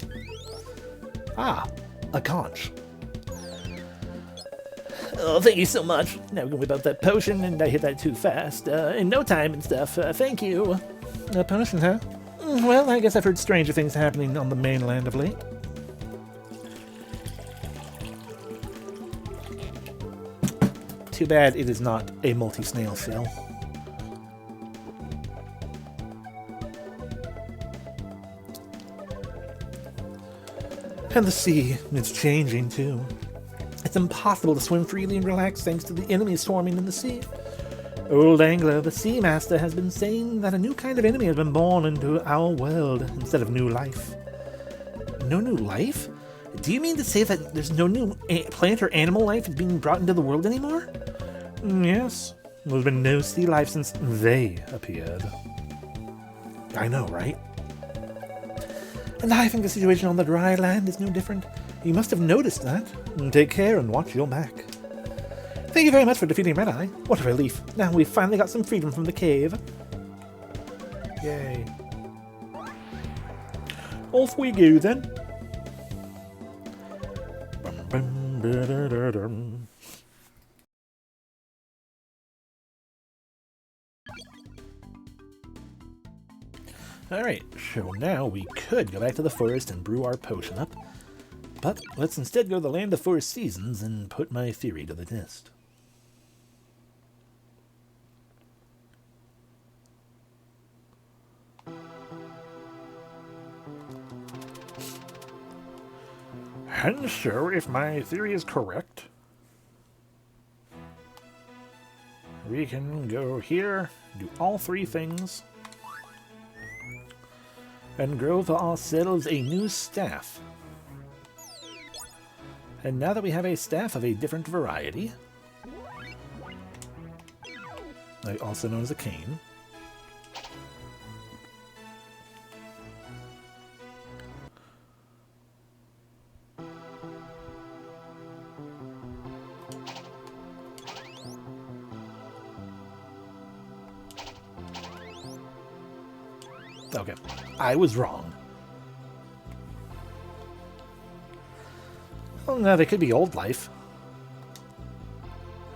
S1: Ah, a conch. Oh, thank you so much. Now we can whip out that potion, and I hit that too fast. In no time and stuff. Thank you. A potion, huh? Well, I guess I've heard stranger things happening on the mainland of late. Too bad it is not a multi-snail shell. And the sea, it's changing too. It's impossible to swim freely and relax thanks to the enemies swarming in the sea. Old Angler, the Sea Master, has been saying that a new kind of enemy has been born into our world instead of new life. No new life? Do you mean to say that there's no new plant or animal life being brought into the world anymore? Yes. There's been no sea life since they appeared. I know, right? And I think the situation on the dry land is no different. You must have noticed that. Take care and watch your back. Thank you very much for defeating Red Eye. What a relief. Now we've finally got some freedom from the cave. Yay. Off we go then. Alright, so now we could go back to the forest and brew our potion up. But let's instead go to the Land of Four Seasons and put my theory to the test. And so, if my theory is correct, we can go here, do all three things, and grow for ourselves a new staff. And now that we have a staff of a different variety, also known as a cane, okay, I was wrong. Well, no, they could be old life.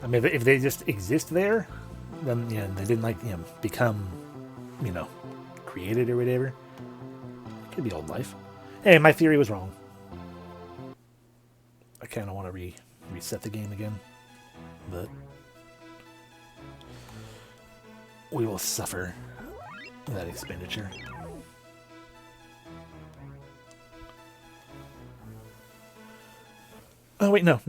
S1: I mean, if they just exist there, then yeah, they didn't become, created or whatever. It could be old life. Hey, my theory was wrong. I kind of want to reset the game again, but we will suffer that expenditure. Oh wait, no.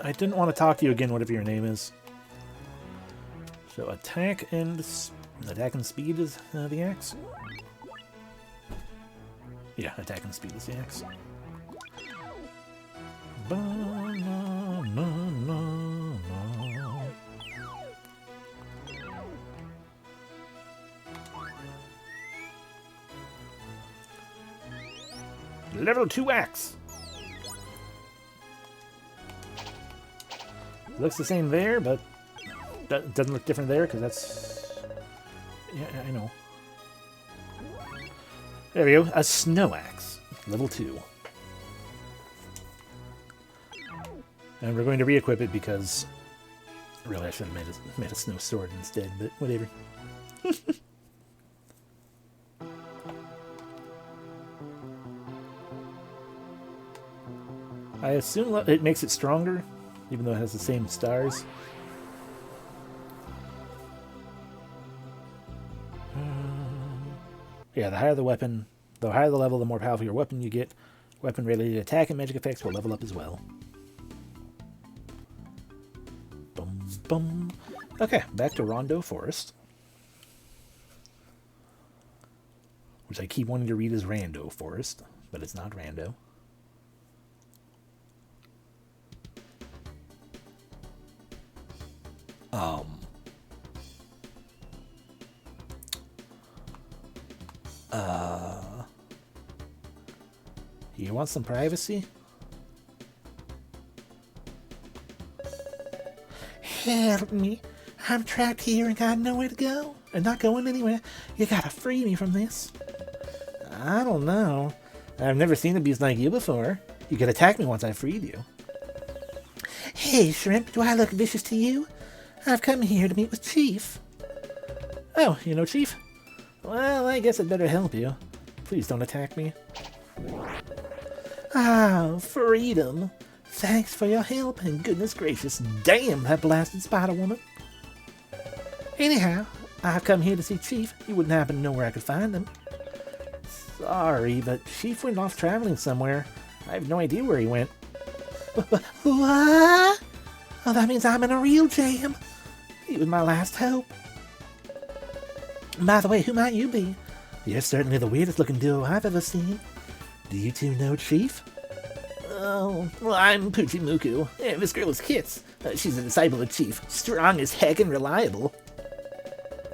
S1: I didn't want to talk to you again, whatever your name is. So attack and speed is the axe. Yeah, attack and speed is the axe. Level 2 axe. Looks the same there, but that doesn't look different there because that's... Yeah, I know. There we go. A snow axe. Level 2. And we're going to re-equip it because... Really, I should have made a snow sword instead, but whatever. I assume it makes it stronger, even though it has the same stars. Yeah, the higher the weapon, the higher the level, the more powerful your weapon you get. Weapon-related attack and magic effects will level up as well. Boom, boom. Okay, back to Rondo Forest. Which I keep wanting to read as Rando Forest, but it's not Rando. You want some privacy? Help me. I'm trapped here and got nowhere to go. And not going anywhere. You gotta free me from this. I don't know. I've never seen a beast like you before. You could attack me once I freed you. Hey, Shrimp, do I look vicious to you? I've come here to meet with Chief. Oh, you know Chief? Well, I guess I'd better help you. Please don't attack me. Ah, freedom. Thanks for your help, and goodness gracious, damn that blasted Spider Woman. Anyhow,
S3: I've come here to see Chief. You wouldn't happen to know where I could find him. Sorry, but Chief went off traveling somewhere. I have no idea where he went. What? Oh, that means I'm in a real jam. He was my last hope. By the way, who might you be? You're certainly the weirdest looking duo I've ever seen. Do you two know Chief? Oh, well, I'm Poochie Muku. Yeah, this girl is Kits. She's a disciple of Chief. Strong as heck and reliable.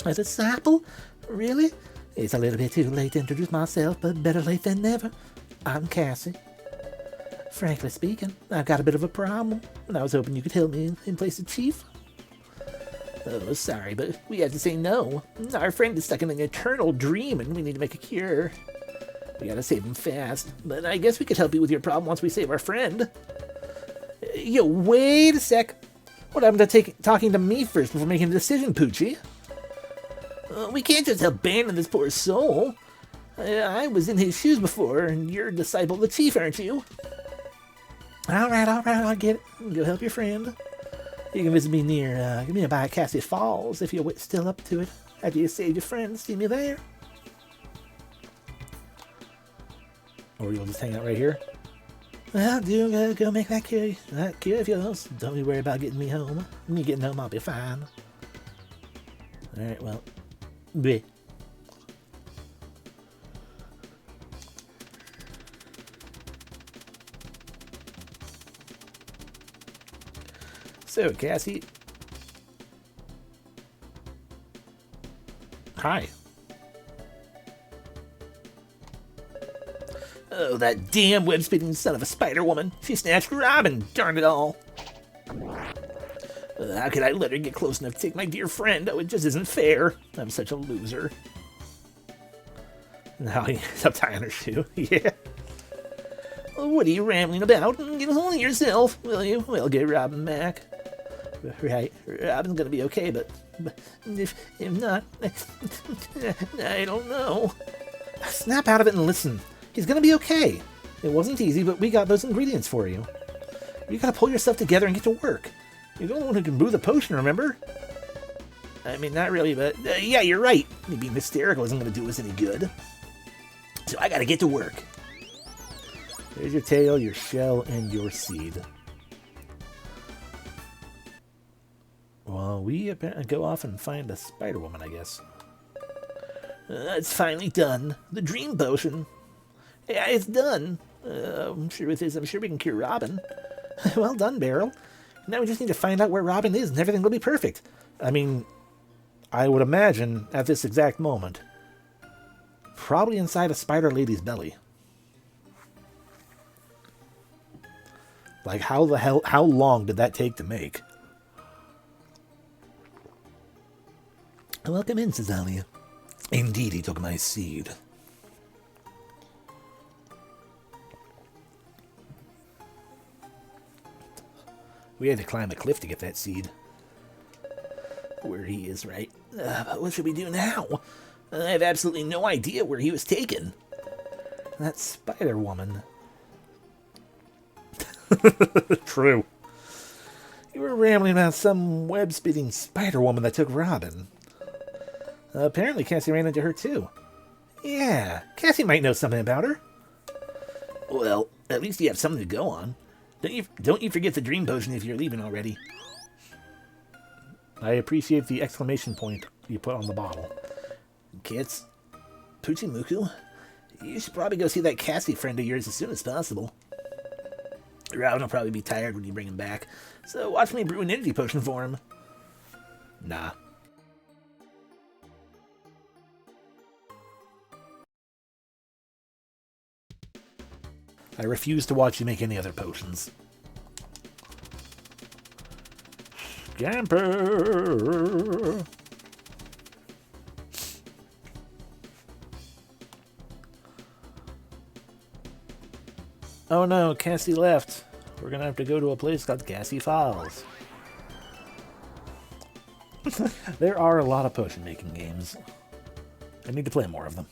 S3: A disciple? Really? It's a little bit too late to introduce myself, but better late than never. I'm Cassie. Frankly speaking, I've got a bit of a problem, and I was hoping you could help me in place of Chief. Oh, sorry, but we have to say no. Our friend is stuck in an eternal dream, and we need to make a cure. We gotta save him fast, but I guess we could help you with your problem once we save our friend. Yo, wait a sec. What happened to talking to me first before making a decision, Poochie? We can't just abandon this poor soul. I was in his shoes before, and you're a disciple of the Chief, aren't you? Alright, I'll get it. Go help your friend. You can visit me nearby Cassie Falls if you're still up to it. After you save your friend, see me there. Or you'll just hang out right here? Well, go make that cure of yours. Don't you worry about getting me home. Me getting home, I'll be fine. Alright, well. Bleh. So, Cassie. Hi. Oh, that damn web-spinning son of a Spider-Woman. She snatched Robin, darn it all. How could I let her get close enough to take my dear friend? Oh, it just isn't fair. I'm such a loser. Now he's up tying her shoe. Yeah. What are you rambling about? Get a hold of yourself, will you? We'll get Robin back. Right, Robin's gonna be okay, but if not, I don't know. Snap out of it and listen. He's gonna be okay. It wasn't easy, but we got those ingredients for you. You gotta pull yourself together and get to work. You're the only one who can brew the potion, remember? I mean, not really, but yeah, you're right. Being hysterical isn't gonna do us any good. So I gotta get to work. There's your tail, your shell, and your seed. Well, we go off and find a Spider-Woman, I guess. It's finally done. The dream potion. Yeah, it's done. I'm sure we can cure Robin. Well done, Beryl. Now we just need to find out where Robin is, and everything will be perfect. I mean, I would imagine at this exact moment, probably inside a Spider Lady's belly. Like, how long did that take to make? Welcome in, Cesalia. Indeed, he took my seed. We had to climb a cliff to get that seed. Where he is, right? But what should we do now? I have absolutely no idea where he was taken. That Spider-Woman. True. You were rambling about some web-spinning Spider-Woman that took Robin. Apparently Cassie ran into her too. Yeah, Cassie might know something about her. Well, at least you have something to go on. Don't you forget the dream potion if you're leaving already. I appreciate the exclamation point you put on the bottle. Kids, Poochie Muku, you should probably go see that Cassie friend of yours as soon as possible. Robin will probably be tired when you bring him back, so watch me brew an energy potion for him. Nah. I refuse to watch you make any other potions. Scamper! Oh no, Cassie left. We're gonna have to go to a place called Cassie Falls. There are a lot of potion making games. I need to play more of them.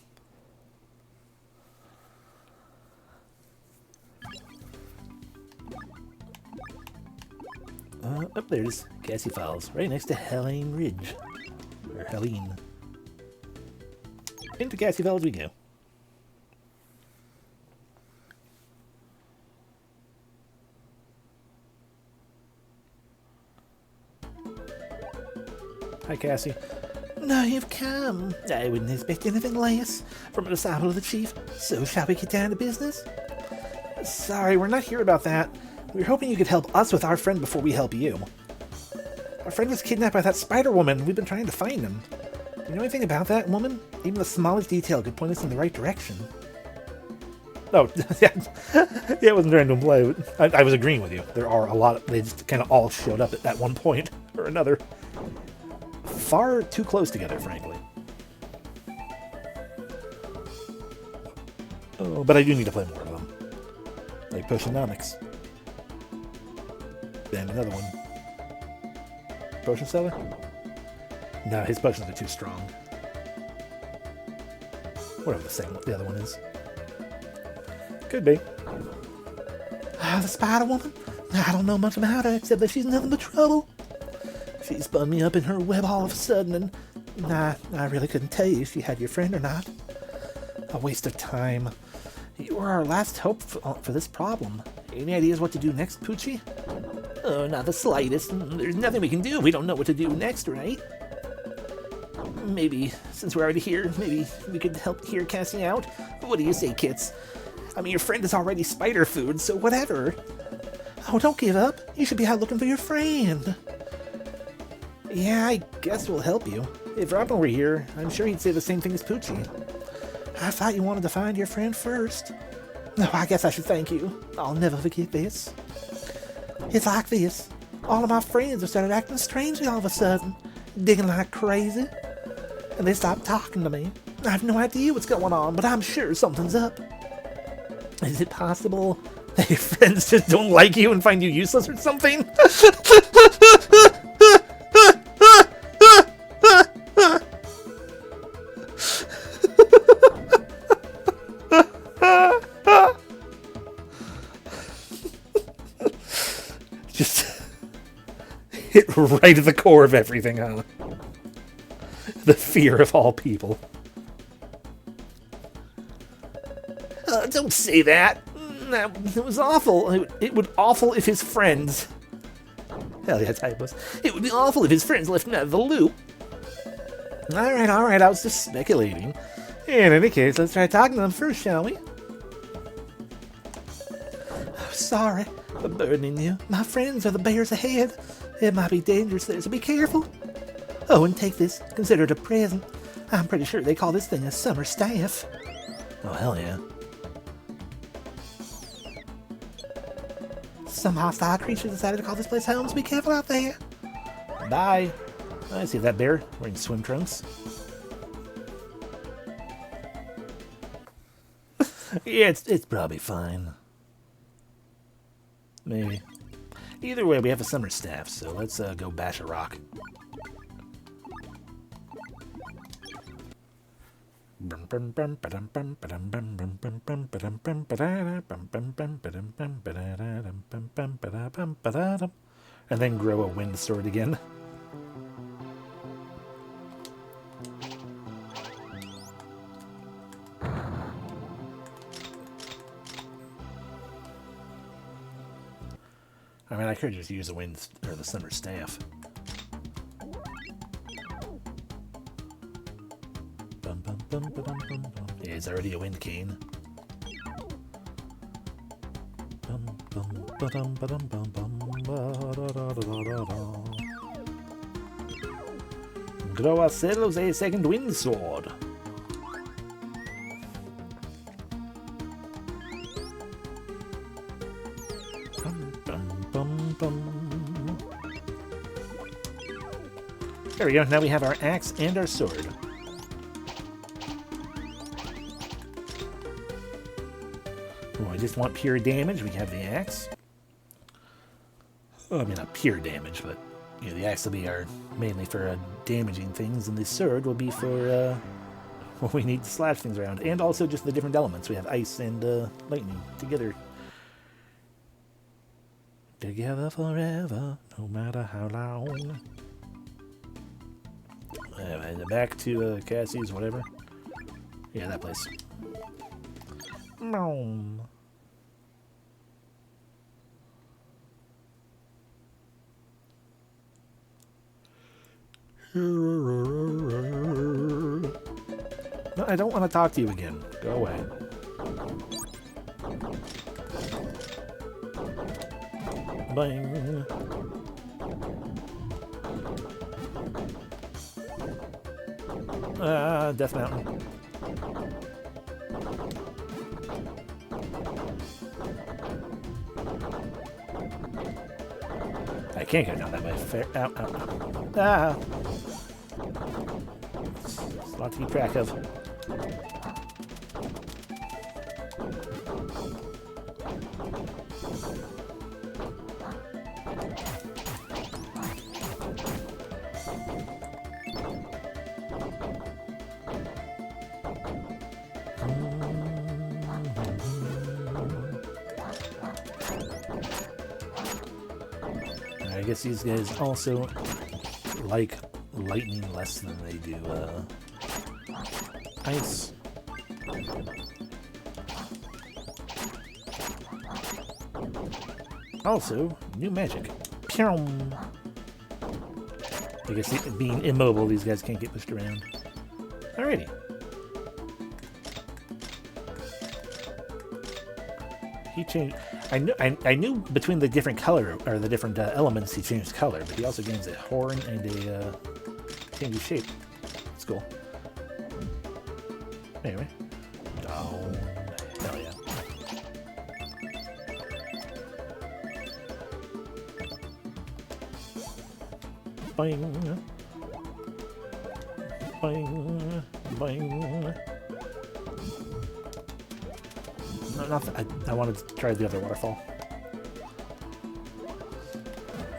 S3: Up there's Cassie Falls, right next to Helene Ridge.
S1: Or Helene. Into Cassievel as we go. Hi, Cassie.
S3: Now you've come. I wouldn't expect anything less from a disciple of the chief. So shall we get down to business?
S1: Sorry, we're not here about that. We were hoping you could help us with our friend before we help you. Our friend was kidnapped by that spider woman. We've been trying to find him. You know anything about that woman? Even the smallest detail could point us in the right direction. Oh, yeah, I wasn't trying to imply. I was agreeing with you. There are a lot of... They just kind of all showed up at one point or another. Far too close together, frankly. Oh, but I do need to play more of them. Like Potionomics. And another one. Potion Seller? No, his potions are too strong. Whatever the other one is. Could be.
S3: The spider woman? I don't know much about her, except that she's nothing but trouble. She spun me up in her web all of a sudden, and I really couldn't tell you if she had your friend or not.
S1: A waste of time. You are our last hope for this problem. Any ideas what to do next, Poochie?
S3: Oh, not the slightest. There's nothing we can do. We don't know what to do next, right? Maybe, since we're already here, maybe we could help hear Cassie out. What do you say, Kits? I mean, your friend is already spider food, so whatever. Oh, don't give up. You should be out looking for your friend.
S1: Yeah, I guess we'll help you. If Robin were here, I'm sure he'd say the same thing as Poochie.
S3: I thought you wanted to find your friend first. No, I guess I should thank you. I'll never forget this. It's like this. All of my friends have started acting strangely all of a sudden, digging like crazy. And they stopped talking to me. I have no idea what's going on, but I'm sure something's up.
S1: Is it possible that your friends just don't like you and find you useless or something? Just hit right at the core of everything, huh? The fear of all people.
S3: Don't say that. It was awful. It would awful if his friends... Hell yeah, typos. It would be awful if his friends left him out of the loop.
S1: Alright, I was just speculating. In any case, let's try talking to them first, shall we?
S3: Oh, sorry for burdening you. My friends are the bears ahead. It might be dangerous there, so be careful. Oh, and take this. Consider it a present. I'm pretty sure they call this thing a summer staff.
S1: Oh, hell yeah.
S3: Some hostile creature decided to call this place home, so be careful out there.
S1: Bye. I see that bear wearing swim trunks. Yeah, it's probably fine. Maybe. Either way, we have a summer staff, so let's go bash a rock. And then grow a wind sword again. I mean, I could just use the wind or the summer staff. Yeah, it's already a wind cane. Grow ourselves a second wind sword. There we go, now we have our axe and our sword. Oh, I just want pure damage. We have the axe. Oh, I mean, not pure damage, but you know, the axe will be our mainly for damaging things, and the sword will be for when we need to slash things around, and also just the different elements. We have ice and lightning together. Together forever, no matter how long. Anyway, back to Cassie's, whatever. Yeah, that place. Meow. No, I don't want to talk to you again. Go away. Bang. Death Mountain. I can't go down that way. Fair. Ow, ow, ow. Ah! It's a lot to keep track of. I guess these guys also like lightning less than they do ice. Also, new magic. Pew! I guess being immobile, these guys can't get pushed around. Alrighty. He changed. I knew between the different color or the different elements he changed color, but he also gains a horn and a change of shape. It's cool. Anyway, down. Hell yeah. Boing. Boing. Boing. No, not I wanted to try the other waterfall.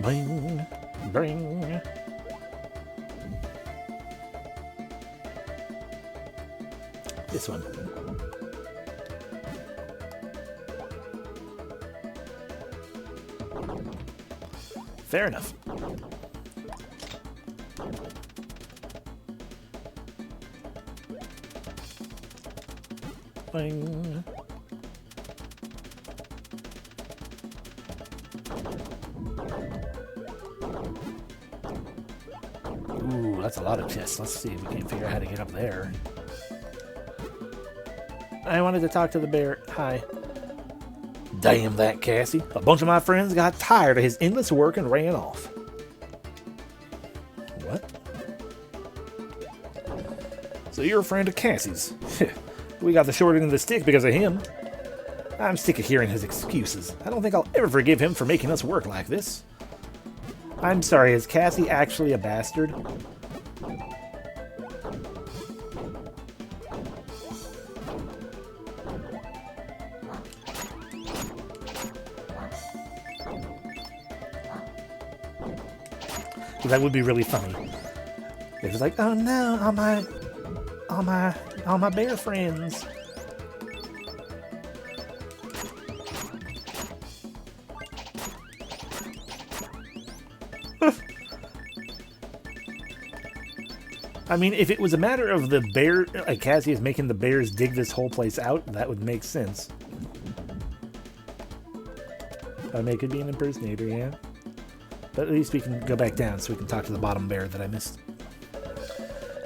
S1: Bing, bing. This one. Fair enough. Bing. Ooh, that's a lot of chests. Let's see if we can't figure out how to get up there. I wanted to talk to the bear. Hi. Damn that Cassie. A bunch of my friends got tired of his endless work and ran off. What? So you're a friend of Cassie's. We got the short end of the stick because of him. I'm sick of hearing his excuses. I don't think I'll ever forgive him for making us work like this. I'm sorry, is Cassie actually a bastard? That would be really funny. It's just like, oh no, all my bear friends. I mean, if it was a matter of the bear, like Cassie is making the bears dig this whole place out, that would make sense. I mean, it could be an impersonator, yeah. But at least we can go back down so we can talk to the bottom bear that I missed.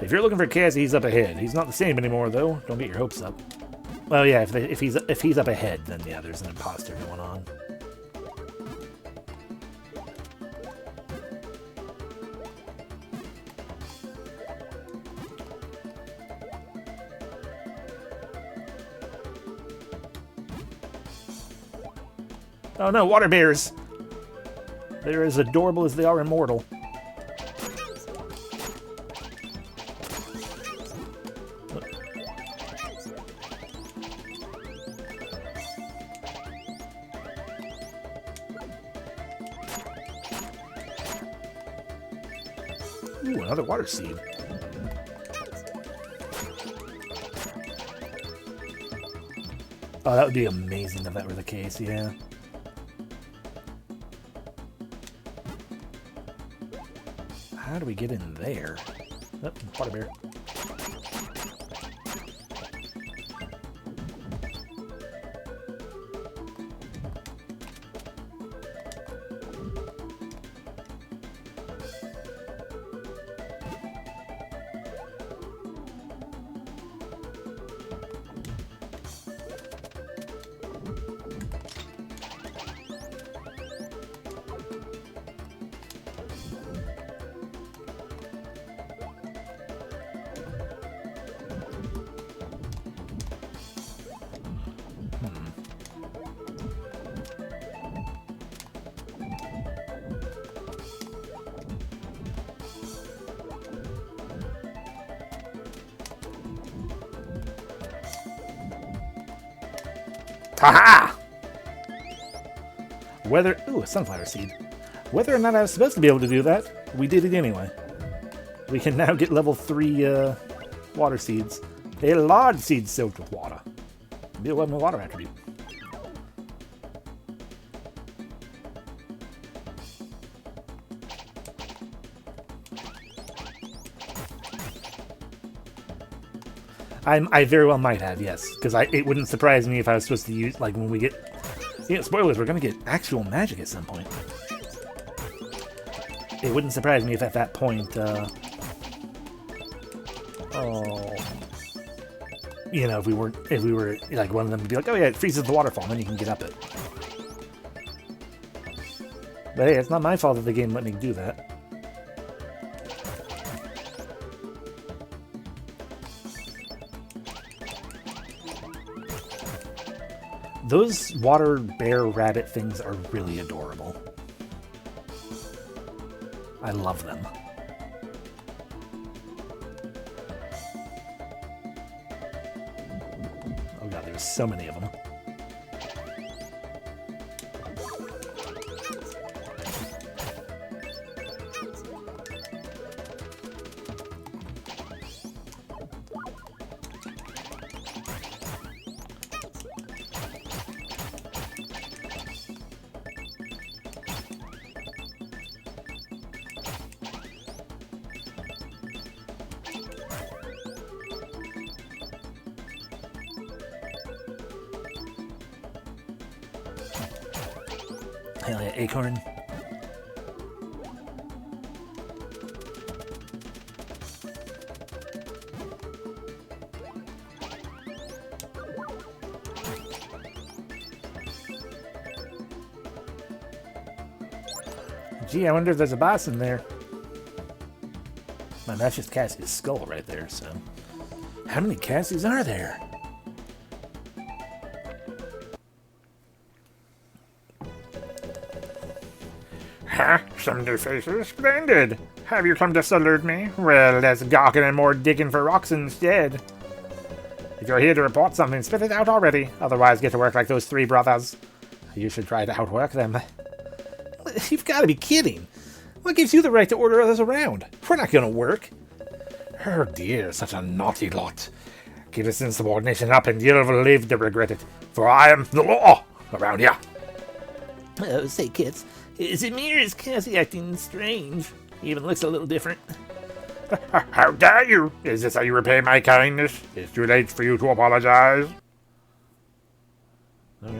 S1: If you're looking for Cassie, he's up ahead. He's not the same anymore, though. Don't get your hopes up. Well, yeah, if he's up ahead, then yeah, there's an imposter going on. Oh no, water bears! They're as adorable as they are immortal. Ooh, another water seed. Oh, that would be amazing if that were the case, yeah. How do we get in there? Oh, water bear.
S2: Haha!
S1: Whether... Ooh, a sunflower seed. Whether or not I was supposed to be able to do that, we did it anyway. We can now get level 3 water seeds. A large seed soaked with water. Be a level water attribute. I very well might have, yes. Because it wouldn't surprise me if I was supposed to use... Like, when we get... Yeah, spoilers, we're going to get actual magic at some point. It wouldn't surprise me if at that point... You know, if we were... Like, one of them would be like, oh yeah, it freezes the waterfall, and then you can get up it. But hey, it's not my fault that the game let me do that. Those water bear rabbit things are really adorable. I love them. Oh god, there's so many of them. Hell yeah, acorn. Gee, I wonder if there's a boss in there. Man, that's just Cassie's skull right there, so... How many Cassies are there?
S2: Ha! Some new faces? Splendid! Have you come to salute me? Well, less gawking and more digging for rocks instead. If you're here to report something, spit it out already. Otherwise, get to work like those 3 brothers. You should try to outwork them.
S1: You've got to be kidding. What gives you the right to order us around? We're not going to work.
S2: Oh dear, such a naughty lot. Keep this insubordination up and you'll live to regret it. For I am the law around here.
S3: Oh, say, kids, is it me or is Cassie acting strange? He even looks a little different.
S2: How dare you? Is this how you repay my kindness? It's too late for you to apologize.
S1: Okay.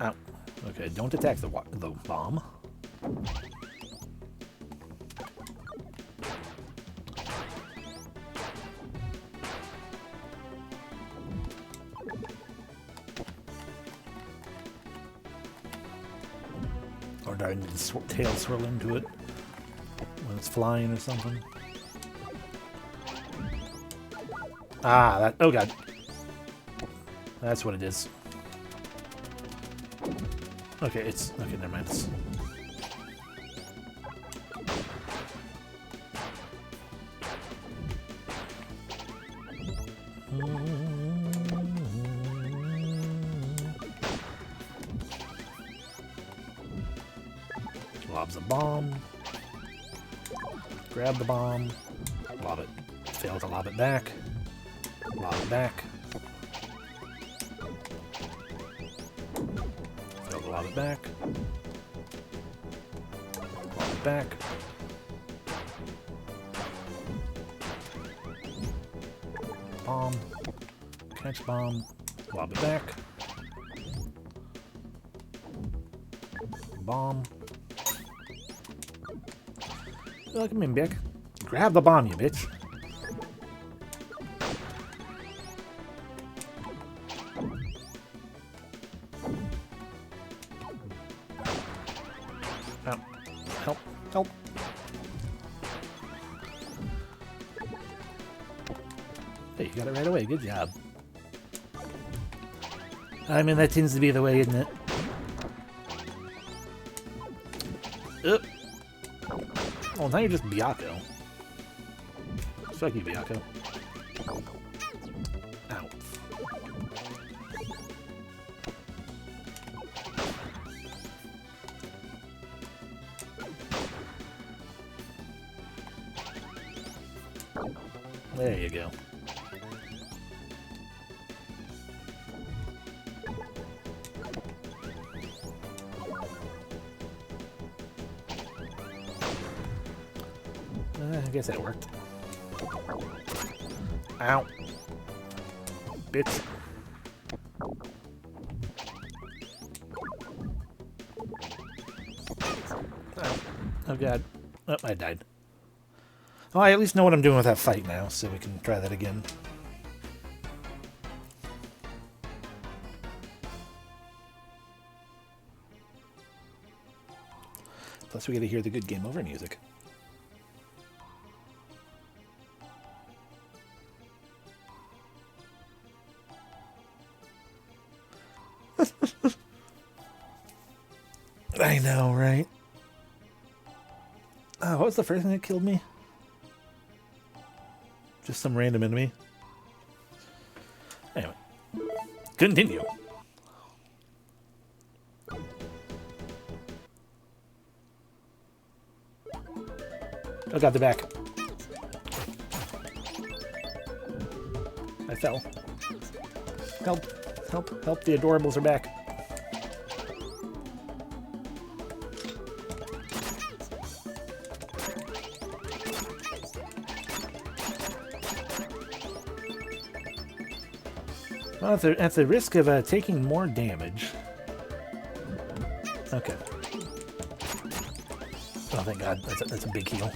S1: Ow. Okay, don't attack the bomb. Or do I need to tail swirl into it when it's flying or something? Ah, that... Oh god. That's what it is. Okay, it's... Okay, never mind. It's, well, Lobs a bomb. Grab the bomb. Lob it. Fail to lob it back. Lob it back. Fail to lob it back. Lob it back. Bomb. Catch bomb. Lob it back. Bomb. Welcome in, Bick. Grab the bomb, you bitch. Oh. Help. Help. Hey, you got it right away. Good job. I mean, that tends to be the way, isn't it? Oh, now you're just Byakko. Fuck you, Byakko. Ow. There you go. I guess that worked. Ow. Bitch. Oh god. Oh, I died. Well, I at least know what I'm doing with that fight now, so we can try that again. Plus we get to hear the good game over music. I know, right? Oh, what was the first thing that killed me? Just some random enemy. Anyway. Continue. Oh god, they're back. I fell. Help. Help. Help. The adorables are back. Well, at the risk of taking more damage. Okay. Oh, thank God. That's a big heal.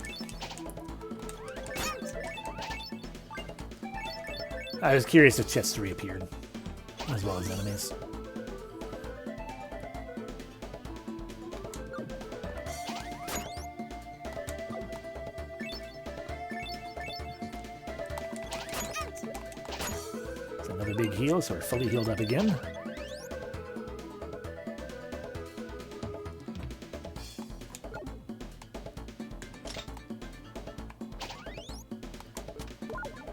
S1: I was curious if chests reappeared, as well as enemies. It's another big heal, so we're fully healed up again.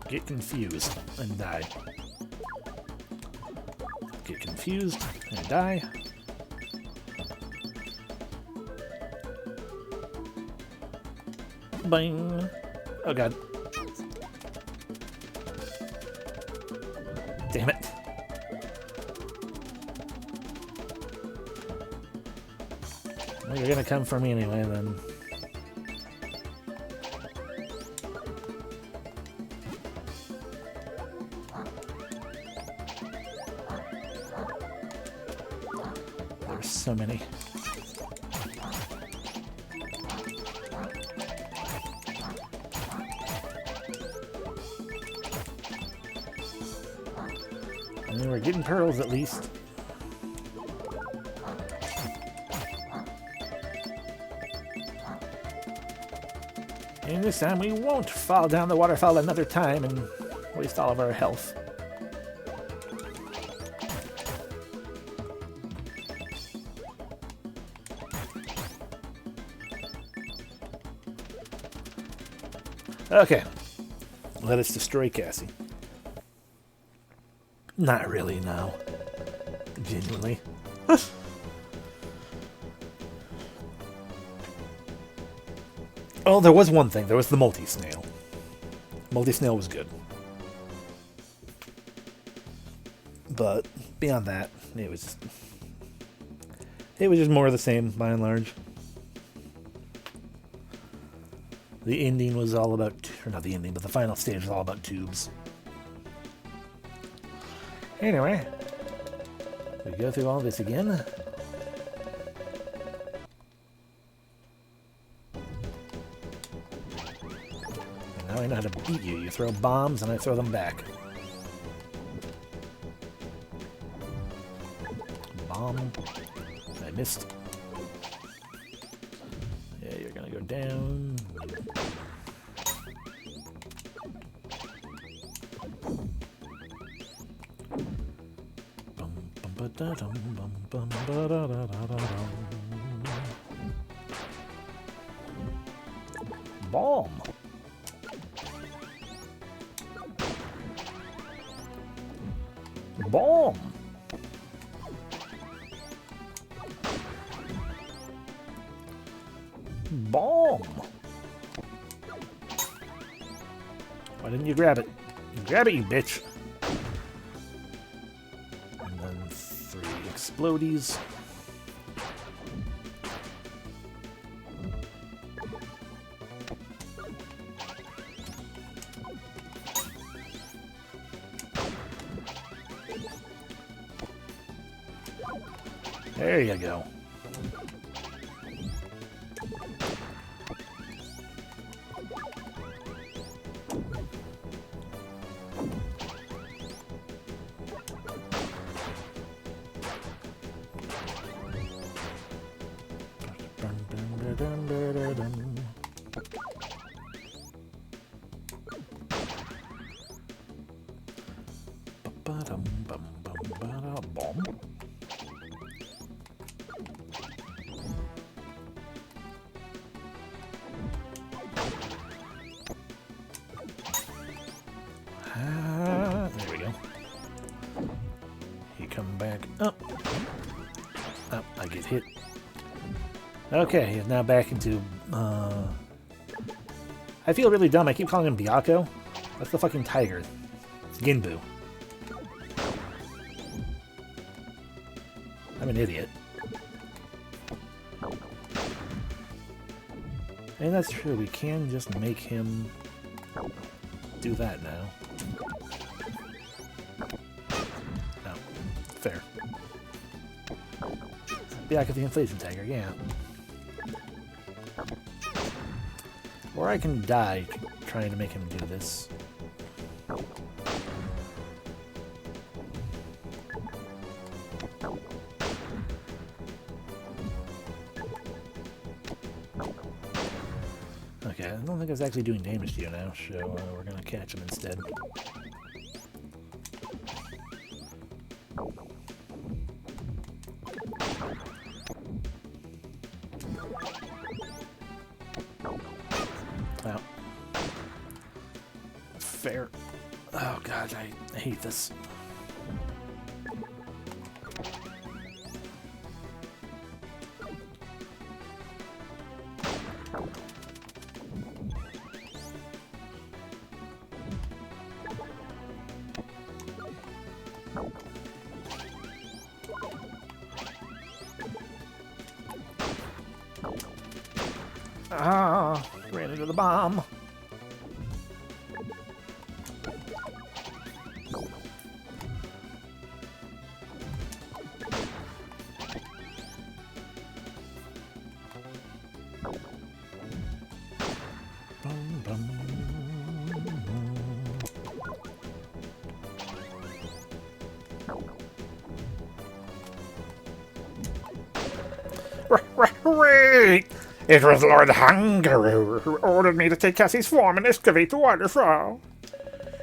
S1: Get confused and die. Get confused and die. Bing. Oh god. Damn it. Well, you're gonna come for me anyway then. So many. I mean, we're getting pearls at least. And this time we won't fall down the waterfall another time and waste all of our health. Okay, let us destroy Cassie. Not really, no. Genuinely. Oh, there was one thing. There was the multi-snail. Multi-snail was good. But beyond that, it was just more of the same by and large. The ending was all about, or not the ending, but the final stage was all about tubes. Anyway, we go through all this again. And now I know how to beat you. You throw bombs and I throw them back. Bomb. I missed. Yeah, you're gonna go down. Bomb. Bomb. Bomb. Why didn't you grab it? Grab it, you bitch. And then 3 explodies. There you go. Bomb. There we go. You come back up. Oh, I get hit. Okay, he's now back into, I feel really dumb. I keep calling him Byakko. That's the fucking tiger. It's Ginbu. I'm an idiot. And that's true, we can just make him do that now. No. Fair. Byakko the Inflation Tiger, yeah. Or I can die trying to make him do this. Okay, I don't think I was actually doing damage to you now, so we're gonna catch him instead. Oh. Fair. Oh god, I hate this. Ah, ran into the bomb.
S2: Wait! It was Lord Hungaroo who ordered me to take Cassie's form and excavate the waterfall.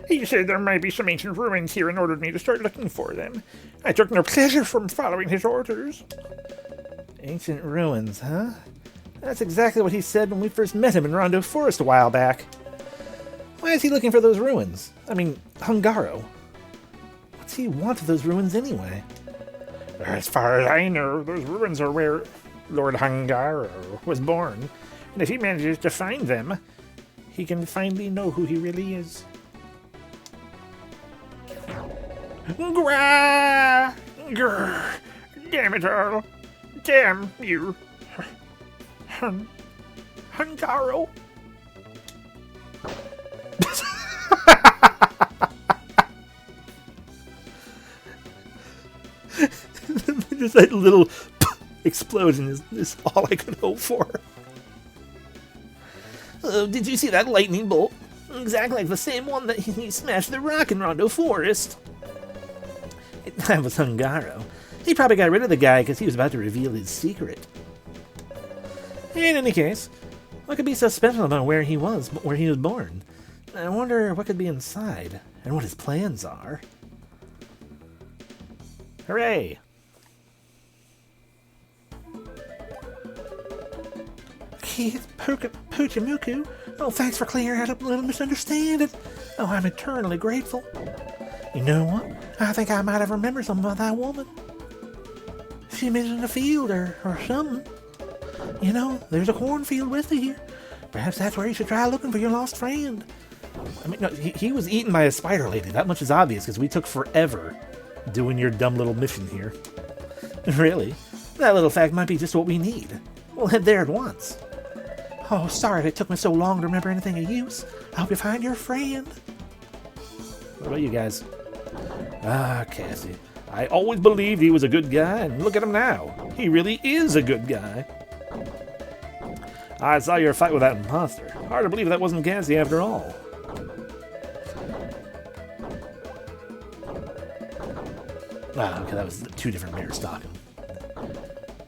S2: He said there might be some ancient ruins here and ordered me to start looking for them. I took no pleasure from following his orders.
S1: Ancient ruins, huh? That's exactly what he said when we first met him in Rondo Forest a while back. Why is he looking for those ruins? I mean, Hungaro. What's he want of those ruins anyway?
S2: As far as I know, those ruins are where Lord Hungaro was born. And if he manages to find them, he can finally know who he really is. Grah! Grr! Damn it all! Damn you! Huntaro!
S1: Just that little explosion is all I could hope for.
S3: Oh, did you see that lightning bolt? Exactly like the same one that he smashed the rock in Rondo Forest. That was Hungaro. He probably got rid of the guy because he was about to reveal his secret. In any case, what could be so special about where he was born? I wonder what could be inside and what his plans are.
S2: Hooray!
S3: Keith Puchamuku. Oh, thanks for clearing up a little misunderstanding. Oh, I'm eternally grateful. You know what? I think I might have remembered something about that woman. She mentioned a field or something. You know, there's a cornfield with you here. Perhaps that's where you should try looking for your lost friend.
S1: I mean, no, he was eaten by a spider lady. That much is obvious because we took forever doing your dumb little mission here.
S3: Really? That little fact might be just what we need. We'll head there at once. Oh, sorry it took me so long to remember anything of use. I hope you find your friend.
S1: What about you guys? Ah, Cassie. I always believed he was a good guy, and look at him now. He really is a good guy. I saw your fight with that imposter. Hard to believe that wasn't Cassie after all. Ah, okay, that was two different bears talking.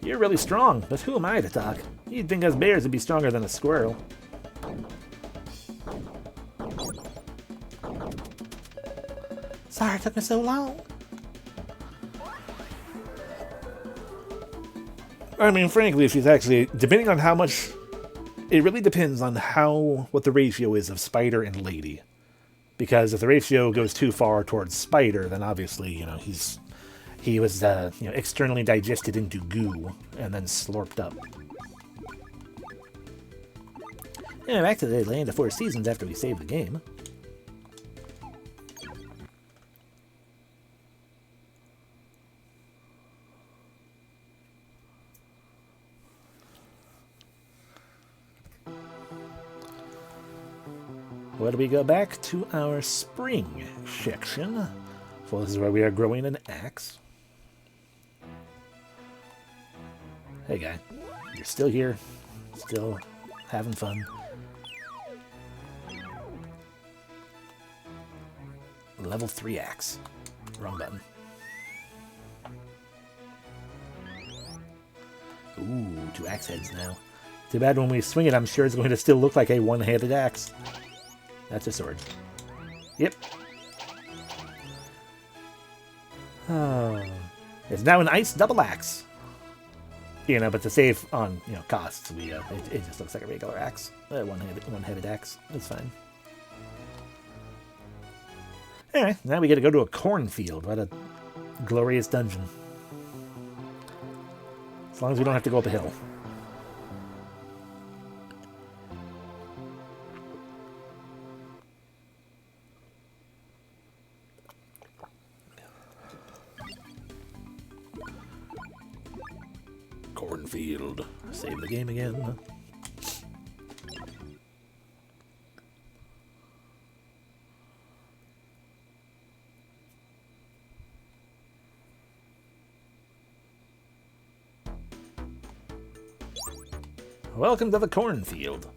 S1: You're really strong, but who am I to talk? You'd think us bears would be stronger than a squirrel.
S3: Sorry it took me so long.
S1: I mean, frankly, if she's actually, depending on how much, it really depends on what the ratio is of spider and lady. Because if the ratio goes too far towards spider, then obviously, you know, he was, externally digested into goo and then slurped up.
S3: Yeah, back to the Land of Four Seasons after we saved the game.
S1: Where do we go back? To our spring section. So this is where we are growing an axe. Hey guy, you're still here, still having fun. Level 3 axe. Wrong button. Ooh, 2 axe heads now. Too bad when we swing it, I'm sure it's going to still look like a one-handed axe. That's a sword. Yep. Oh. It's now an ice double axe. You know, but to save on, costs, we it just looks like a regular axe. One-headed axe. It's fine. Anyway, now we get to go to a cornfield. What a glorious dungeon. As long as we don't have to go up a hill. Cornfield. Save the game again. Welcome to the cornfield.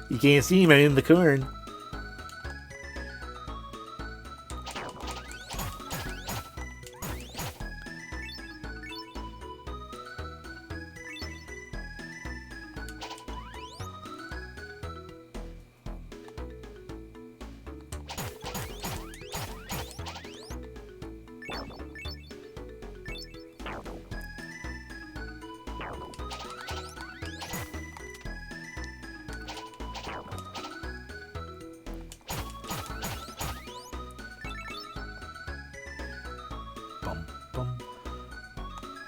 S1: You can't see me in the corn. bum, bum.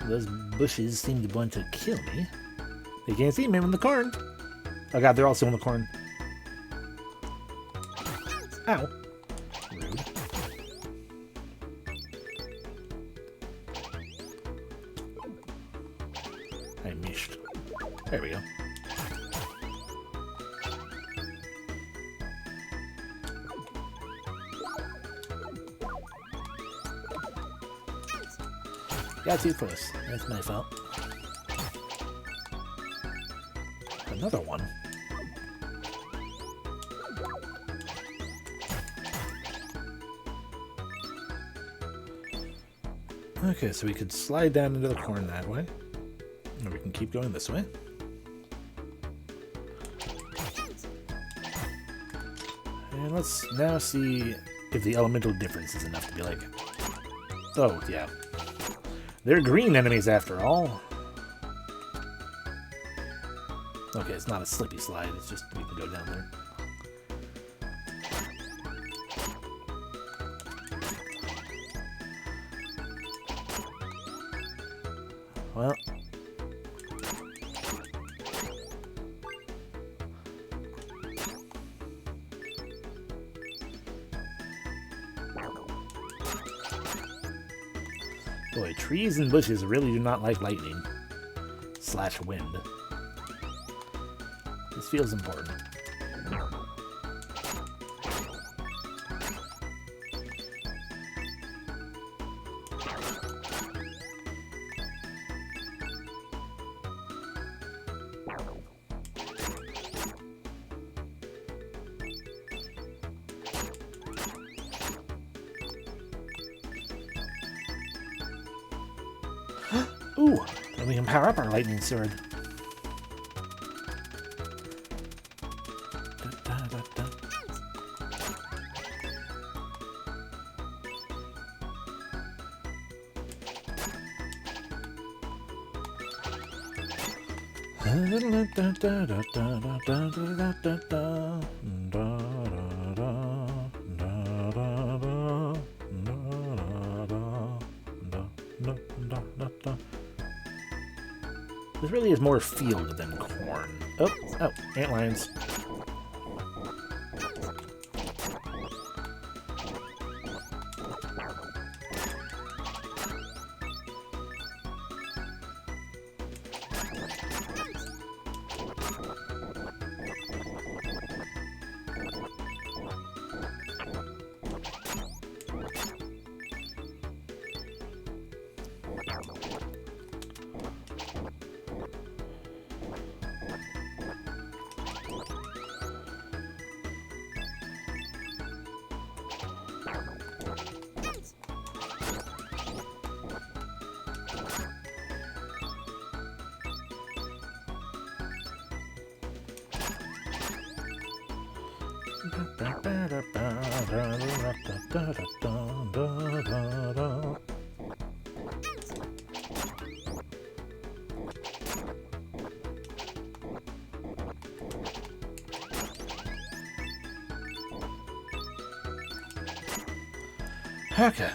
S1: Those bushes seem to want to kill me. They can't see me in the corn. Oh god, they're also in the corn. Ow. Rude. I missed. There we go. Got too close. That's my fault. Another one. Okay, so we could slide down into the corn that way. Or we can keep going this way. And let's now see if the elemental difference is enough to be like... Oh, yeah. They're green enemies after all. Okay, it's not a slippy slide, it's just we can go down there. Well. Boy, trees and bushes really do not like lightning. / wind. This feels important. Ooh, and we can power up our lightning sword. This really is more field than corn. Oh, antlions. Okay.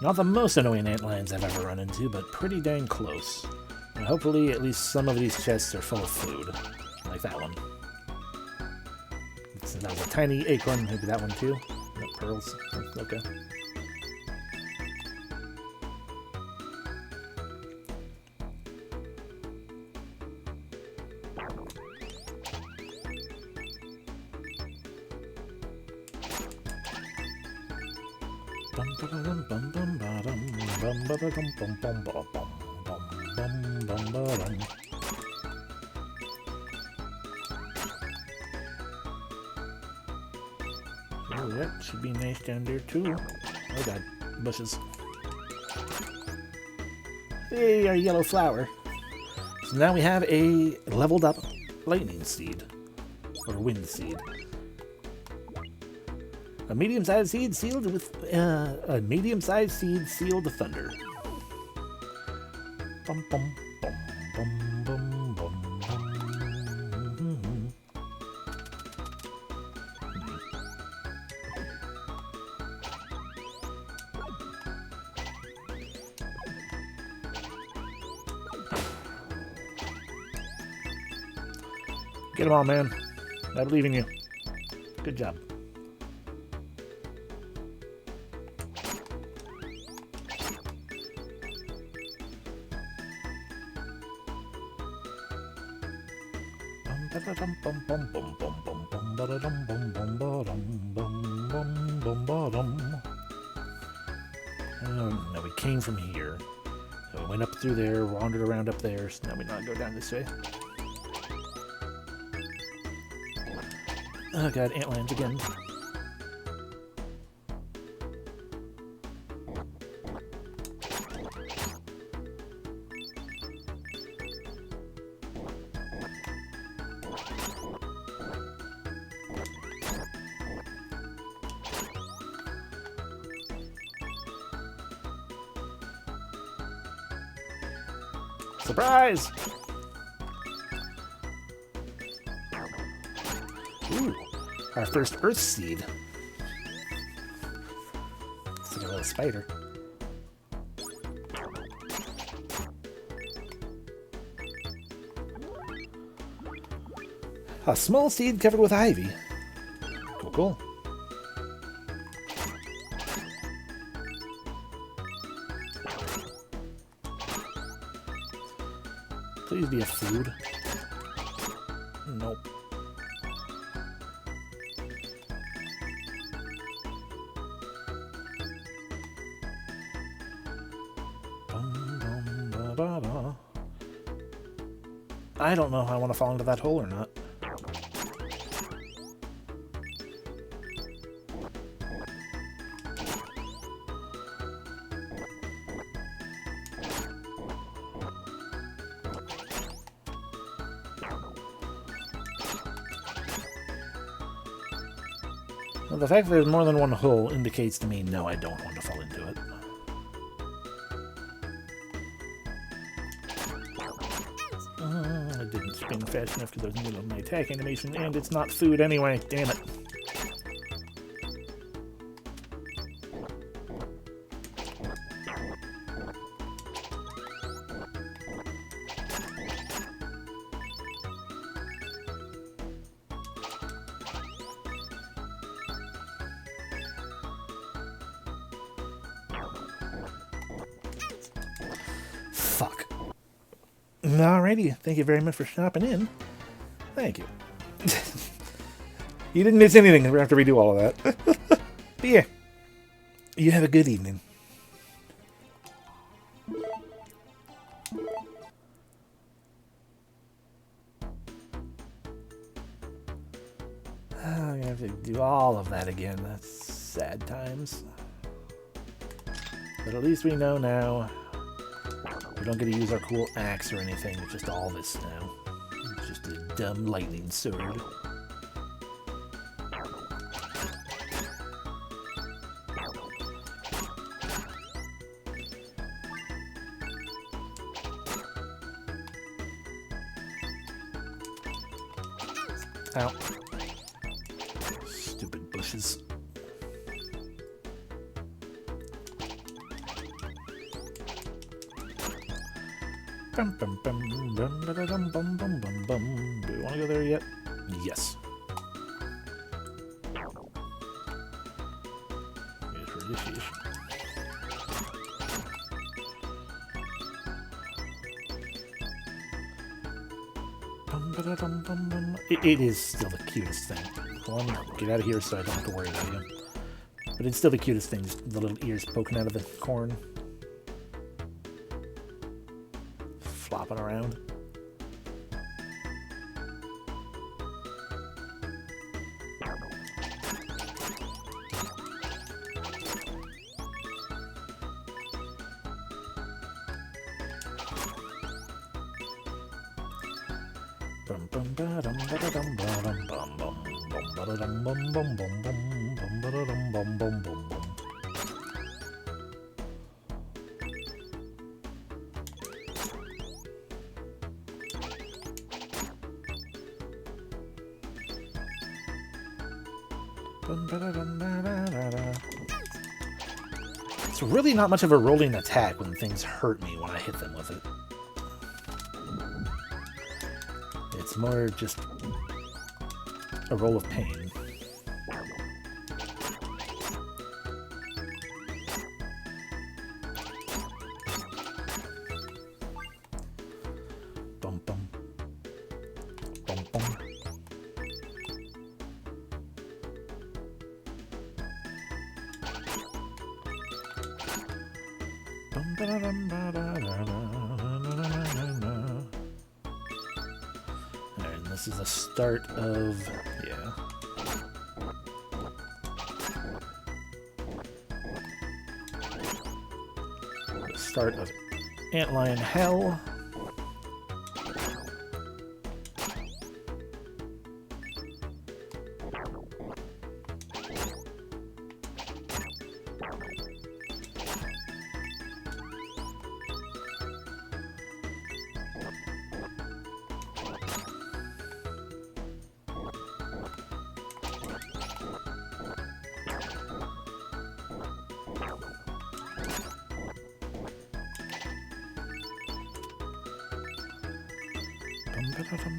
S1: Not the most annoying antlions I've ever run into, but pretty dang close. And hopefully at least some of these chests are full of food. Like that one. So that was a tiny acorn, maybe that one too. No, pearls. Okay. Oh, that should be nice down there too. Oh god, bushes. Hey, our yellow flower. So now we have a leveled up lightning seed. Or wind seed. A medium-sized seed sealed with thunder. Bum bum bum bum bum bum bum. Get them all, man. I believe in you. Good job. Oh, no, we came from here. So we went up through there, wandered around up there, so now we not go down this way. Oh god, antlands again. Surprise! Ooh, our first Earth seed. It's like a little spider. A small seed covered with ivy. Cool, cool. Please be a food. Nope. I don't know if I want to fall into that hole or not. Well, the fact that there's more than one hole indicates to me, no, I don't want to fall into it. I didn't spin fast enough because I was in the middle of my attack animation, and it's not food anyway. Damn it. Fuck. Alrighty, thank you very much for stopping in. Thank you. You didn't miss anything after we do all of that. But yeah, you have a good evening. I'm gonna have to do all of that again. That's sad times. But at least we know now. We don't get to use our cool axe or anything. It's just all this now. It's just a dumb lightning sword. Ow. Stupid bushes. Bum, bum, bum, bum, bum, bum, bum, bum, bum, bum. Do we want to go there yet? Yes. Here's where this is. Bum, ba, da, dum, bum, bum. It is still the cutest thing. Come on, get out of here so I don't have to worry about you. But it's still the cutest thing, just the little ears poking out of the corn. Flopping around. Bum bum ba dum ba da dum ba dum bum bum bum ba da dum bum bum bum bum bum ba da dum bum bum bum bum. It's really not much of a rolling attack when things hurt me when I hit them with it. It's more just a roll of pain. Bum bum. Bum bum. Bum ba da dum ba da da da. And this is the start of, yeah. The start of Antlion Hell.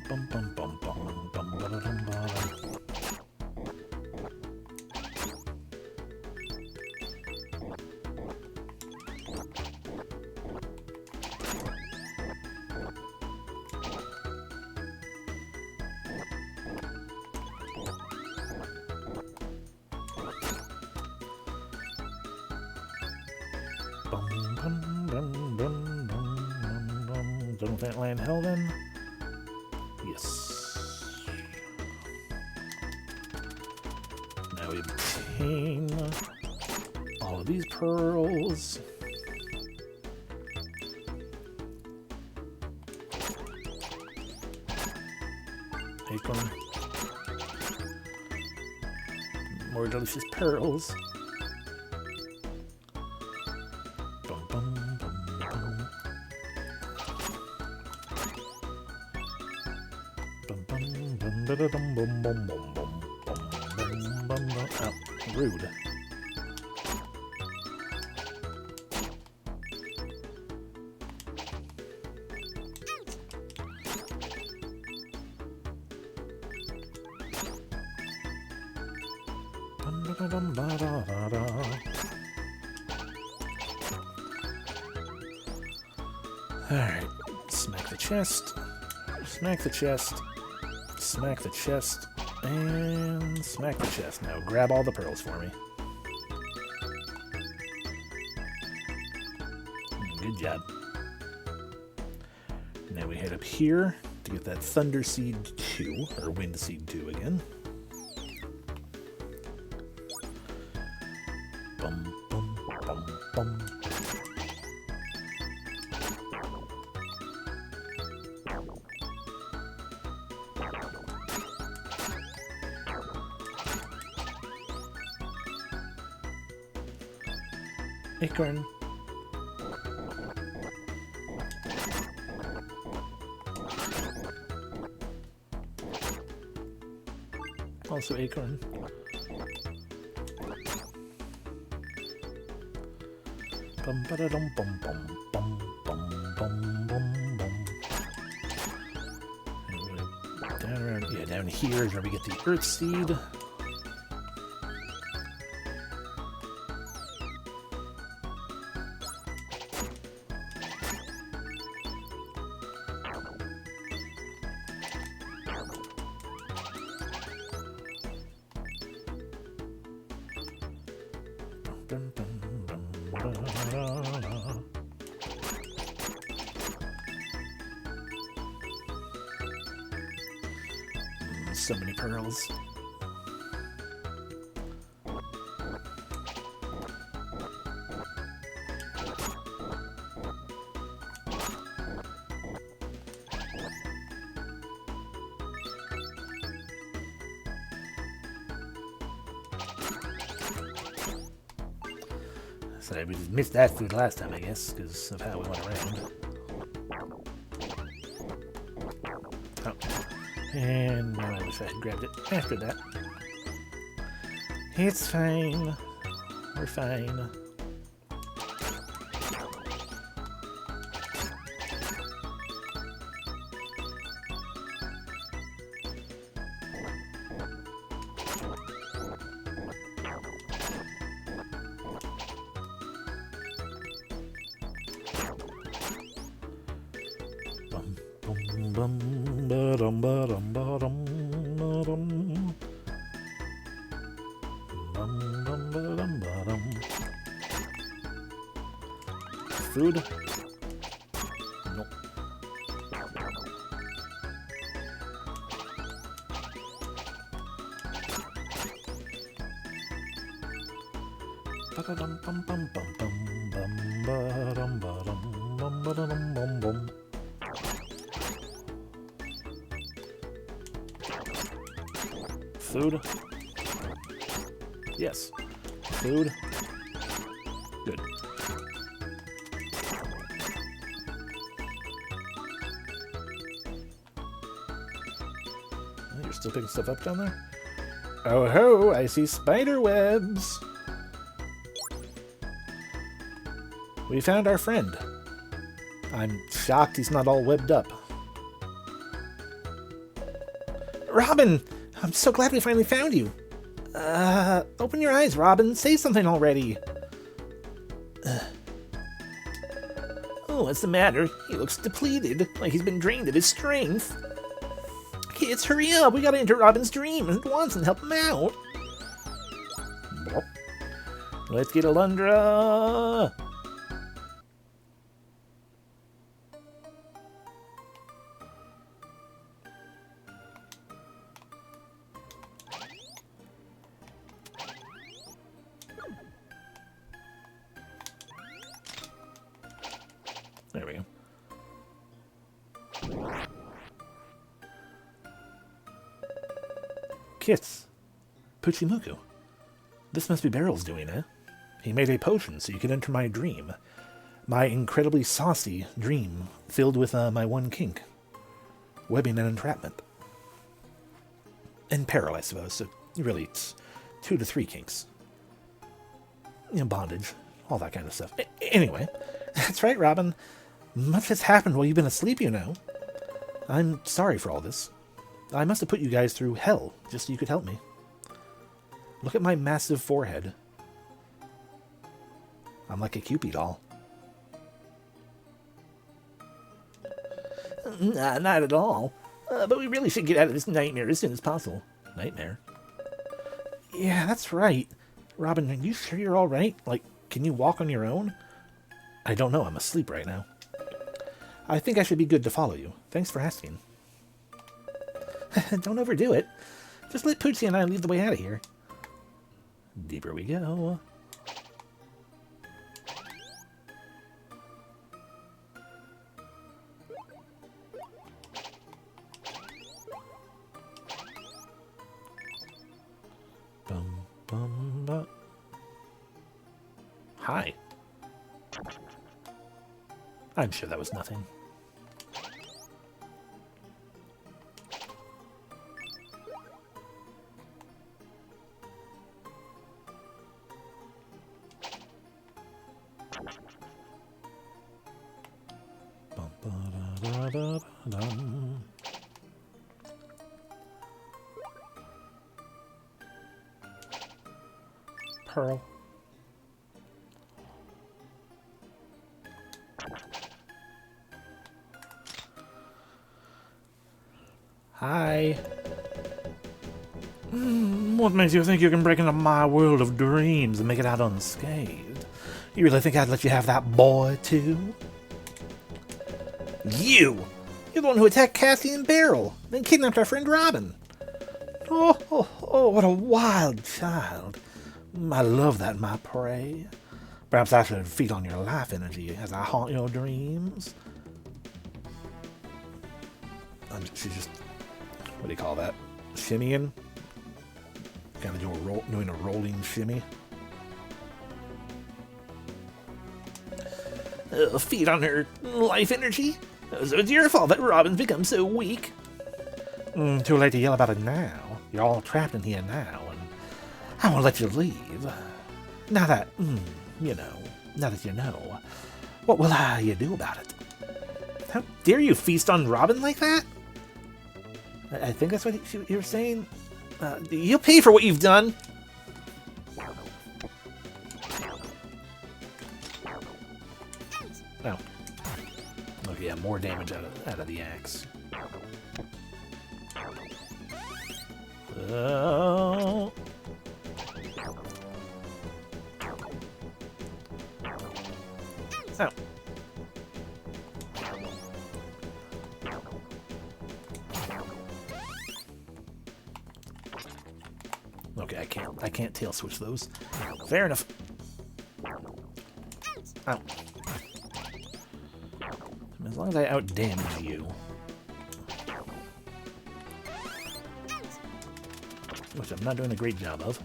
S1: Bum bum bum bum bum ba da dum ba da. Bum bum bum bum bum bum. Done with Antlion Hell then? Yes. Now we obtain all of these pearls. Acorn. More delicious pearls. Bum bum bum bum. Bum bum bum ba da dum bum bum bum bum bum bum bum bum. Oh, rude. Bum ba da dum ba da da da. Alright, smack the chest, smack the chest, smack the chest, and smack the chest. Now grab all the pearls for me. Good job. Now we head up here to get that Thunder Seed 2, or Wind Seed 2 again. Bum, bum, bum, bum. Acorn. Also acorn. Bum ba da dum bum bum bum bum bum bum bum. Down around, yeah, down here is where we get the Earth Seed. Dun, dun, dun, da, da, da. So many pearls. So we just missed that food last time, I guess, because of how we went around. Oh. And now I wish I had grabbed it after that. It's fine. We're fine. Food? Nope. Food? Yes. Food? Good. Oh, you're still picking stuff up down there? Oh ho, I see spider webs! We found our friend. I'm shocked he's not all webbed up. Robin! I'm so glad we finally found you. Open your eyes, Robin. Say something already.
S3: Oh, what's the matter? He looks depleted, like he's been drained of his strength. Kids, hurry up. We gotta enter Robin's dream at once and help him out.
S1: Let's get Alundra. There we go. Kits. Puchimuku. This must be Barrel's doing, eh? He made a potion so you can enter my dream. My incredibly saucy dream filled with my one kink. Webbing and entrapment. And peril, I suppose. So really, it's 2 to 3 kinks. You know, bondage. All that kind of stuff. Anyway. That's right, Robin. Much has happened while you've been asleep, you know. I'm sorry for all this. I must have put you guys through hell just so you could help me. Look at my massive forehead. I'm like a Cupid doll.
S3: Nah, not at all. But we really should get out of this nightmare as soon as possible.
S1: Nightmare? Yeah, that's right. Robin, are you sure you're all right? Like, can you walk on your own? I don't know. I'm asleep right now. I think I should be good to follow you. Thanks for asking. Don't overdo it. Just let Poochie and I lead the way out of here. Deeper we go. Bum, bum, bum. Hi. I'm sure that was nothing. Bum-ba-da-da-da-dum. Pearl. Hi. What makes you think you can break into my world of dreams and make it out unscathed? You really think I'd let you have that boy, too? You! You're the one who attacked Cassie and Beryl, then kidnapped our friend Robin. Oh, what a wild child. I love that, my prey. Perhaps I should feed on your life energy as I haunt your dreams. She's just, what do you call that? Shimmying? Kind of doing a rolling shimmy.
S3: Feed on her life energy? So it's your fault that Robin's become so weak.
S1: Too late to yell about it now. You're all trapped in here now, and I won't let you leave. Now that, now that you know, what will you do about it? How dare you feast on Robin like that? I think that's what you were saying. You'll pay for what you've done. Oh. Okay, yeah, more damage out of the axe. Oh. Oh. Okay, I can't tail switch those. Fair enough. Ow. As long as I out-damage you. Which I'm not doing a great job of.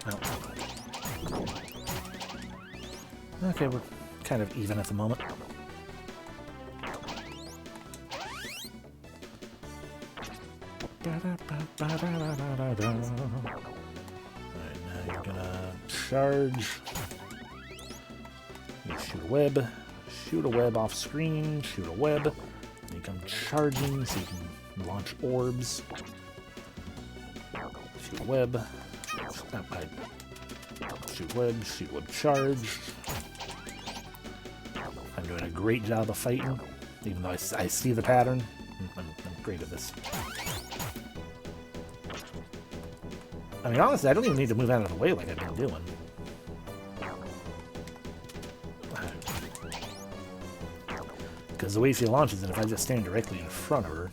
S1: Ow. Okay, we're kind of even at the moment. Alright, now you're gonna charge. You shoot a web. Shoot a web off screen. Shoot a web. And you come charging so you can launch orbs. Shoot a web. Shoot web, charge. I'm doing a great job of fighting, even though I see the pattern. I'm great at this. I mean, honestly, I don't even need to move out of the way like I've been doing. Because the way she launches it, if I just stand directly in front of her...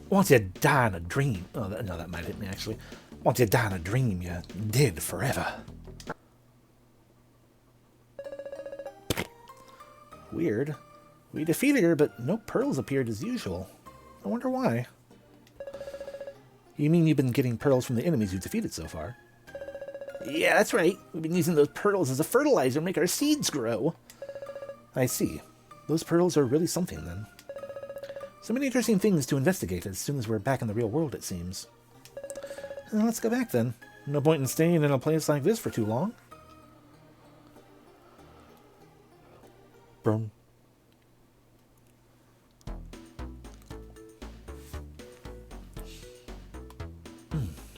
S1: Once you die in a dream... Oh, no, that might hit me, actually. Once you die in a dream, you're dead forever. Weird. We defeated her, but no pearls appeared as usual. I wonder why. You mean you've been getting pearls from the enemies you defeated so far? Yeah, that's right. We've been using those pearls as a fertilizer to make our seeds grow. I see. Those pearls are really something, then. So many interesting things to investigate as soon as we're back in the real world, it seems. Well, let's go back, then. No point in staying in a place like this for too long. Boom.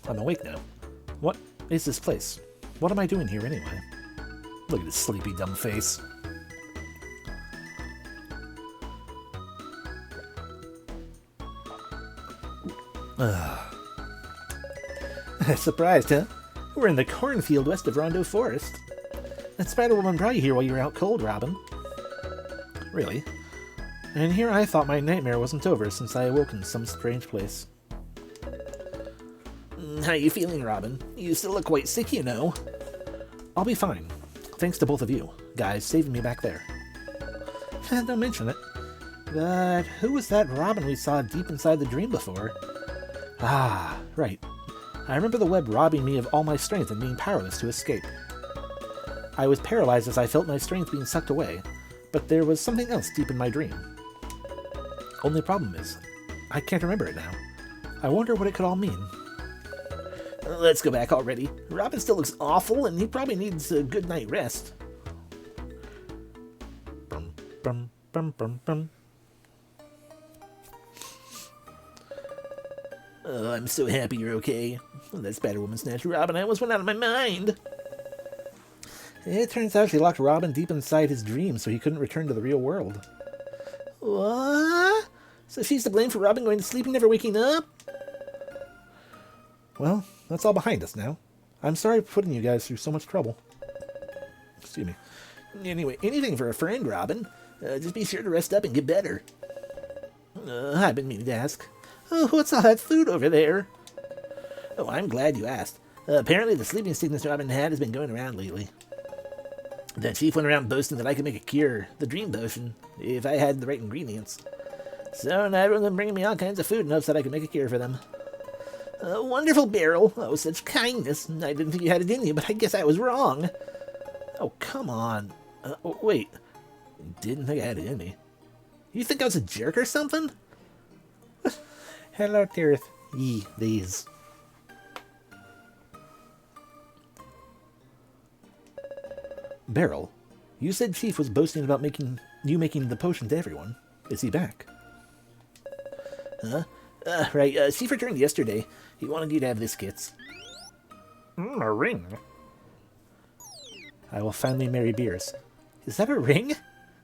S1: I'm awake now. What is this place? What am I doing here anyway? Look at his sleepy, dumb face. Surprised, huh? We're in the cornfield west of Rondo Forest. That Spider-Woman brought you here while you were out cold, Robin. Really? And here I thought my nightmare wasn't over since I awoke in some strange place. How you feeling, Robin? You still look quite sick, you know. I'll be fine. Thanks to both of you, guys, saving me back there. Don't mention it. But who was that Robin we saw deep inside the dream before? Ah, right. I remember the web robbing me of all my strength and being powerless to escape. I was paralyzed as I felt my strength being sucked away, but there was something else deep in my dream. Only problem is, I can't remember it now. I wonder what it could all mean. Let's go back already. Robin still looks awful, and he probably needs a good night rest. Bum, bum, bum, bum, bum. Oh, I'm so happy you're okay. That Spider-Woman snatched Robin. I almost went out of my mind. It turns out she locked Robin deep inside his dream so he couldn't return to the real world. What? So she's to blame for Robin going to sleep and never waking up? Well, that's all behind us now. I'm sorry for putting you guys through so much trouble. Excuse me. Anyway, anything for a friend, Robin. Just be sure to rest up and get better. I've been meaning to ask. Oh, what's all that food over there? Oh, I'm glad you asked. Apparently the sleeping sickness Robin had has been going around lately. The chief went around boasting that I could make a cure, the dream potion, if I had the right ingredients. So now everyone's been bringing me all kinds of food in hopes that I could make a cure for them. Wonderful, Beryl. Oh, such kindness. I didn't think you had it in you, but I guess I was wrong. Oh, come on. Wait. Didn't think I had it in me. You think I was a jerk or something? Hello, Tirith. Ye, these. Beryl, you said Chief was boasting about making the potion to everyone. Is he back? Huh? Right, Chief returned yesterday. He wanted you to have this, Kits. A ring. I will finally marry Beers. Is that a ring?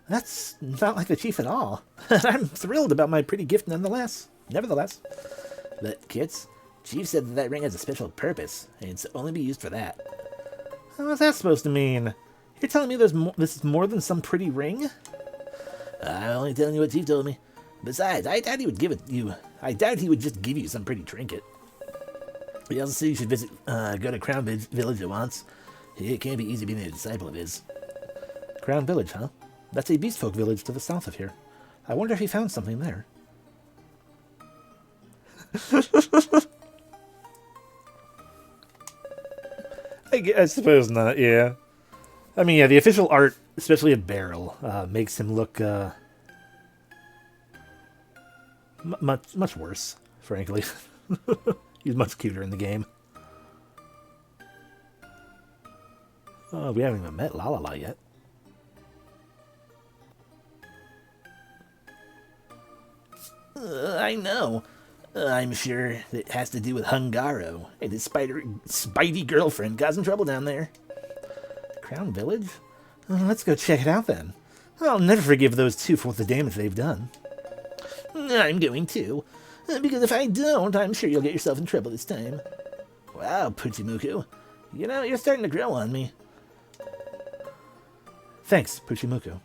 S1: That's not like the chief at all. I'm thrilled about my pretty gift nonetheless. Nevertheless. But, Kits, Chief said that that ring has a special purpose, and it's only be used for that. What's that supposed to mean? You're telling me this is more than some pretty ring? I'm only telling you what Chief told me. Besides, I doubt he would give it you. I doubt he would just give you some pretty trinket. He also said you should go to Crown Village at once. It can't be easy being a disciple of his. Crown Village, huh? That's a beast folk village to the south of here. I wonder if he found something there. I suppose not, yeah. I mean, yeah, the official art, especially of Beryl, makes him look much worse, frankly. He's much cuter in the game. Oh, we haven't even met La yet. I know. I'm sure it has to do with Hungaro and his spidey girlfriend causing trouble down there. Crown Village? Let's go check it out then. I'll never forgive those two for the damage they've done. I'm going to. Because if I don't, I'm sure you'll get yourself in trouble this time. Wow, Puchimuku. You know, you're starting to grow on me. Thanks, Puchimuku.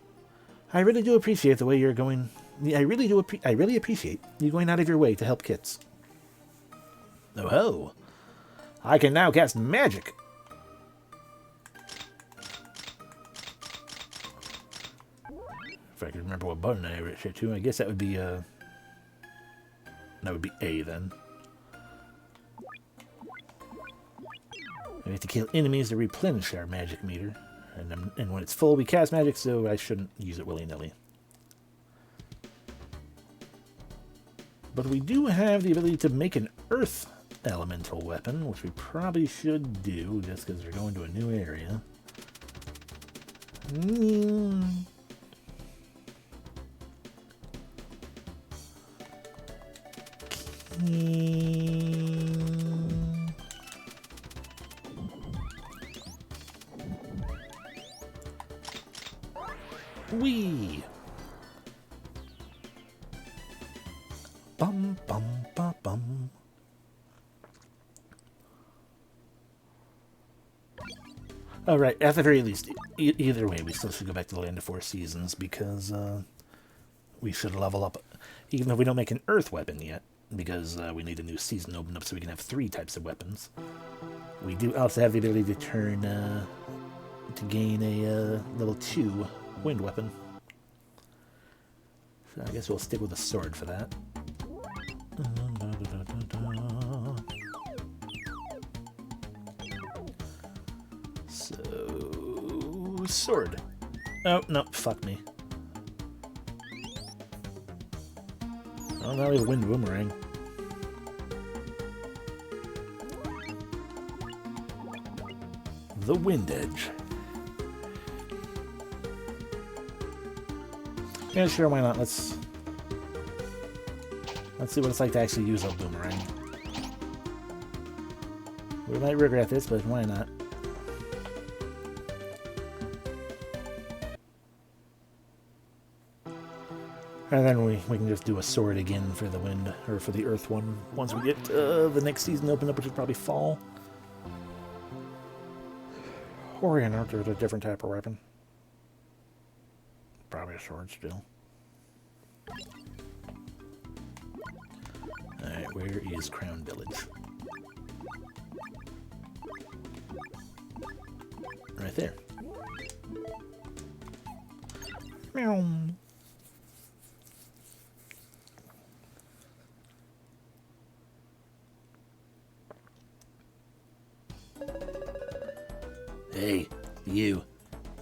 S1: I really do appreciate the way you're going. I really appreciate you going out of your way to help Kits. Oh ho! I can now cast magic. If I can remember what button I hit to, I guess that would be A then. We have to kill enemies to replenish our magic meter, and when it's full, we cast magic. So I shouldn't use it willy-nilly. But we do have the ability to make an earth elemental weapon, which we probably should do just because we're going to a new area. Wee! Bum, bum, ba, bum. Oh, right. At the very least, either way, we still should go back to the Land of Four Seasons because we should level up, even though we don't make an earth weapon yet, because we need a new season open up so we can have 3 types of weapons. We do also have the ability to turn, to gain a level 2 wind weapon. So I guess we'll stick with a sword for that. So, sword. Oh, no, fuck me. Oh, now we have a wind boomerang. The Wind Edge. Yeah, sure, why not? Let's see what it's like to actually use a boomerang. We might regret this, but why not? And then we can just do a sword again for the wind, or for the earth one, once we get the next season open up, which is probably fall. Or a different type of weapon. Probably a sword still. Alright, where is Crown Village? Right there. Meow. Hey, you.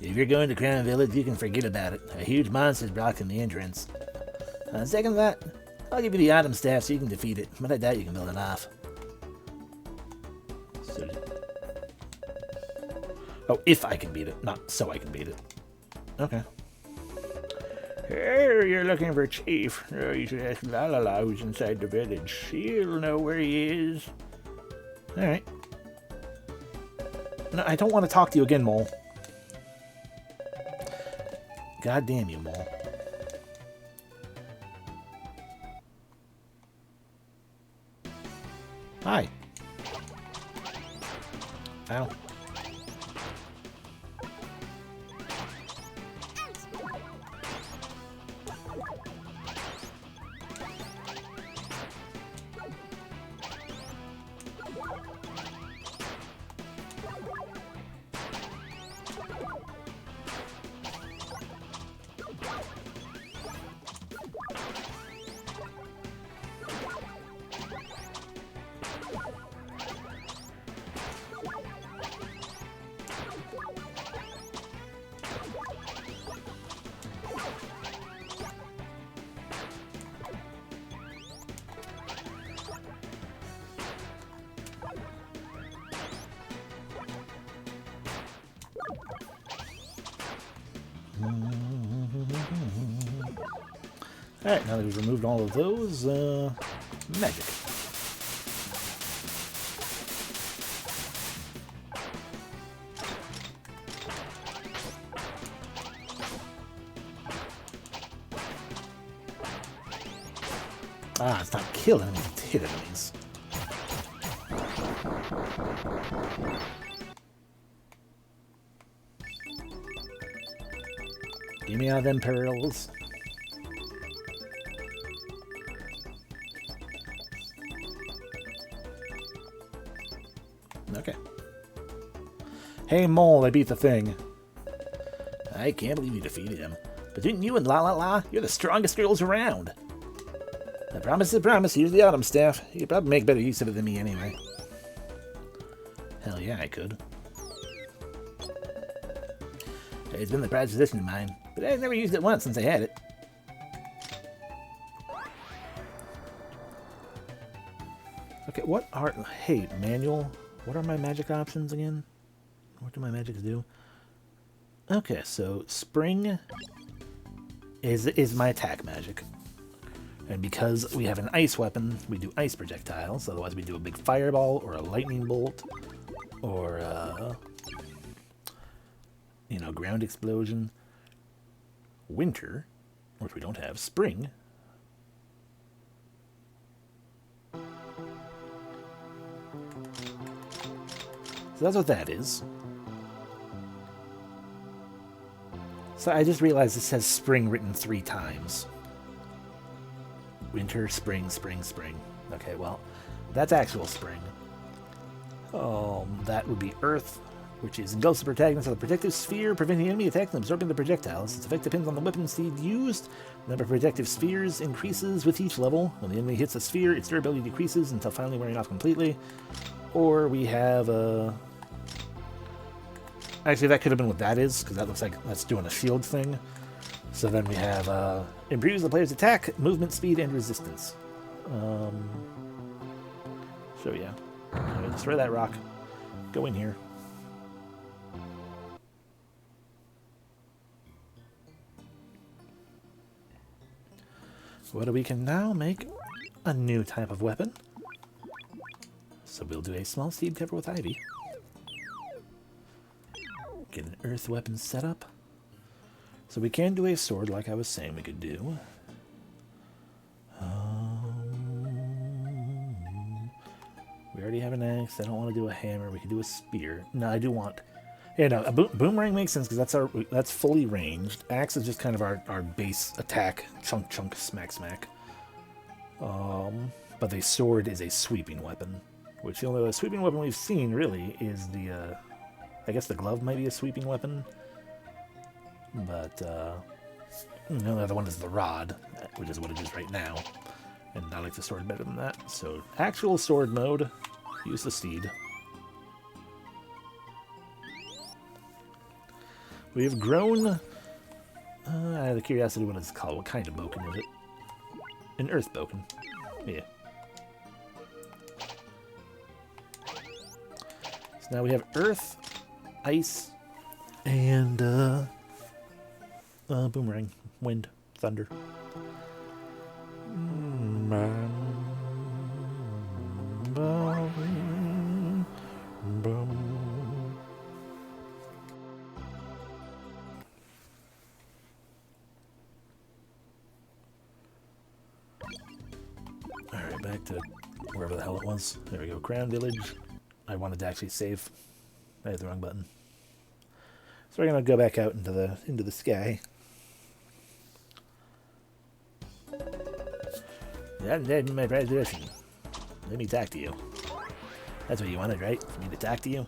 S1: If you're going to Crown Village, you can forget about it. A huge monster's blocking the entrance. Second that, I'll give you the item staff so you can defeat it, but I doubt you can build it off. So, oh, if I can beat it, not so I can beat it. Okay. Hey, you're looking for Chief. Oh, you should ask La who's inside the village. She'll know where he is. Alright. No, I don't want to talk to you again, Mole. God damn you, mole. Hi. Ow. Alright, now that we've removed all of those, magic. Ah, it's not kill enemies, it's hit enemies. Give me out of them pearls. Okay. Hey, Mole, I beat the thing. I can't believe you defeated him. But didn't you and La La La? You're the strongest girls around. I promise is a promise. Here's the autumn staff. You could probably make better use of it than me anyway. Hell yeah, I could. It's been the prized possession of mine, but I've never used it once since I had it. Okay, what are... Hey, manual. What are my magic options again? What do my magics do? Okay, so spring is my attack magic. And because we have an ice weapon, we do ice projectiles. Otherwise, we do a big fireball or a lightning bolt or you know, ground explosion. Winter, which we don't have. Spring. So that's what that is. So I just realized it says spring written 3 times. Winter, spring, spring, spring. Okay, well, that's actual spring. That would be earth, which is engulfs the protagonist of the protective sphere, preventing enemy attacks and absorbing the projectiles. Its effect depends on the weapon speed used. The number of protective spheres increases with each level. When the enemy hits a sphere, its durability decreases until finally wearing off completely. Or we have actually, that could have been what that is, because that looks like that's doing a shield thing. So then we have improves the player's attack, movement speed, and resistance. So yeah, destroy that rock. Go in here. So we can now make a new type of weapon. So we'll do a small seed cover with ivy. Get an earth weapon set up. So we can do a sword like I was saying we could do. We already have an axe. I don't want to do a hammer. We could do a spear. No, I do want... Yeah, no, a boomerang makes sense because that's fully ranged. Axe is just kind of our base attack. Chunk, chunk, smack, smack. But the sword is a sweeping weapon. Which the only sweeping weapon we've seen, really, is the... I guess the glove might be a sweeping weapon. But, the other one is the rod, which is what it is right now. And I like the sword better than that. So, actual sword mode, use the steed. We have grown, out of curiosity, what it's called. What kind of boken is it? An earth boken. Yeah. So now we have earth, ice, and, boomerang, wind, thunder. back to wherever the hell it was. There we go, Crown Village. I wanted to actually save. I hit the wrong button. So we're gonna go back out into the sky. That's my position. Let me talk to you. That's what you wanted, right? For me to talk to you?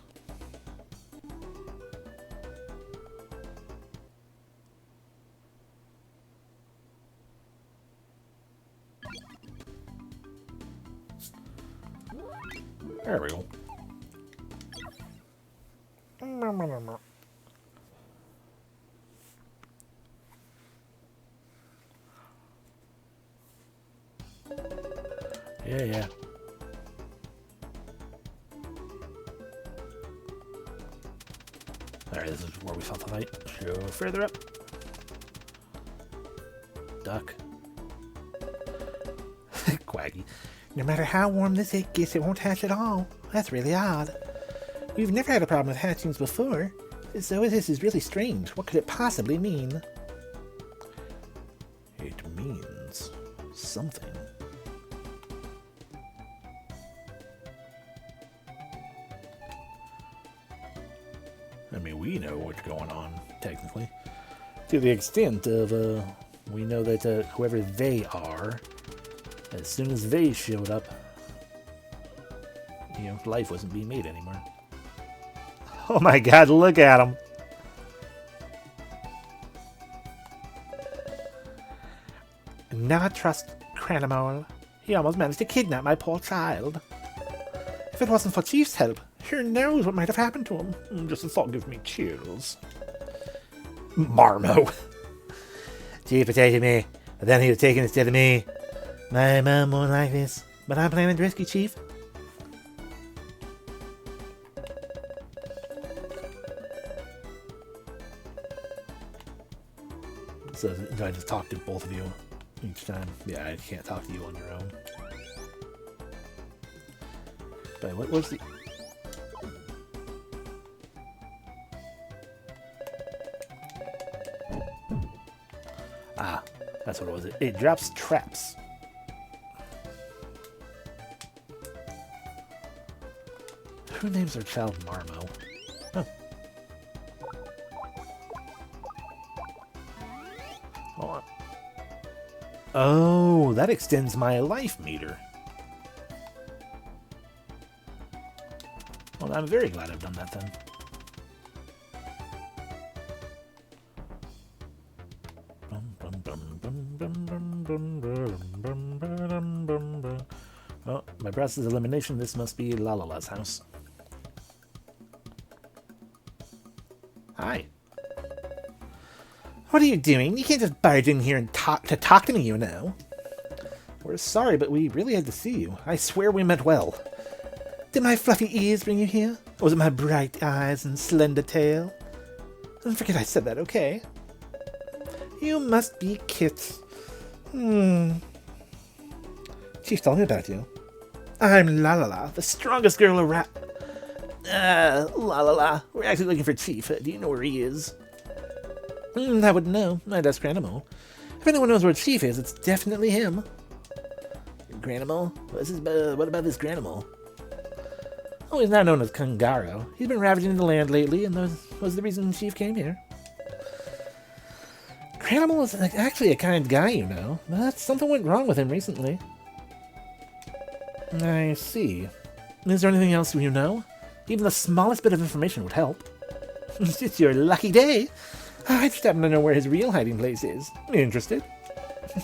S1: There we go. Yeah. Alright, this is where we fought the fight. Go further up. Duck. Quaggy. No matter how warm this egg gets, it won't hatch at all. That's really odd. We've never had a problem with hatchings before, so this is really strange. What could it possibly mean? It means something. I mean, we know what's going on, technically. To the extent of, we know that whoever they are, as soon as they showed up, you know, life wasn't being made anymore. Oh my god, look at him! Never trust Cranimal. He almost managed to kidnap my poor child. If it wasn't for Chief's help, who knows what might have happened to him.
S2: Just the thought gives me chills.
S1: Marmo. Chief protected me, but then he was taken instead of me. My mom won't like this, but I'm planning to rescue Chief. So do I just talk to both of you each time? Yeah, I can't talk to you on your own. But what was the... Ah, that's what it was. It drops traps. Who names their child Marmo? Huh. Oh, that extends my life meter. Well, I'm very glad I've done that then. Oh, by process of elimination, this must be Lalala's house. Hi. What are you doing? You can't just barge in here and talk to me, you know. We're sorry, but we really had to see you. I swear we meant well. Did my fluffy ears bring you here? Or was it my bright eyes and slender tail? Don't forget I said that, okay? You must be Kit. Chief told me about you. I'm Lalala, the strongest girl around. Lalala. We're actually looking for Chief. Do you know where he is? I wouldn't know. I'd ask Granimal. If anyone knows where Chief is, it's definitely him. Granimal? What about this Granimal? Oh, he's now known as Kangaro. He's been ravaging the land lately, and that was the reason Chief came here. Granimal is actually a kind guy, you know, but something went wrong with him recently. I see. Is there anything else you know? Even the smallest bit of information would help. It's your lucky day. I just happen to know where his real hiding place is. Interested?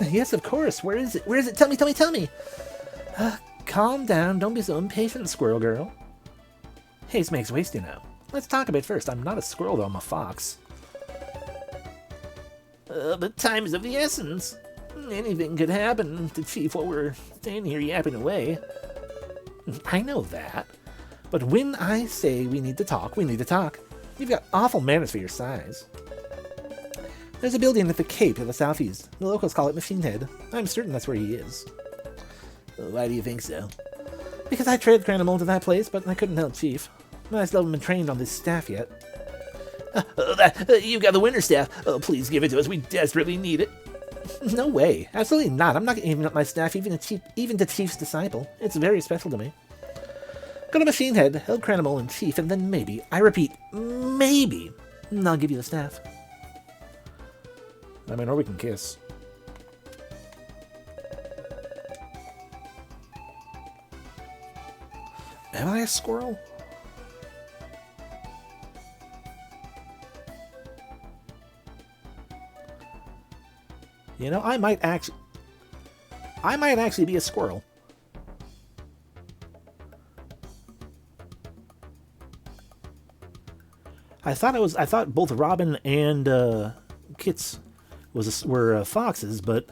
S1: Yes, of course. Where is it? Where is it? Tell me. Calm down. Don't be so impatient, squirrel girl. Haste makes waste, you know. Let's talk a bit first. I'm not a squirrel, though. I'm a fox. But time is of the essence. Anything could happen to Chief while we're standing here yapping away. I know that. But when I say we need to talk, we need to talk. You've got awful manners for your size. There's a building at the Cape to the southeast. The locals call it Machine Head. I'm certain that's where he is. Why do you think so? Because I trailed Cranimal to that place, but I couldn't help Chief. I still haven't been trained on this staff yet. You've got the winter staff. Oh, please give it to us. We desperately need it.
S3: No way. Absolutely not. I'm not giving up my staff even to Chief's disciple. It's very special to me. Go to Machine Head, Hellcranimal, and Chief, and then maybe, I repeat, maybe, I'll give you the staff.
S1: I mean, or we can kiss.
S3: Am I a squirrel? You know, I might actually be a squirrel. I thought both Robin and Kits were foxes, but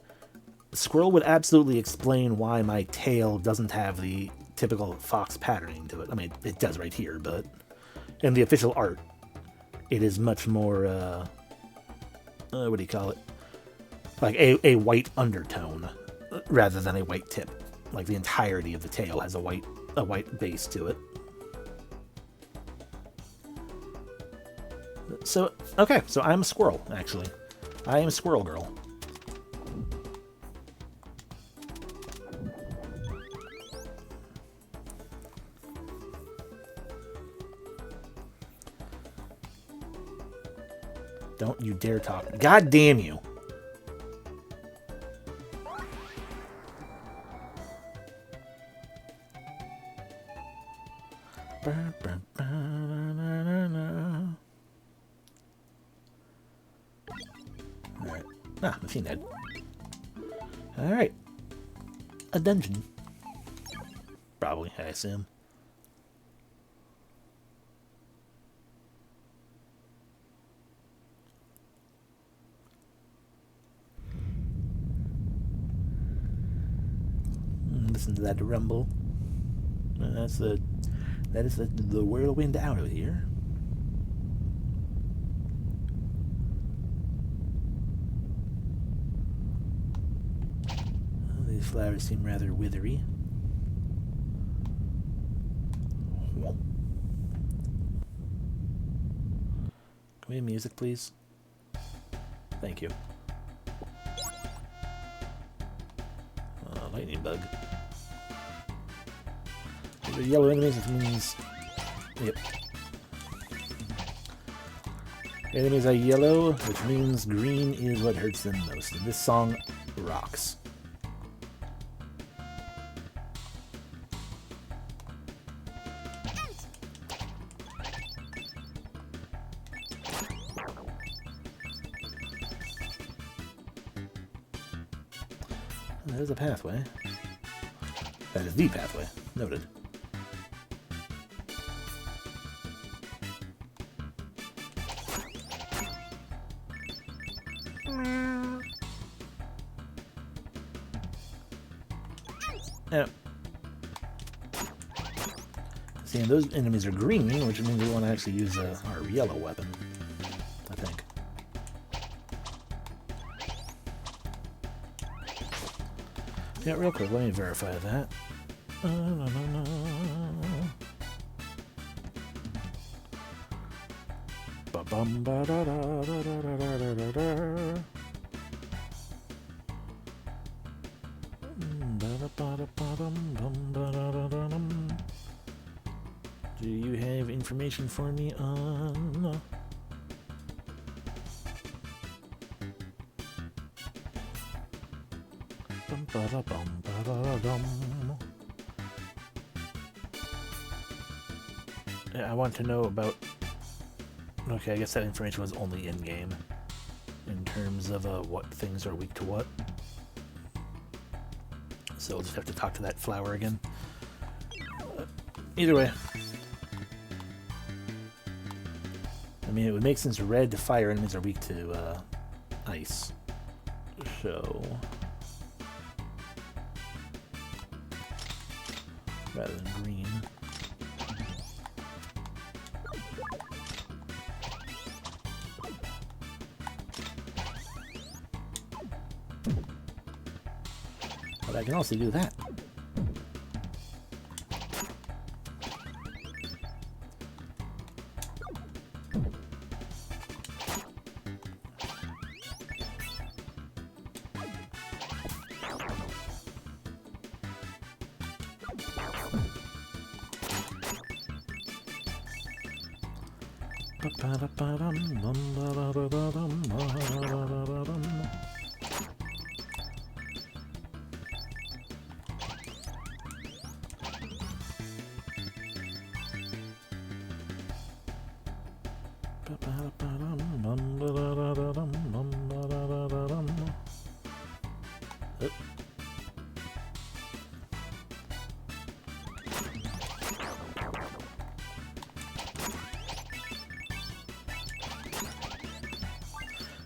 S3: squirrel would absolutely explain why my tail doesn't have the typical fox patterning to it. I mean, it does right here, but in the official art, it is much more, what do you call it? Like a white undertone rather than a white tip. Like the entirety of the tail has a white base to it. So, okay, so I'm a squirrel, actually. I am a squirrel girl. Don't you dare talk. God damn you. Alright. Ah, Machine Head. Alright. A dungeon. Probably, I assume. Listen to that rumble. That is the whirlwind out of here. Oh, these flowers seem rather withery. Can we have music, please? Thank you. Lightning bug. The yellow enemies, which means... Yep. Enemies are yellow, which means green is what hurts them most. And this song rocks. There's a pathway. That is the pathway. Noted. Yeah. See, and those enemies are green, which means we want to actually use our yellow weapon, I think. Yeah, real quick, let me verify that. Do you have information for me on... Yeah, I want to know about... Okay, I guess that information was only in-game. In terms of what things are weak to what. So we'll just have to talk to that flower again. Either way. I mean, it would make sense red to fire enemies are weak to ice. So... rather than green. But I can also do that.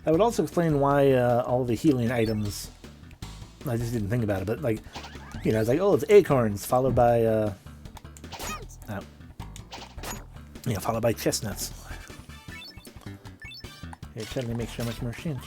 S1: That would also explain why all the healing items. I just didn't think about it, but like, you know, it's like, oh, it's acorns followed by, followed by chestnuts. It suddenly makes so much more sense.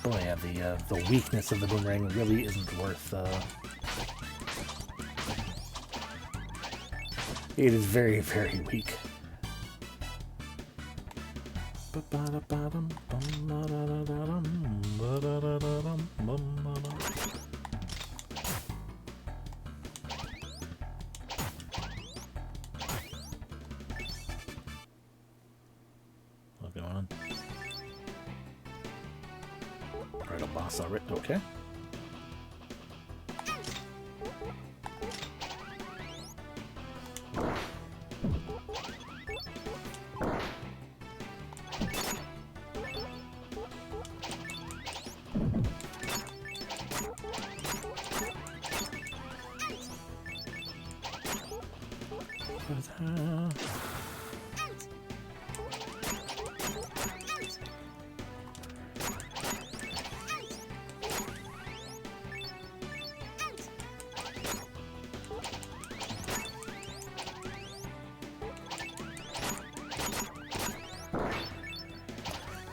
S1: Boy, yeah, the weakness of the boomerang really isn't worth. It is very, very weak. What's going on? Right, a boss already. Okay.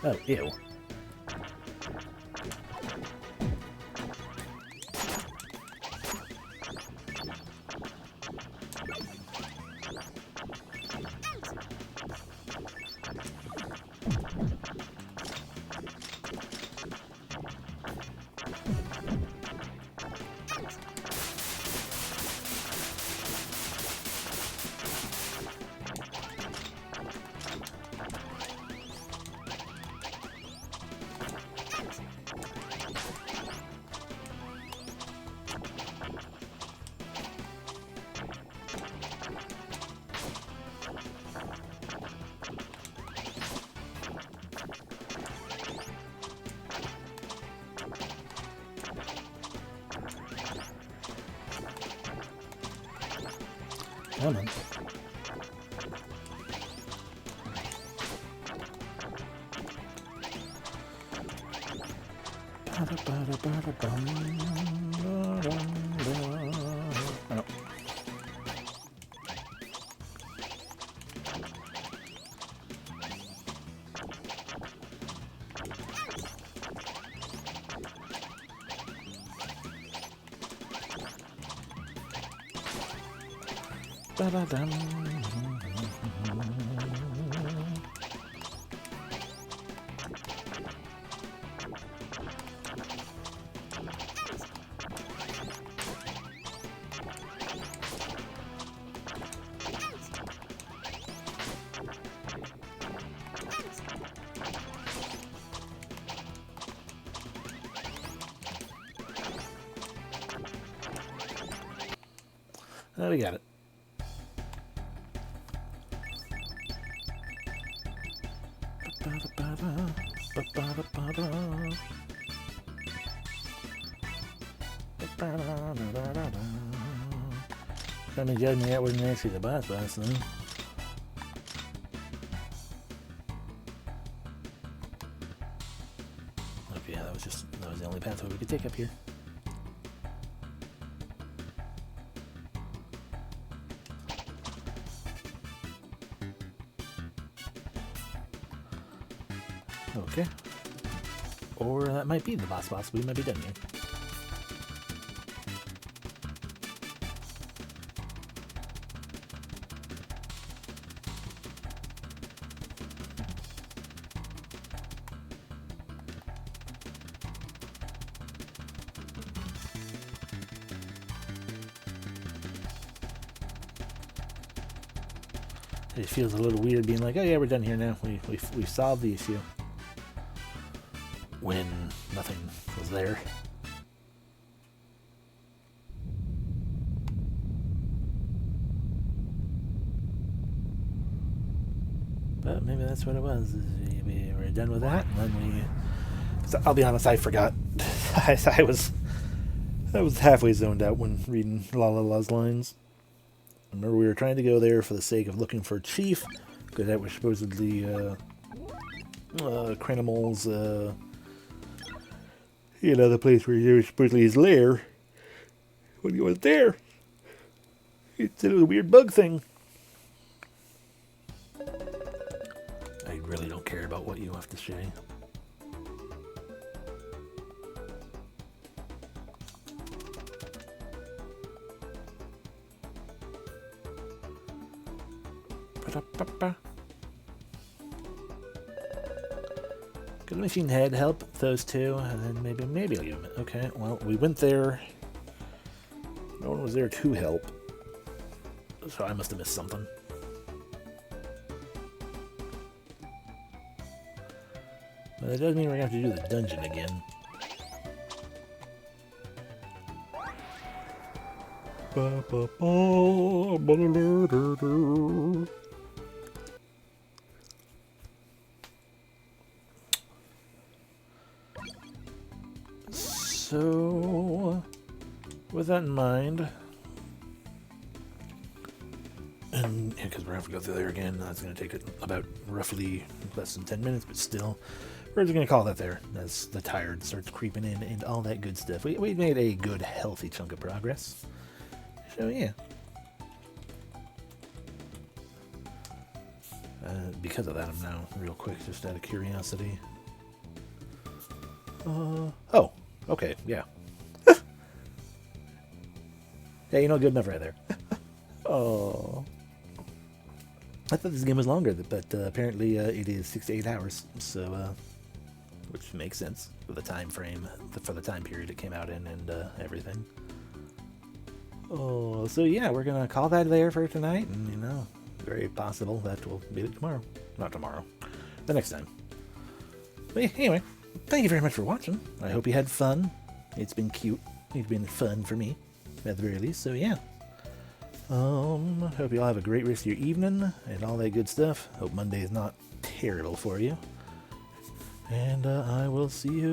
S1: Oh, ew. Come on. Oh. Ba-da-dum. Oh, we got it. Trying to judge me that wasn't actually the boss though. Okay, that was the only pathway we could take up here. Okay. Or that might be the boss. We might be done here. It feels a little weird being like, oh yeah, we're done here now. We solved the issue. When nothing was there. But maybe that's what it was. We were done with that, and then we... So I'll be honest, I forgot. I was halfway zoned out when reading Lala's lines. Remember, we were trying to go there for the sake of looking for Chief, because that was supposedly Cranimal's, you know, the place where he was supposedly his lair. When he was there, he said it was a weird bug thing. I really don't care about what you have to say. Could the machine head help those two? And then maybe I'll give him it. Okay, well, we went there. No one was there to help. So I must have missed something. But that does mean we're going to have to do the dungeon again. So, with that in mind, and because we're going to have to go through there again, that's going to take about roughly less than 10 minutes, but still, we're just going to call that there as the tired starts creeping in and all that good stuff. We made a good, healthy chunk of progress. So, yeah. Because of that, I'm now, real quick, just out of curiosity. Oh, okay, yeah. Yeah, you know, good enough right there. Oh. I thought this game was longer, but apparently it is 6 to 8 hours, so, which makes sense for the time frame, for the time period it came out in and everything. Oh, so yeah, we're going to call that there for tonight, and, you know, very possible that we'll beat it tomorrow. Not tomorrow. The next time. But yeah, anyway, thank you very much for watching. I hope you had fun. It's been cute. It's been fun for me, at the very least, so yeah. Hope you all have a great rest of your evening, and all that good stuff. Hope Monday is not terrible for you. And I will see you